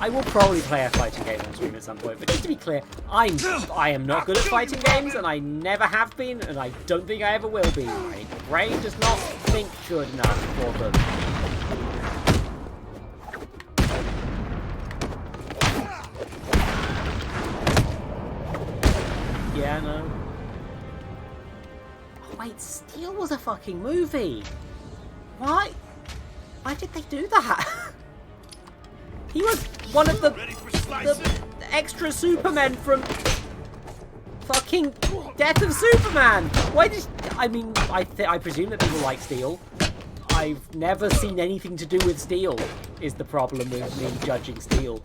I will probably play a fighting game on stream at some point, but just to be clear, I am not good at fighting games, and I never have been, and I don't think I ever will be. My brain does not think good enough for them. Yeah, no. Oh, wait, Steel was a fucking movie. Why? Why did they do that? He was one of the extra Supermen from fucking Death of Superman. Why did... I mean, I presume that people like Steel. I've never seen anything to do with Steel, is the problem with me judging Steel.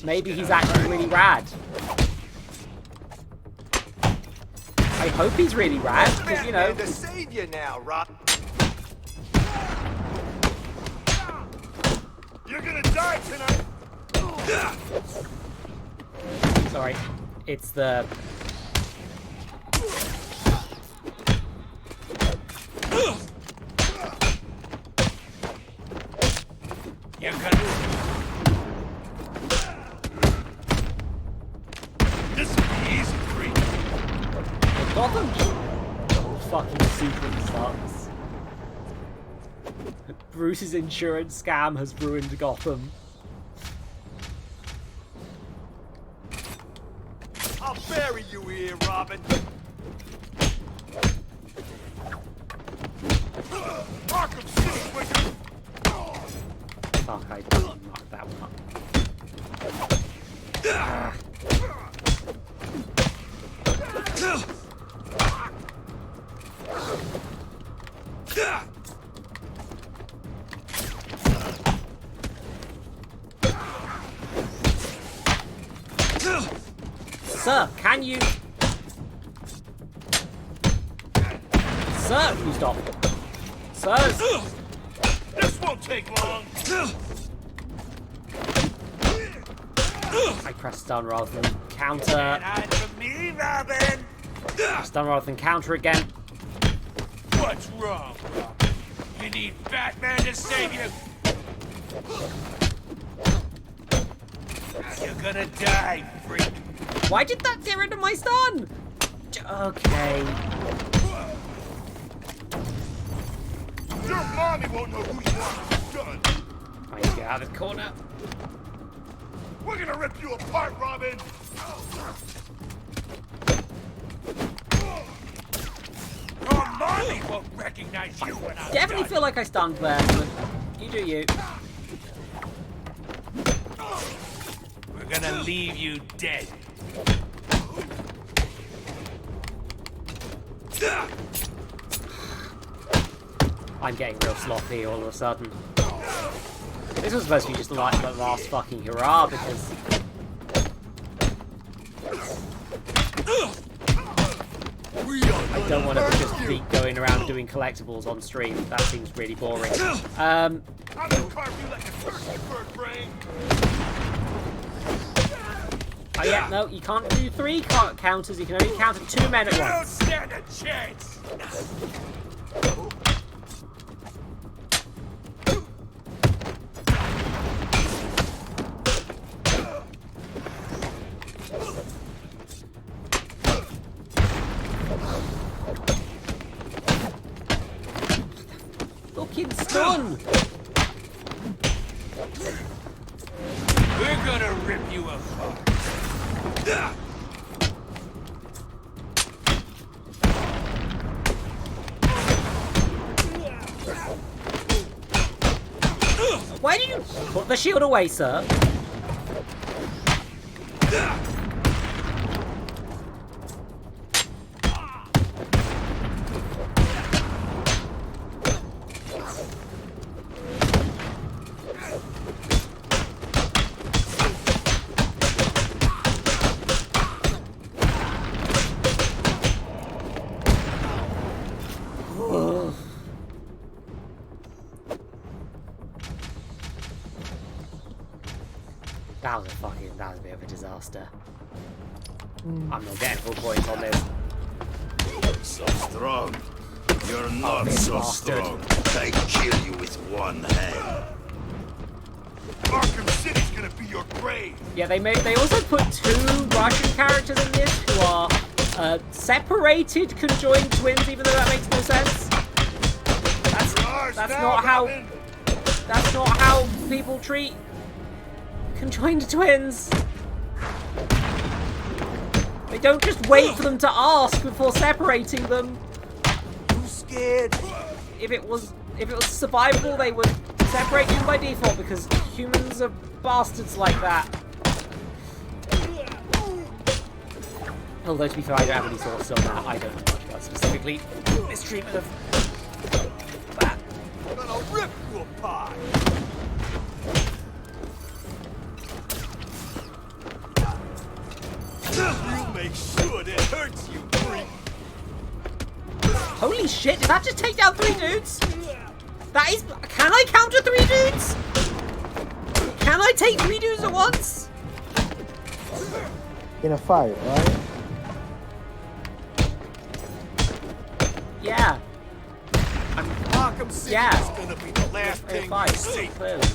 Maybe he's actually really rad. I hope he's really rad, because, you know... to save you now, Rob. You're gonna die tonight! Sorry. It's the... You're gonna... This will be easy for you. Gotham fucking super sucks. Bruce's insurance scam has ruined Gotham. I'll bury you here, Robin. Arkham City, wake up! Fuck, I didn't mark that one up. Sir, can you... Sir, you stop. Sir! This won't take long! I press stun rather than counter. And hide from me, Robin! Stun rather than counter again. What's wrong, Robin? You need Batman to save you? You're gonna die, freak! Why did that get rid of my stun? Okay. Your mommy won't know who you are with your gun. I need to get out of the corner. We're gonna rip you apart, Robin! Your mommy won't recognize you when I'm Definitely done. feel like I stunned there, but you do you. We're gonna leave you dead. I'm getting real sloppy all of a sudden. This was supposed to be just like the last fucking hurrah because... I don't want to just be going around doing collectibles on stream. That seems really boring. I'm gonna carve you like a turkey bird brain! Oh yeah, no, you can't do 3 counters. You can only counter 2 men at You don't once. stand a chance! Fucking stun! We're gonna rip you apart. Why did you put the shield away, sir? That was a bit of a disaster. I'm not getting full points on this. So strong. You're not so strong. I kill you with one hand. Arkham City's gonna be your grave! Yeah, they also put 2 Russian characters in this who are separated conjoined twins, even though that makes no sense. That's not how people treat conjoined twins. They don't just wait for them to ask before separating them. Too scared. If it was survivable, they would separate you by default because humans are bastards like that. Although to be fair, I don't have any sources on that. I don't know much about specifically mistreatment of that. I'm gonna rip you apart. You make sure that hurts you, freak. Holy shit, did that just take down 3 dudes? That is... Can I counter 3 dudes? Can I take 3 dudes at once? In a fight, right? Yeah. Arkham City is gonna be the last thing you see. Clearly.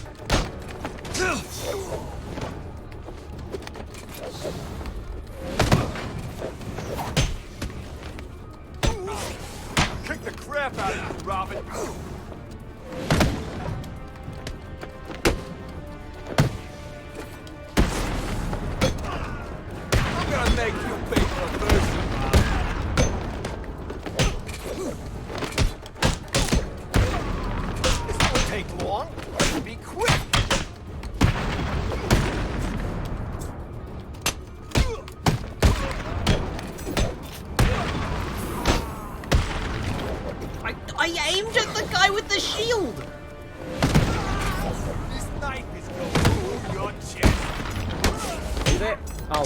Kick the crap out of you, Robin. I'm gonna make you pay for a version. This won't take long. Be quick. I aimed at the guy with the shield! This knife is going through your chest. Is it? Oh,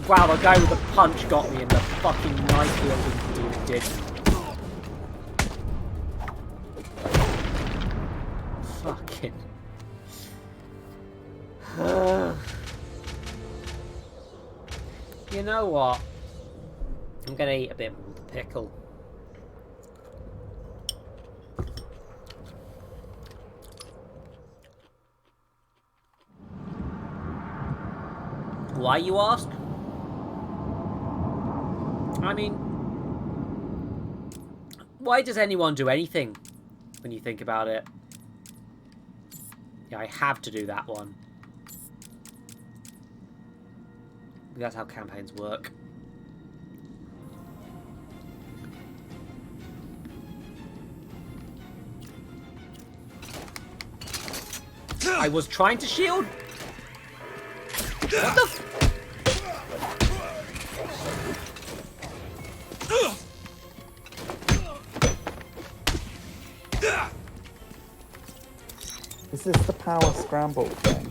wow, the guy with the punch got me in the fucking knife wielding dude did. Fucking. You know what? I'm gonna eat a bit more of the pickle. Why, you ask? I mean, why does anyone do anything when you think about it? Yeah, I have to do that one. That's how campaigns work. I was trying to shield. What the f- Is this the power scramble thing?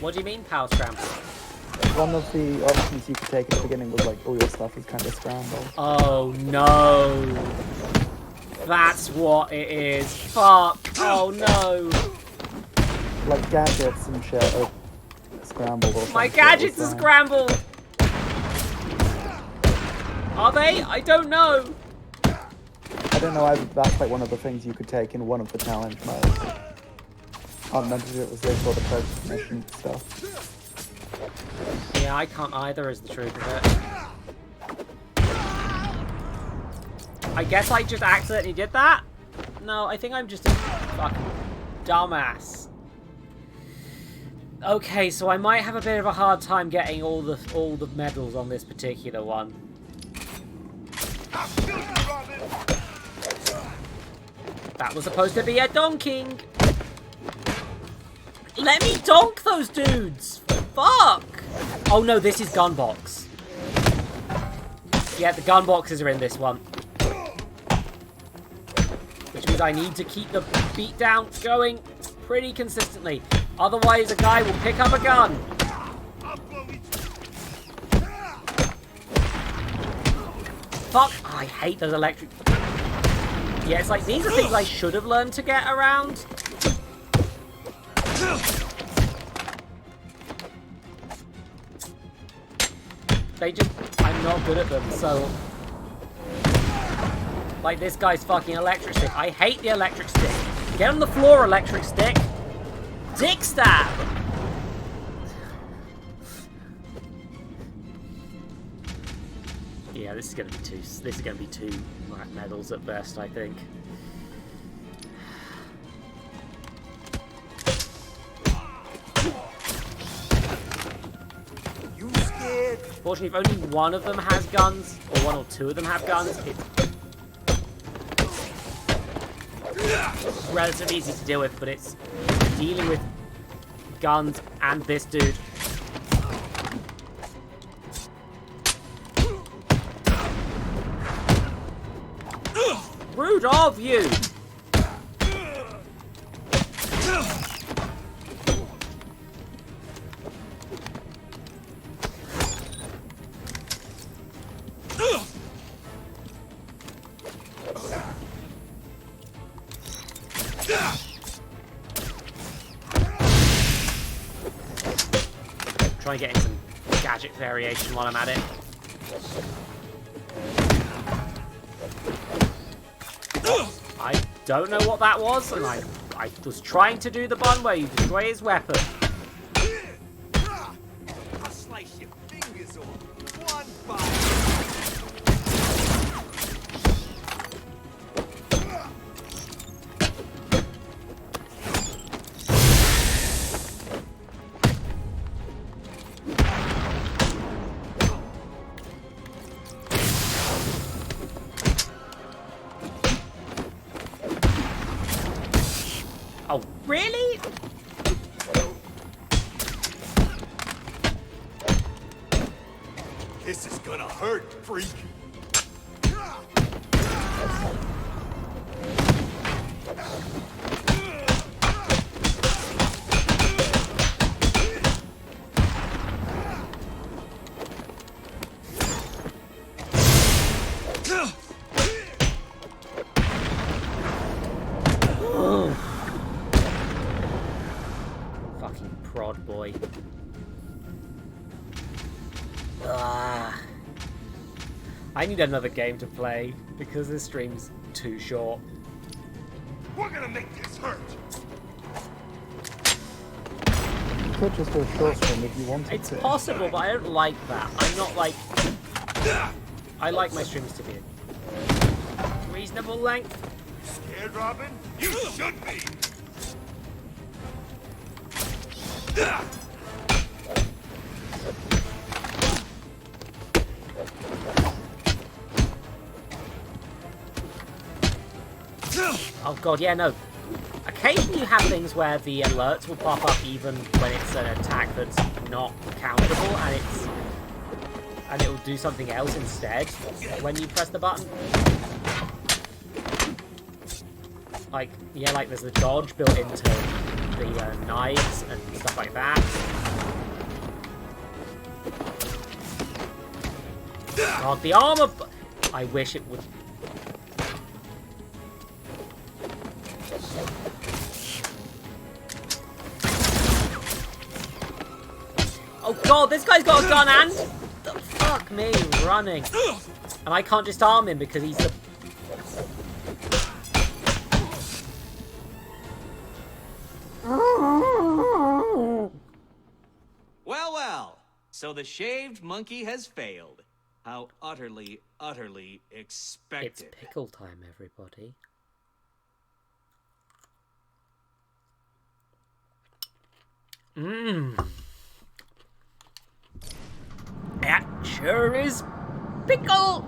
What do you mean, power scramble? One of the options you could take at the beginning was like, all your stuff is kind of scrambled. Oh no! That's what it is. Fuck! Oh no! Like gadgets and shit are scrambled or My gadgets are scrambled! Are they? I don't know! I don't know, that's like one of the things you could take in one of the challenge modes. I can't remember if it was this or the post mission stuff. Yeah, I can't either, is the truth of it. I guess I just accidentally did that? No, I think I'm just a fucking dumbass. Okay, so I might have a bit of a hard time getting all the medals on this particular one. That was supposed to be a donking. Let me donk those dudes! Fuck! Oh no, this is gun box. Yeah, the gun boxes are in this one. Which means I need to keep the beatdown going pretty consistently. Otherwise, a guy will pick up a gun. Fuck! Oh, I hate those electric... Yeah, it's like, these are things I should have learned to get around. They just... I'm not good at them, so... Like, this guy's fucking electric stick. I hate the electric stick. Get on the floor, electric stick. Dick stab! Yeah, this is gonna be two medals at best, I think. You scared? Fortunately, if only one of them has guns, or one or two of them have guns, it's relatively easy to deal with, but it's dealing with guns and this dude. Rude of you! Try and get in some gadget variation while I'm at it. I don't know what that was, and I was trying to do the bun where you destroy his weapon. I'll slice your fingers off. One bite. Oh, really? This is gonna hurt, freak. Fucking prod boy. I need another game to play because this stream's too short. We're gonna make this hurt. You could just do a short stream if you wanted It's to. possible, but I don't like that. I'm not like... I like my streams to be a reasonable length. Scared, Robin? You should be. Oh god, yeah, no. Occasionally you have things where the alerts will pop up even when it's an attack that's not countable, and it will do something else instead when you press the button. Like, yeah, like there's the dodge built into the knives and stuff like that. God, the armor... I wish it would... Oh god, this guy's got a gun and... Fuck me, running. And I can't just arm him because he's the... Well. So the shaved monkey has failed. How utterly, utterly expected. It's pickle time, everybody. Mmm. That sure is pickle!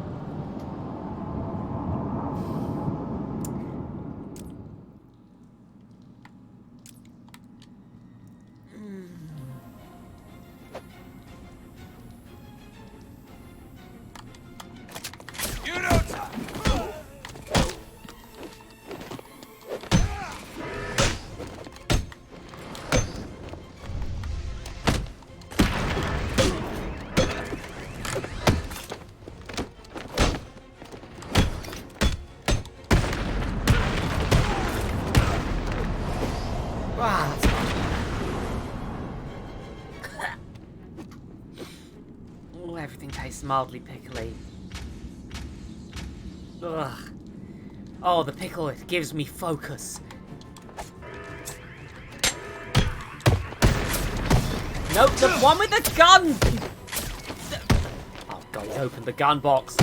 Wow, that's fun. Oh, everything tastes mildly pickly. Ugh. Oh, the pickle, it gives me focus. Nope, the one with the gun! Oh god, he's opened the gun box.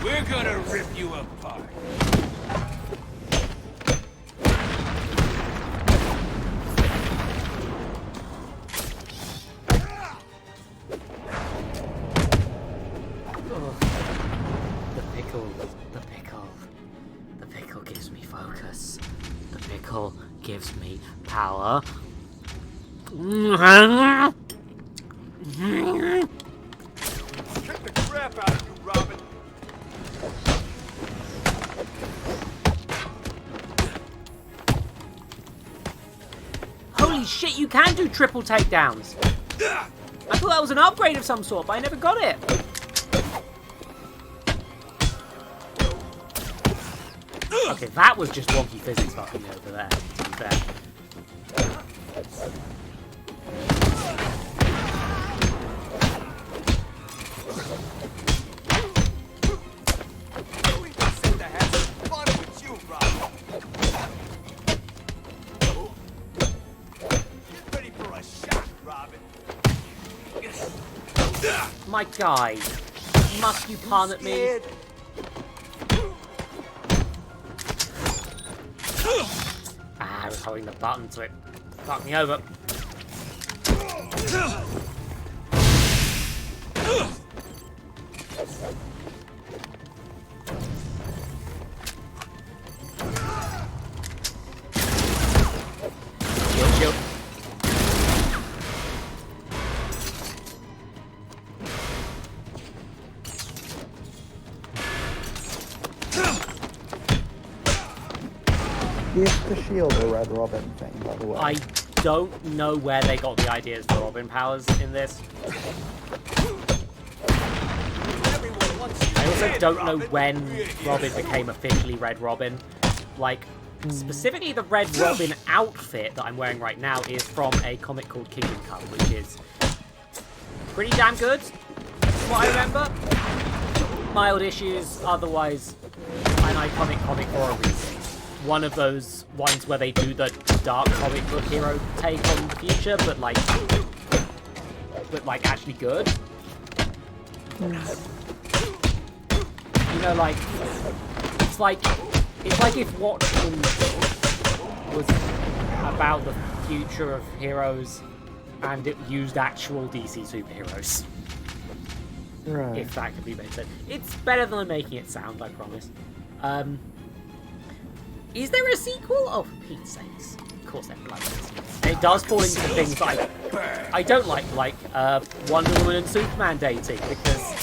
We're gonna rip you apart. The pickle gives me focus. The pickle gives me power. Kick the crap out of you, Robin. Holy Holy shit, you can do triple takedowns. I thought that was an upgrade of some sort, but I never got it. Okay, that was just wonky physics fucking me over there, to be fair. My guy, must you pun at me? I was holding the button so it fucked me over. Shield. Is the shield a Red Robin thing, by the way? I don't know where they got the ideas for Robin powers in this. I also don't know when Robin became officially Red Robin. Like, specifically the Red Robin outfit that I'm wearing right now is from a comic called Kingdom Come, which is pretty damn good, from what I remember. Mild issues, otherwise an iconic comic for a reason. One of those ones where they do the dark comic book hero take on the future, but like actually good. You know, like it's like if Watchmen was about the future of heroes and it used actual DC superheroes. Right. If that could be made sense. It's better than I'm making it sound, I promise. Is there a sequel? Oh, for Pete's sakes. Of course there bloody is. And it does fall into things that I don't like Wonder Woman and Superman dating, because,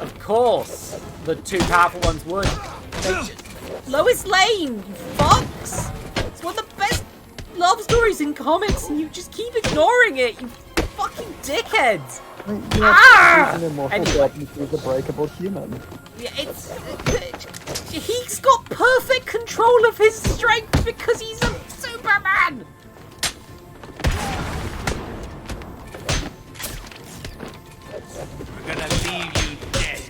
of course, the two powerful ones would. Lois Lane, you fucks! It's one of the best love stories in comics, and you just keep ignoring it, you fucking dickheads! Anyway. He's a breakable human. Yeah, he's got perfect control of his strength because he's a Superman! We're gonna leave you dead.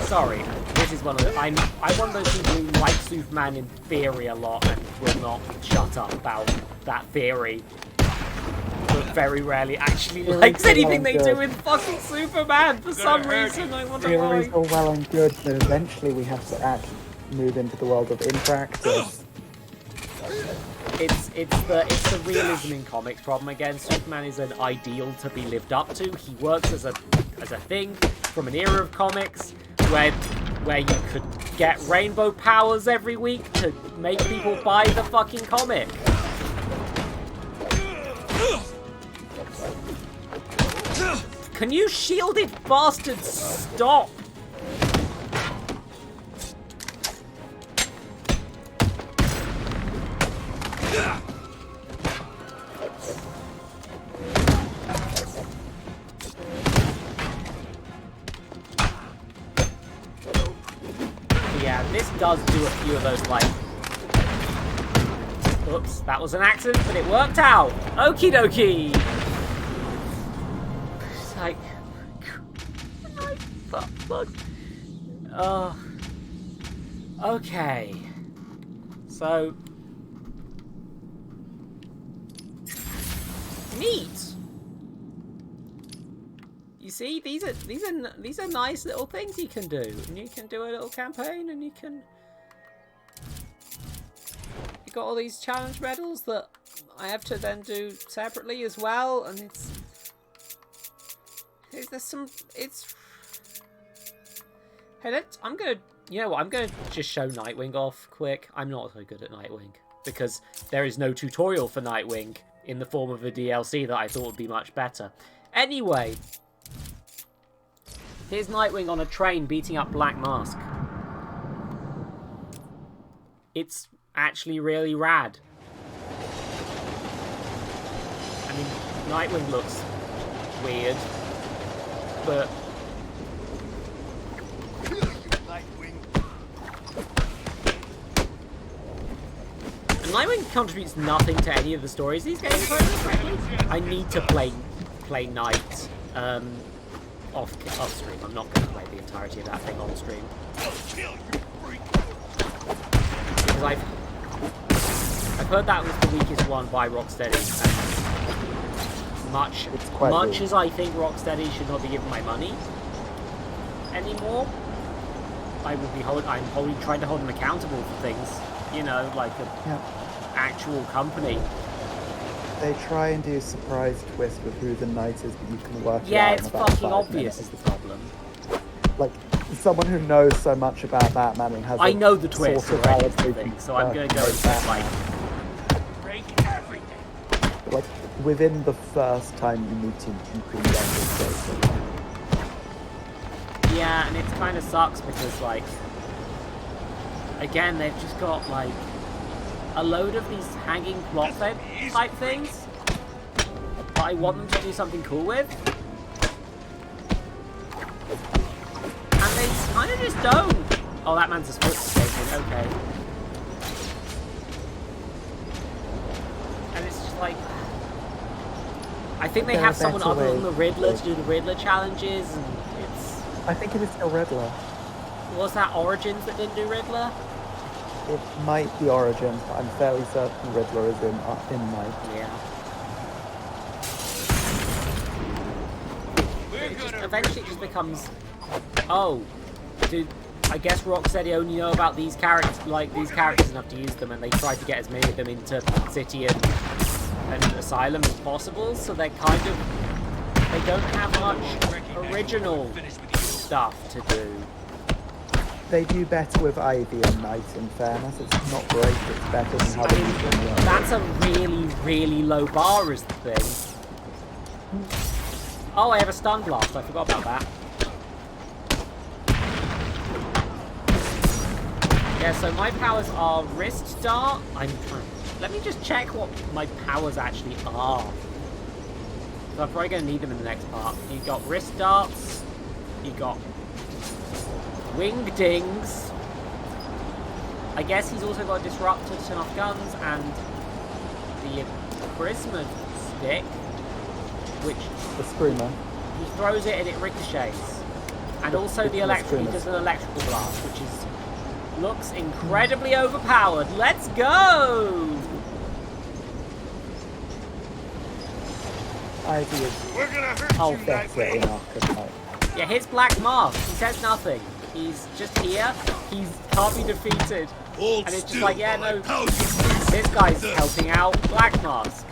Sorry, this is one of the... I'm one of those people who like Superman in theory a lot and will not shut up about that theory. But very rarely actually likes anything they do with fucking Superman for some reason. I wonder why. Theories are well and good, but eventually we have to actually move into the world of in practice. It's the realism in comics problem again. Superman is an ideal to be lived up to. He works as a thing from an era of comics where you could get rainbow powers every week to make people buy the fucking comic. Can you shielded bastards stop? Yeah, this does do a few of those, like... Oops, that was an accident, but it worked out! Okie dokie! It's like... Fuck. Oh. Okay. So... Neat! You see, these are nice little things you can do, and you can do a little campaign, and you got all these challenge medals that I have to then do separately as well, and hey, I'm gonna just show Nightwing off quick. I'm not so good at Nightwing because there is no tutorial for Nightwing in the form of a DLC that I thought would be much better. Anyway, Here's Nightwing on a train beating up Black Mask. It's actually really rad. I mean, Nightwing looks weird, but... And Nightwing contributes nothing to any of the stories these games, frankly. I need to play Night off stream. I'm not going to play the entirety of that thing on stream. Because I've heard that was the weakest one by Rocksteady. And much as I think Rocksteady should not be given my money anymore, I'm trying to hold them accountable for things. You know, like an actual company. They try and do a surprise twist with who the knight is, but you can work it out. Yeah, it's fucking obvious is the problem. Like, someone who knows so much about Batman and has I know the twist sort of already, so I'm going to go with like... Break everything. Like, within the first time you meet him, you can demonstrate. Yeah, and it kind of sucks because, like... Again, they've just got, like, a load of these hanging plot type things that I want them to do something cool with. And they kind of just don't. Oh, that man's a sports station, okay. And it's just like... I think they have someone other than the Riddler to do the Riddler challenges, and it's... I think it was still Riddler. Was that Origins that didn't do Riddler? It might be Origins, but I'm fairly certain Riddler is in Night. Yeah. Eventually it just becomes, oh, dude, I guess Rocksteady only know about these characters enough to use them, and they try to get as many of them into City and Asylum as possible, so they don't have much original stuff to do. They do better with Ivy and Night, in fairness. It's not great, it's better than how they use them. That's a really, really low bar is the thing. Oh, I have a stun blast. I forgot about that. Yeah, so my powers are wrist dart. Let me just check what my powers actually are. So I'm probably going to need them in the next part. You've got wrist darts. You've got wing dings. I guess he's also got a disruptor to turn off guns and the charisma stick, which the screamer. He throws it and it ricochets, and also the electric. He does an electrical blast, which looks incredibly overpowered. Let's go! Ivy is. We're gonna hurt you, Nightwing. In Arkham Knight. Yeah, here's Black Mask. He says nothing. He's just here. He can't be defeated. And it's just like, yeah, no. This guy's helping out Black Mask.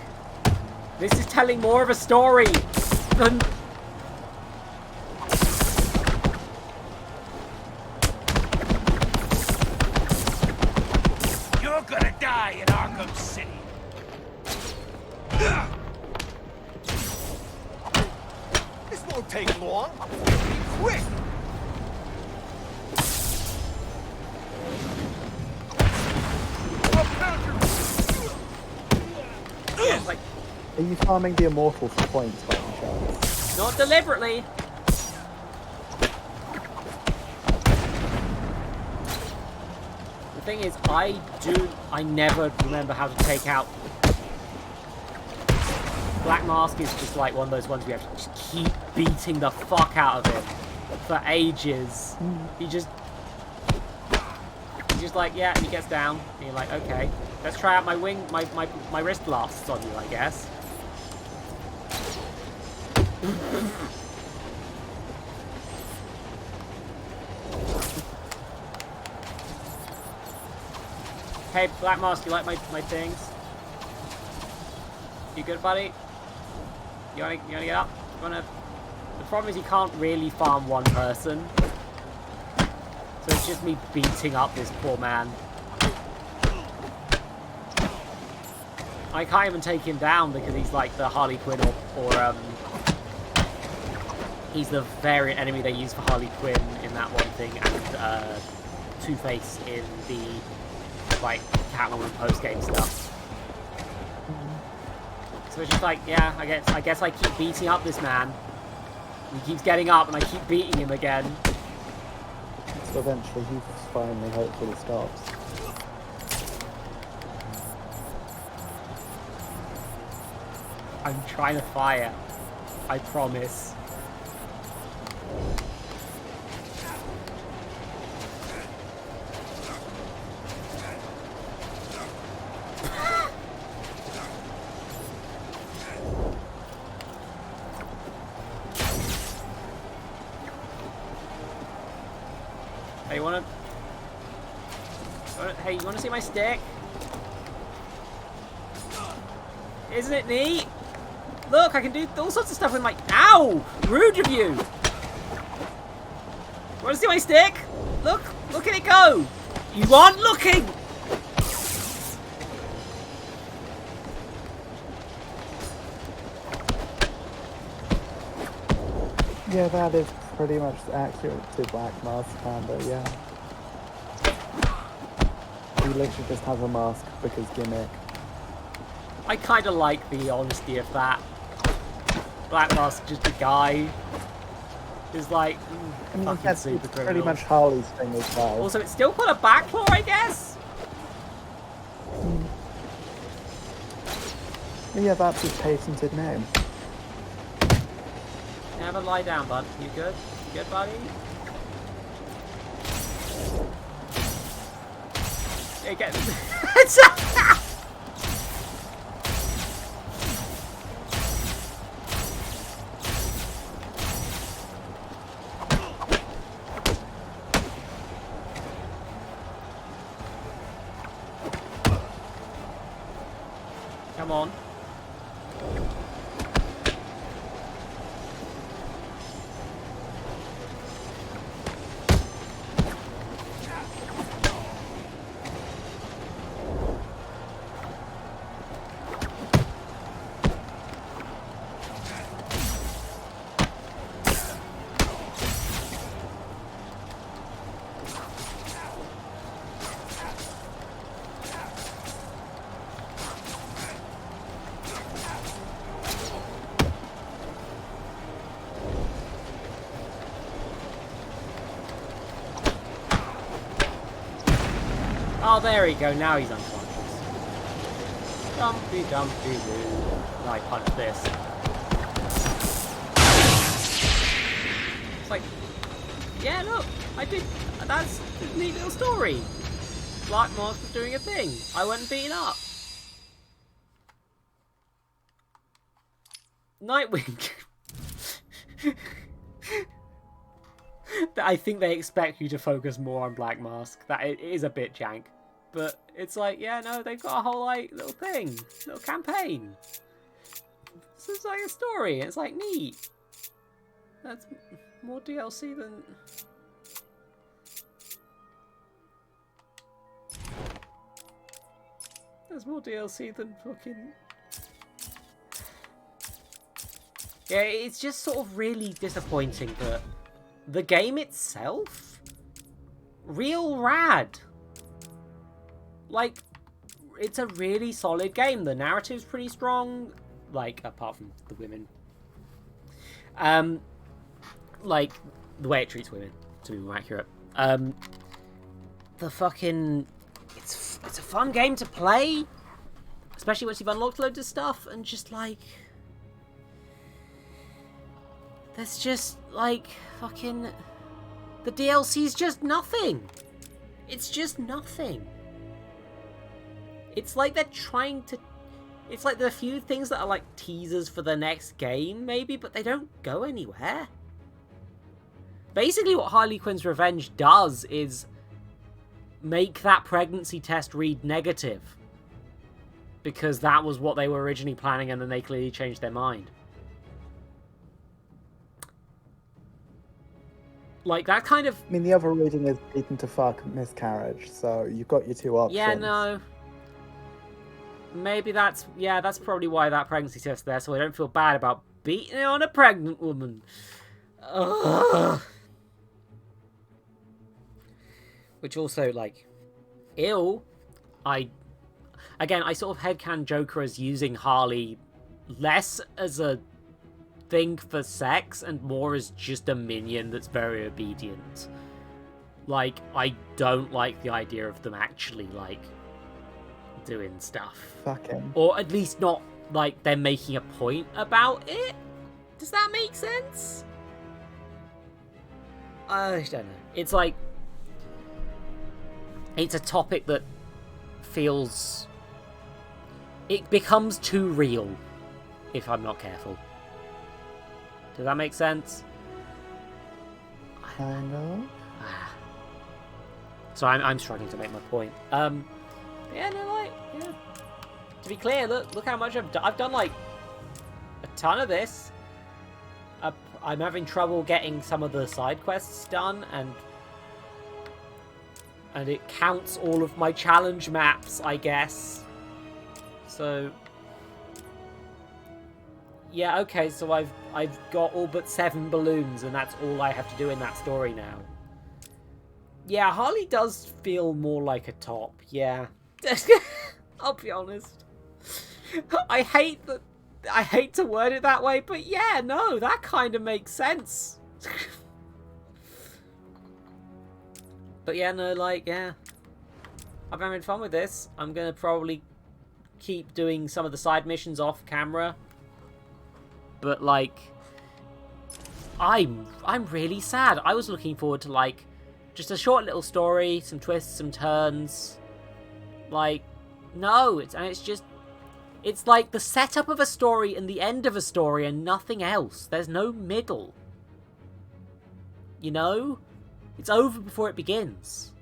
This is telling more of a story than... You're gonna die in Arkham City. This won't take long. Be quick. Yeah, it's like, are you farming the Immortal for points by any chance? not deliberately. The thing is, I never remember how to take out... Black Mask is just like one of those ones we have to just keep beating the fuck out of him for ages. He's just like, yeah, and he gets down, and you're like, okay, let's try out my wrist blasts on you, I guess. Hey, Black Mask, you like my things? You good, buddy? You wanna get up? The problem is you can't really farm one person. So it's just me beating up this poor man. I can't even take him down because he's like the Harley Quinn or He's the variant enemy they use for Harley Quinn in that one thing, and Two-Face in the like Catwoman post-game stuff. So it's just like, yeah, I guess I keep beating up this man. He keeps getting up, and I keep beating him again. So eventually, he finally, hopefully, stops. I'm trying to fire. I promise. Hey, you wanna see my stick? Isn't it neat? Look, I can do all sorts of stuff with my... Ow! Rude of you! Wanna see my stick? Look at it go! You aren't looking! Yeah, that is pretty much accurate to Black Mask, kinda, yeah. He literally just has a mask because gimmick. I kinda like the honesty of that. Black Mask, just a guy. Is like, fucking super criminal. Pretty much Harley's thing as well. Also, it's still got a backlaw, I guess? Yeah, that's his patented name. Have a lie down, bud. You good? You good, buddy? Yeah, get... Come on. Oh, there we go. Now he's unconscious. Dumpy, dumpy, doo. Now I punch this. It's like, yeah, look, I did. That's a neat little story. Black Mask was doing a thing. I went and beat it up. Nightwing. I think they expect you to focus more on Black Mask. That it is a bit jank. But it's like, yeah, no, they've got a whole, like, little thing. Little campaign. This is like a story. It's like, neat. That's more DLC than... There's more DLC than fucking... Yeah, it's just sort of really disappointing that the game itself, real rad. Like, it's a really solid game. The narrative's pretty strong, like, apart from the women. Like, the way it treats women, to be more accurate. The fucking... It's a fun game to play, especially once you've unlocked loads of stuff, and just, like... There's just, like, fucking... The DLC's just nothing. It's just nothing. It's like they're trying to... It's like there are a few things that are, like, teasers for the next game, maybe, but they don't go anywhere. Basically, what Harley Quinn's Revenge does is make that pregnancy test read negative. Because that was what they were originally planning, and then they clearly changed their mind. Like, that kind of... I mean, the other reading is beaten to fuck miscarriage, so you've got your two options. Yeah, no. Maybe that's... Yeah, that's probably why that pregnancy test there, so I don't feel bad about beating on a pregnant woman. Ugh. Which also, like, ew. I sort of headcanon Joker as using Harley less as a thing for sex and more as just a minion that's very obedient. Like, I don't like the idea of them actually, like, doing stuff. Fucking. Or at least not, like, they're making a point about it. Does that make sense? I don't know. It's like... It's a topic that feels... It becomes too real if I'm not careful. Does that make sense? Kind of. So I'm struggling to make my point. Yeah, no, like, yeah. To be clear, look how much I've done, like, a ton of this. I'm having trouble getting some of the side quests done, and it counts all of my challenge maps, I guess. So, yeah, okay, so I've got all but 7 balloons, and that's all I have to do in that story now. Yeah, Harley does feel more like a top, yeah. I'll be honest. I hate to word it that way, but yeah, no, that kind of makes sense. But yeah, no, like, yeah. I'm having fun with this. I'm gonna probably keep doing some of the side missions off camera. But, like, I'm really sad. I was looking forward to, like, just a short little story, some twists, some turns. Like, no, it's like the setup of a story and the end of a story and nothing else. There's no middle. You know? It's over before it begins.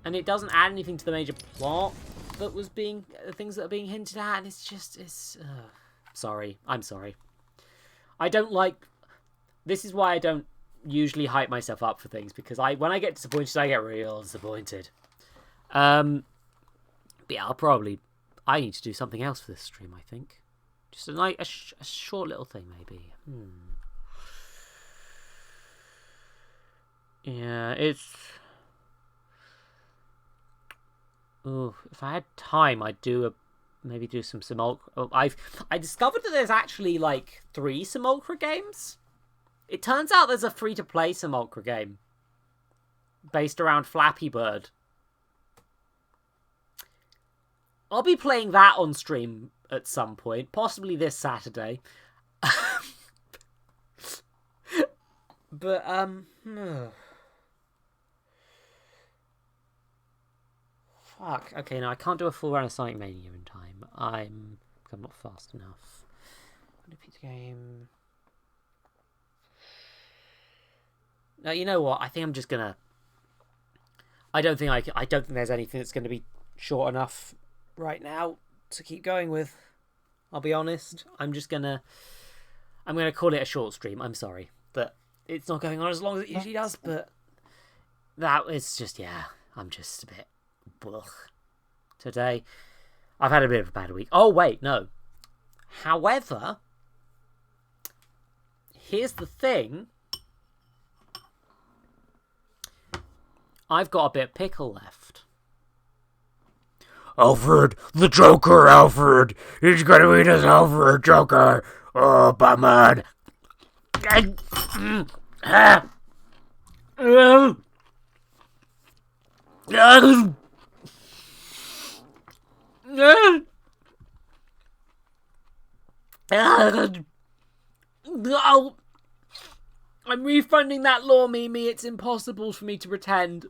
And it doesn't add anything to the major plot that was being... things that are being hinted at, and it's just... sorry. I'm sorry. I don't like... This is why I don't usually hype myself up for things, because when I get disappointed, I get real disappointed. But yeah, I need to do something else for this stream, I think. Just a short little thing, maybe. Yeah, it's... Ooh, if I had time, I'd maybe do some Simulacra. I discovered that there's actually, like, 3 Simulacra games. It turns out there's a free-to-play Simulacra game based around Flappy Bird. I'll be playing that on stream at some point, possibly this Saturday. But, fuck. Okay, no, I can't do a full run of Sonic Mania in time. I'm not fast enough. Repeat the game. No, you know what? I think I'm just gonna... I don't think there's anything that's gonna be short enough right now to keep going with. I'll be honest. I'm gonna call it a short stream. I'm sorry that it's not going on as long as it usually does, but that is just, yeah, I'm just a bit blech today. I've had a bit of a bad week. Oh wait, no. However, here's the thing. I've got a bit of pickle left. Alfred, the Joker, Alfred! He's gonna eat us, Alfred, Joker! Oh, Batman! No! I'm refunding that law, Mimi. It's impossible for me to pretend.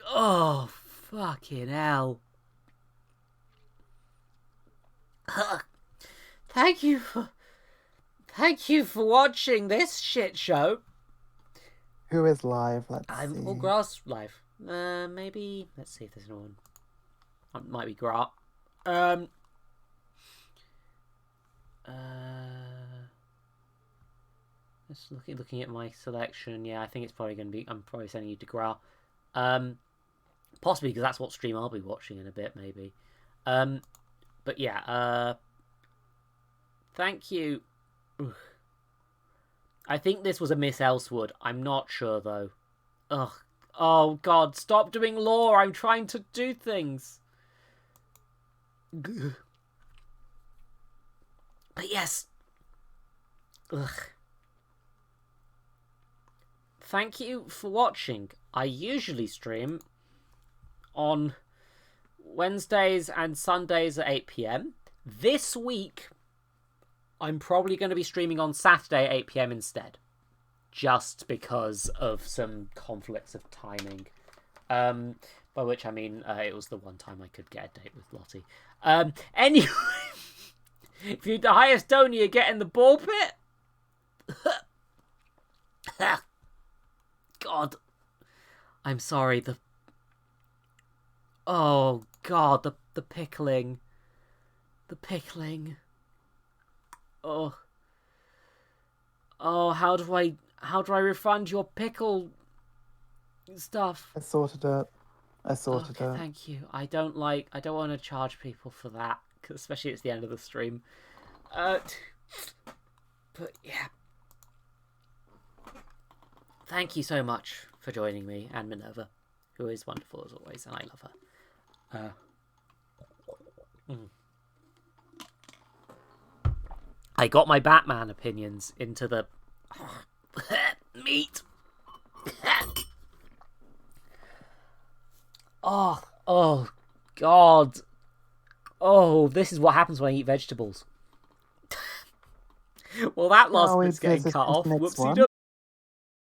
Oh, fucking hell. Thank you for watching this shit show. Who is live? Let's see. Well, Grass live. Maybe. Let's see if there's no one. It might be Grat. Just looking at my selection. Yeah, I think it's probably going to be... I'm probably sending you to Grat. Possibly because that's what stream I'll be watching in a bit, maybe. But yeah, thank you. I think this was a Miss Elsewood. I'm not sure, though. Ugh. Oh, God, stop doing lore. I'm trying to do things. But yes. Ugh. Thank you for watching. I usually stream on Wednesdays and Sundays at 8 PM. This week, I'm probably going to be streaming on Saturday at 8 PM instead. Just because of some conflicts of timing. By which I mean, it was the one time I could get a date with Lottie. Anyway, if you die a stone, you get in the ball pit. God. I'm sorry, oh, God, the pickling. The pickling. Oh. Oh, how do I refund your pickle stuff? I sorted it. Okay, thank you. I don't want to charge people for that, especially it's the end of the stream. But yeah. Thank you so much for joining me and Minerva, who is wonderful as always, and I love her. I got my Batman opinions into the meat. Oh, God. Oh, this is what happens when I eat vegetables. Well, that last bit's getting cut off. Whoopsie